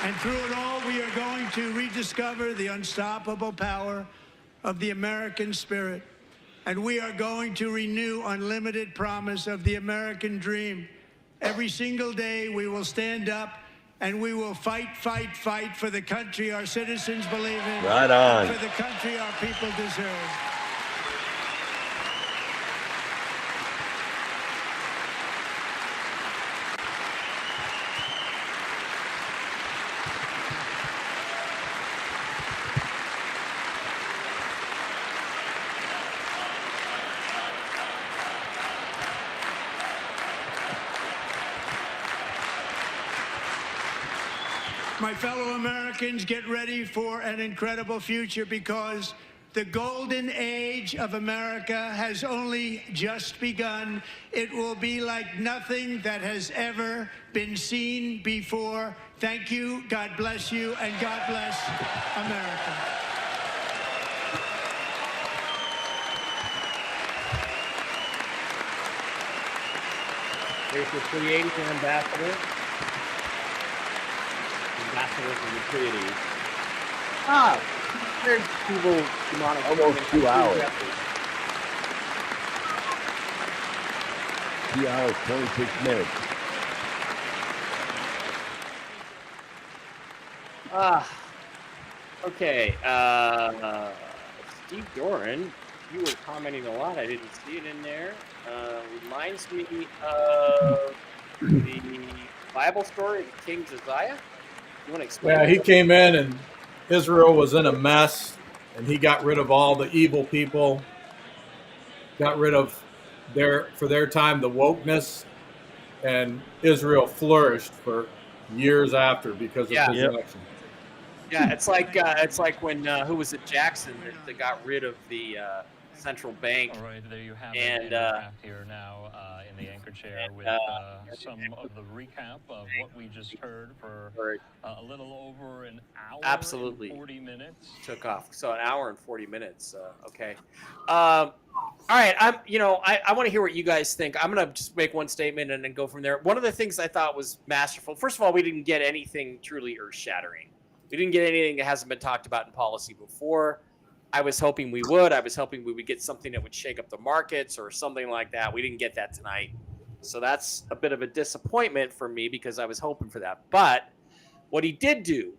And through it all, we are going to rediscover the unstoppable power of the American spirit. And we are going to renew unlimited promise of the American dream. Every single day, we will stand up and we will fight, fight, fight for the country our citizens believe in. Right on. For the country our people deserve. My fellow Americans, get ready for an incredible future, because the golden age of America has only just begun. It will be like nothing that has ever been seen before. Thank you, God bless you, and God bless America. There's the Pleiades and ambassador. Ambassadors of the Pleiades. There's people demonic. Almost 2 hours. 2 hours, 26 minutes. Okay. Steve Doran, you were commenting a lot. I didn't see it in there. Reminds me of the Bible story of King Josiah. You want to explain? Yeah, he came in and Israel was in a mess, and he got rid of all the evil people, got rid of for their time, the wokeness, and Israel flourished for years after because of his election. Yeah, it's like when who was it, Jackson, that got rid of the central bank. All right, there you have and it here now in the anchor chair with some of the recap of what we just heard for a little over an hour. Absolutely. And 40 minutes. Took off. So an hour and 40 minutes. Okay. All right. I want to hear what you guys think. I'm going to just make one statement and then go from there. One of the things I thought was masterful. First of all, we didn't get anything truly earth-shattering. We didn't get anything that hasn't been talked about in policy before. I was hoping we would. I was hoping we would get something that would shake up the markets or something like that. We didn't get that tonight. So that's a bit of a disappointment for me because I was hoping for that. But what he did do,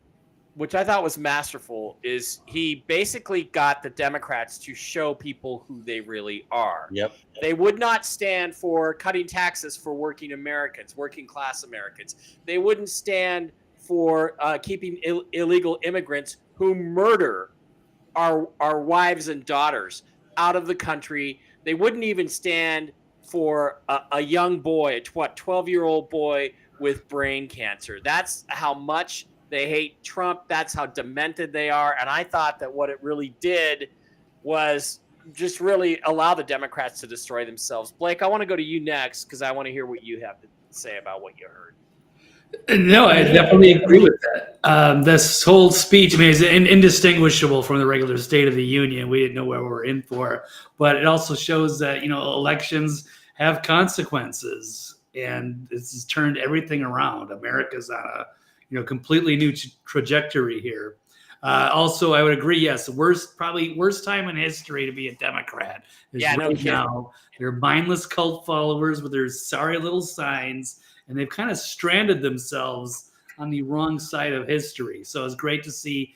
which I thought was masterful, is he basically got the Democrats to show people who they really are. Yep. They would not stand for cutting taxes for working Americans, working class Americans. They wouldn't stand for keeping illegal immigrants who murder our wives and daughters out of the country. They wouldn't even stand for a young boy, a 12-year-old boy with brain cancer. That's how much they hate Trump. That's how demented they are. And I thought that what it really did was just really allow the Democrats to destroy themselves. Blake, I want to go to you next because I want to hear what you have to say about what you heard. No, I definitely agree with that. This whole speech, I mean, is indistinguishable from the regular State of the Union. We didn't know what we were in for, but it also shows that, elections have consequences, and this has turned everything around. America's on a, completely new trajectory here. Also, I would agree. Yes, probably worst time in history to be a Democrat. Now, they're mindless cult followers with their sorry little signs. And they've kind of stranded themselves on the wrong side of history. So it's great to see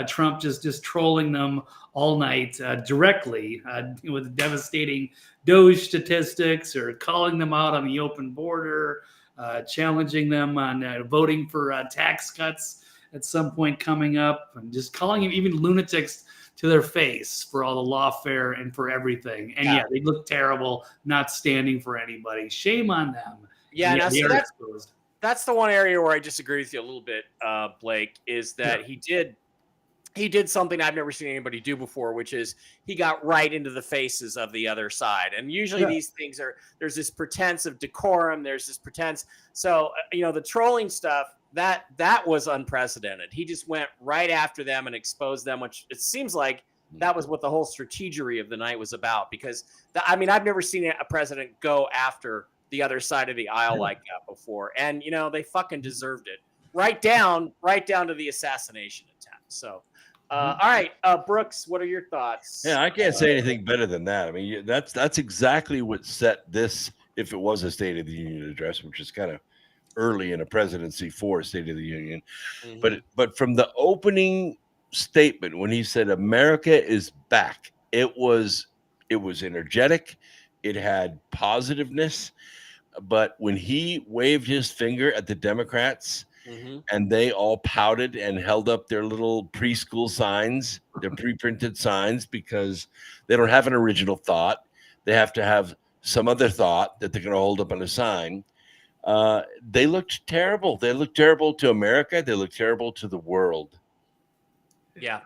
Trump just trolling them all night directly with devastating Doge statistics, or calling them out on the open border, challenging them on voting for tax cuts at some point coming up, and just calling them even lunatics to their face for all the lawfare and for everything. And yeah, they look terrible, not standing for anybody. Shame on them. Yeah, now, he see, already exposed. that's the one area where I disagree with you a little bit, Blake, is that he did something I've never seen anybody do before, which is he got right into the faces of the other side. And usually these things there's this pretense of decorum. There's this pretense. So, the trolling stuff, that was unprecedented. He just went right after them and exposed them, which it seems like that was what the whole strategery of the night was about. Because, I've never seen a president go after the other side of the aisle like that before. And, they fucking deserved it. Right down to the assassination attempt. So, all right, Brooks, what are your thoughts? Yeah, I can't say anything better than that. I mean, that's exactly what set this, if it was a State of the Union address, which is kind of early in a presidency for a State of the Union. Mhm. But from the opening statement, when he said America is back, it was energetic, it had positiveness. But when he waved his finger at the Democrats, and they all pouted and held up their little preschool signs, their pre-printed signs, because they don't have an original thought. They have to have some other thought that they're going to hold up on a sign. They looked terrible. They looked terrible to America. They looked terrible to the world. Yeah.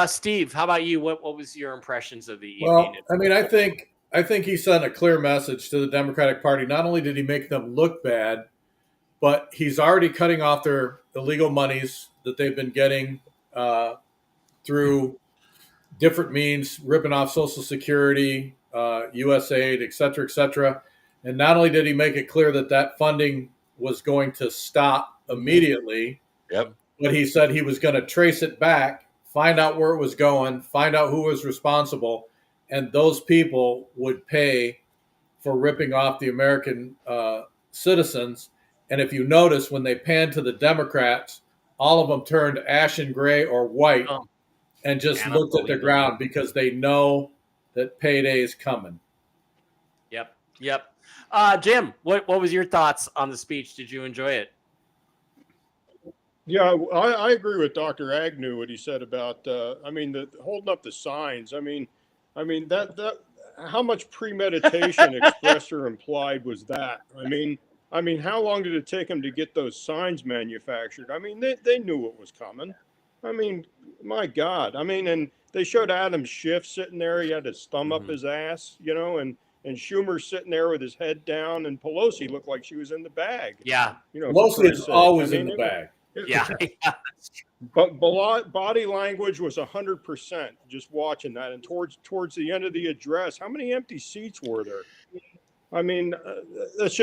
Steve, how about you? What was your impressions of the Well, evening? I mean, I think he sent a clear message to the Democratic Party. Not only did he make them look bad, but he's already cutting off their illegal monies that they've been getting through different means, ripping off Social Security, USAID, et cetera, et cetera. And not only did he make it clear that funding was going to stop immediately, Yep. but he said he was going to trace it back, find out where it was going, find out who was responsible, and those people would pay for ripping off the American citizens. And if you notice, when they panned to the Democrats, all of them turned ashen gray or white and just looked at the ground because they know that payday is coming. Yep. Jim, what was your thoughts on the speech? Did you enjoy it? Yeah, I agree with Dr. Agnew, what he said about, holding up the signs. That how much premeditation expressed or implied was that? How long did it take them to get those signs manufactured? They knew what was coming. My God. And they showed Adam Schiff sitting there. He had his thumb up his ass, and Schumer sitting there with his head down, and Pelosi looked like she was in the bag. Yeah. Pelosi is always in the bag. Yeah. But body language was 100%. Just watching that, and towards the end of the address, how many empty seats were there? It's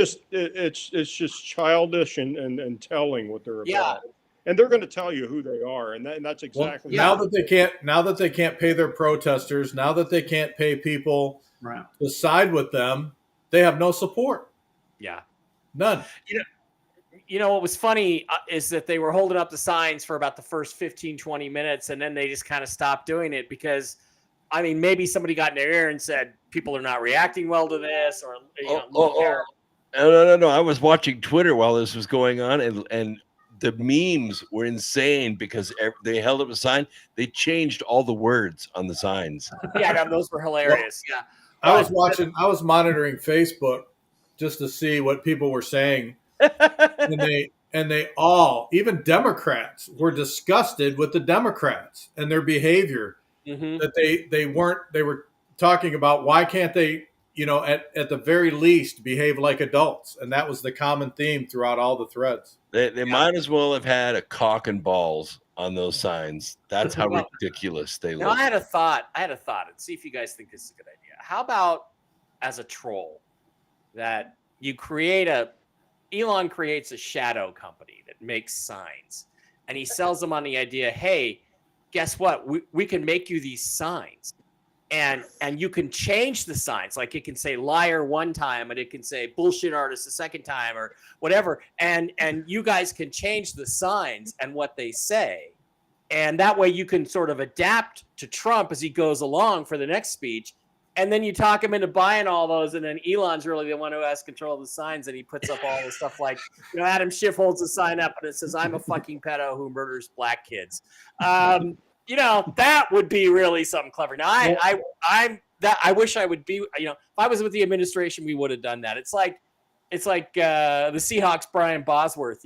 just childish and telling what they're about. Yeah. And they're going to tell you who they are, and that's exactly now that they can't pay their protesters, now that they can't pay people to side with them, they have no support. Yeah. None. What was funny is that they were holding up the signs for about the first 15, 20 minutes, and then they just kind of stopped doing it because, maybe somebody got in their ear and said, people are not reacting well to this, or, No. I was watching Twitter while this was going on, and the memes were insane because they held up a sign. They changed all the words on the signs. Yeah, those were hilarious. Yeah. I was monitoring Facebook just to see what people were saying. and they all, even Democrats, were disgusted with the Democrats and their behavior. That they were talking about, why can't they, at the very least behave like adults? And that was the common theme throughout all the threads. They might as well have had a cock and balls on those signs. That's how ridiculous they look. I had a thought. And see if you guys think this is a good idea. How about, as a troll, that you Elon creates a shadow company that makes signs, and he sells them on the idea, hey, guess what? We can make you these signs, and you can change the signs. Like, it can say liar one time, and it can say bullshit artist the second time, or whatever. And you guys can change the signs and what they say. And that way you can sort of adapt to Trump as he goes along for the next speech. And then you talk him into buying all those, and then Elon's really the one who has control of the signs, and he puts up all the stuff like, Adam Schiff holds a sign up and it says, I'm a fucking pedo who murders black kids. That would be really something clever. Now, I wish I would be, if I was with the administration, we would have done that. It's like, it's like the Seahawks, Brian Bosworth,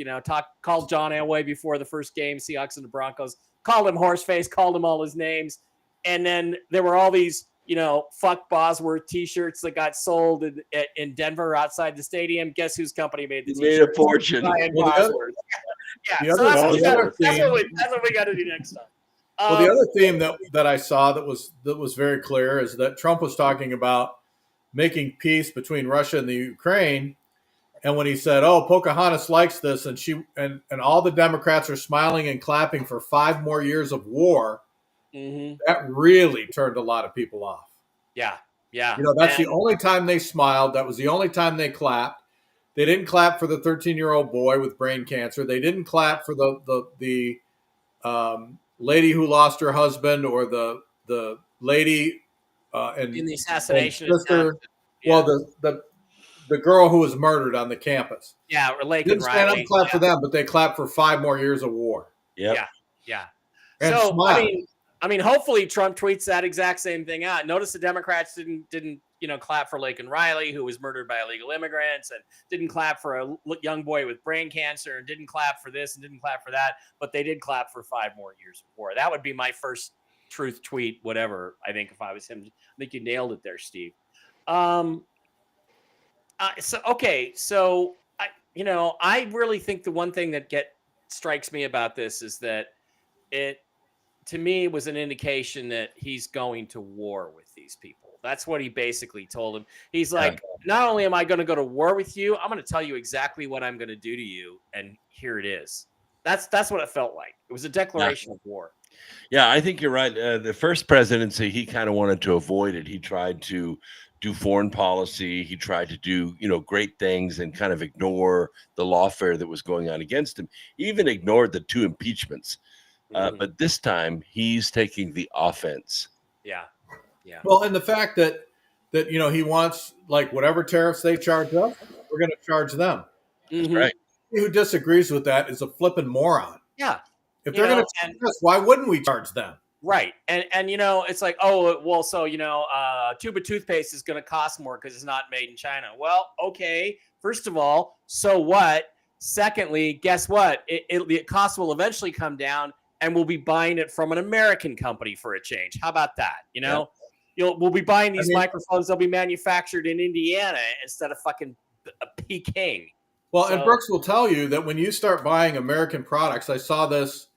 called John Elway before the first game, Seahawks and the Broncos, called him horseface, called him all his names. And then there were all these, fuck Bosworth t-shirts that got sold in Denver outside the stadium. Guess whose company made the t-shirts? Made a fortune. Brian Well, Bosworth. Yeah, so that's what we got to do next time. Well, the other theme that I saw that was very clear is that Trump was talking about making peace between Russia and the Ukraine, and when he said, "Oh, Pocahontas likes this," and all the Democrats are smiling and clapping for 5 more years of war, that really turned a lot of people off. Yeah. That's the only time they smiled. That was the only time they clapped. They didn't clap for the 13-year-old boy with brain cancer. They didn't clap for the lady who lost her husband, or the lady in the assassination sister. Well, the girl who was murdered on the campus. Yeah, Lake didn't and stand Riley. up and clap for them, but they clapped for 5 more years of war. Yeah. And so smile. I mean, hopefully Trump tweets that exact same thing out. Notice the Democrats didn't clap for Lake and Riley, who was murdered by illegal immigrants, and didn't clap for a young boy with brain cancer, and didn't clap for this and didn't clap for that, but they did clap for 5 more years of war. That would be my first truth tweet, whatever. I think if I was him, I think you nailed it there, Steve. So I really think the one thing that strikes me about this is that it, to me, was an indication that he's going to war with these people. That's what he basically told him. He's like, not only am I going to go to war with you, I'm going to tell you exactly what I'm going to do to you, and here it is. That's what it felt like. It was a declaration of war. Yeah, I think you're right. The first presidency, he kind of wanted to avoid it. He tried to do foreign policy. He tried to do, great things and kind of ignore the lawfare that was going on against him. He even ignored the 2 impeachments. But this time he's taking the offense. Yeah. Well, and the fact that he wants, like, whatever tariffs they charge us, we're going to charge them. That's right. Who disagrees with that is a flipping moron. Yeah. If they're going to charge us, why wouldn't we charge them? Right. And it's like, oh, well, so, a tube of toothpaste is going to cost more because it's not made in China. Well, okay. First of all, so what? Secondly, guess what? The cost will eventually come down, and we'll be buying it from an American company for a change. How about that? We'll be buying these microphones. They'll be manufactured in Indiana instead of fucking Peking. Well, and Brooks will tell you that when you start buying American products, I saw this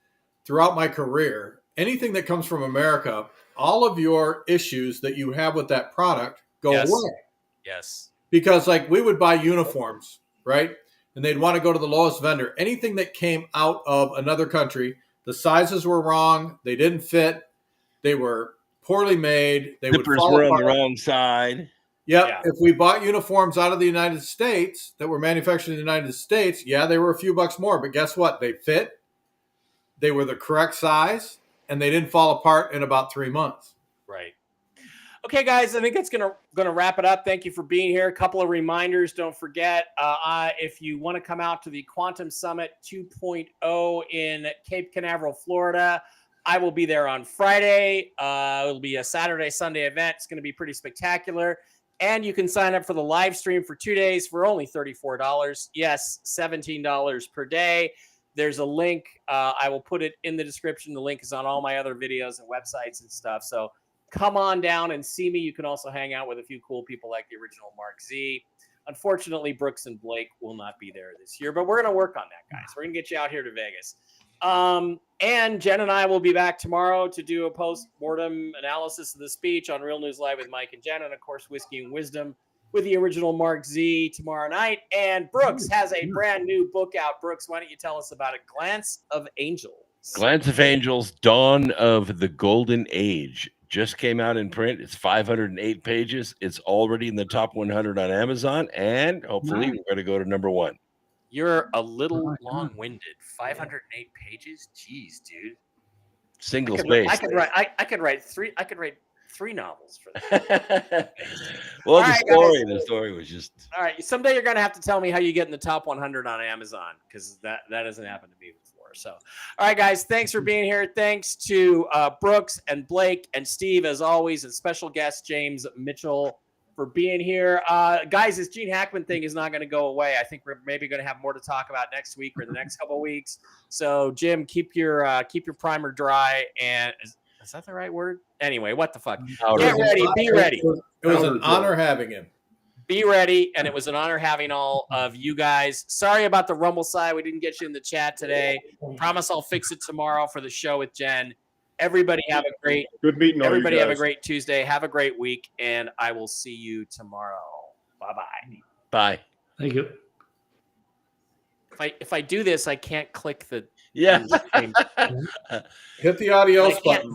throughout my career, anything that comes from America, all of your issues that you have with that product go away. Yes. Because, like, we would buy uniforms, right? And they'd want to go to the lowest vendor. Anything that came out of another country, the sizes were wrong. They didn't fit. They were poorly made. They Zippers were on the wrong side. Yep. Yeah. If we bought uniforms out of the United States that were manufactured in the United States, they were a few bucks more. But guess what? They fit. They were the correct size, and they didn't fall apart in about 3 months. Right. Okay, guys, I think that's gonna wrap it up. Thank you for being here. A couple of reminders. Don't forget, if you want to come out to the Quantum Summit 2.0 in Cape Canaveral, Florida, I will be there on Friday. It'll be a Saturday, Sunday event. It's going to be pretty spectacular. And you can sign up for the live stream for 2 days for only $34. Yes, $17 per day. There's a link. I will put it in the description. The link is on all my other videos and websites and stuff. So come on down and see me. You can also hang out with a few cool people like the original Mark Z. Unfortunately, Brooks and Blake will not be there this year, but we're going to work on that, guys. We're going to get you out here to Vegas. And Jen and I will be back tomorrow to do a post-mortem analysis of the speech on Real News Live with Mike and Jen, and of course, Whiskey and Wisdom with the original Mark Z tomorrow night. And Brooks has a brand new book out. Brooks, why don't you tell us about it? Glance of Angels. Glance of Angels, Dawn of the Golden Age. Just came out in print. It's 508 pages. It's already in the top 100 on Amazon, and hopefully we're going to go to number 1. You're a little long-winded. 508 pages? Jeez, dude. Single space. I could write 3 novels for that. Well, the story was just. All right. Someday you're going to have to tell me how you get in the top 100 on Amazon, because that hasn't happened to me before. So, all right, guys, thanks for being here. Thanks to Brooks and Blake and Steve, as always, and special guest James Mitchell. for being here. Guys, this Gene Hackman thing is not going to go away. I think we're maybe going to have more to talk about next week or the next couple of weeks. So, Jim, keep your primer dry. And is that the right word? Anyway, what the fuck? Get ready. Be ready. It was an honor having him. Be ready. And it was an honor having all of you guys. Sorry about the Rumble side. We didn't get you in the chat today. Promise I'll fix it tomorrow for the show with Jen. Everybody have a great Good meeting all you Everybody have a guys. great Tuesday. Have a great week, and I will see you tomorrow. Bye-bye. Bye. Thank you. If I do this, I can't click the Yeah. Hit the adios I can't- button.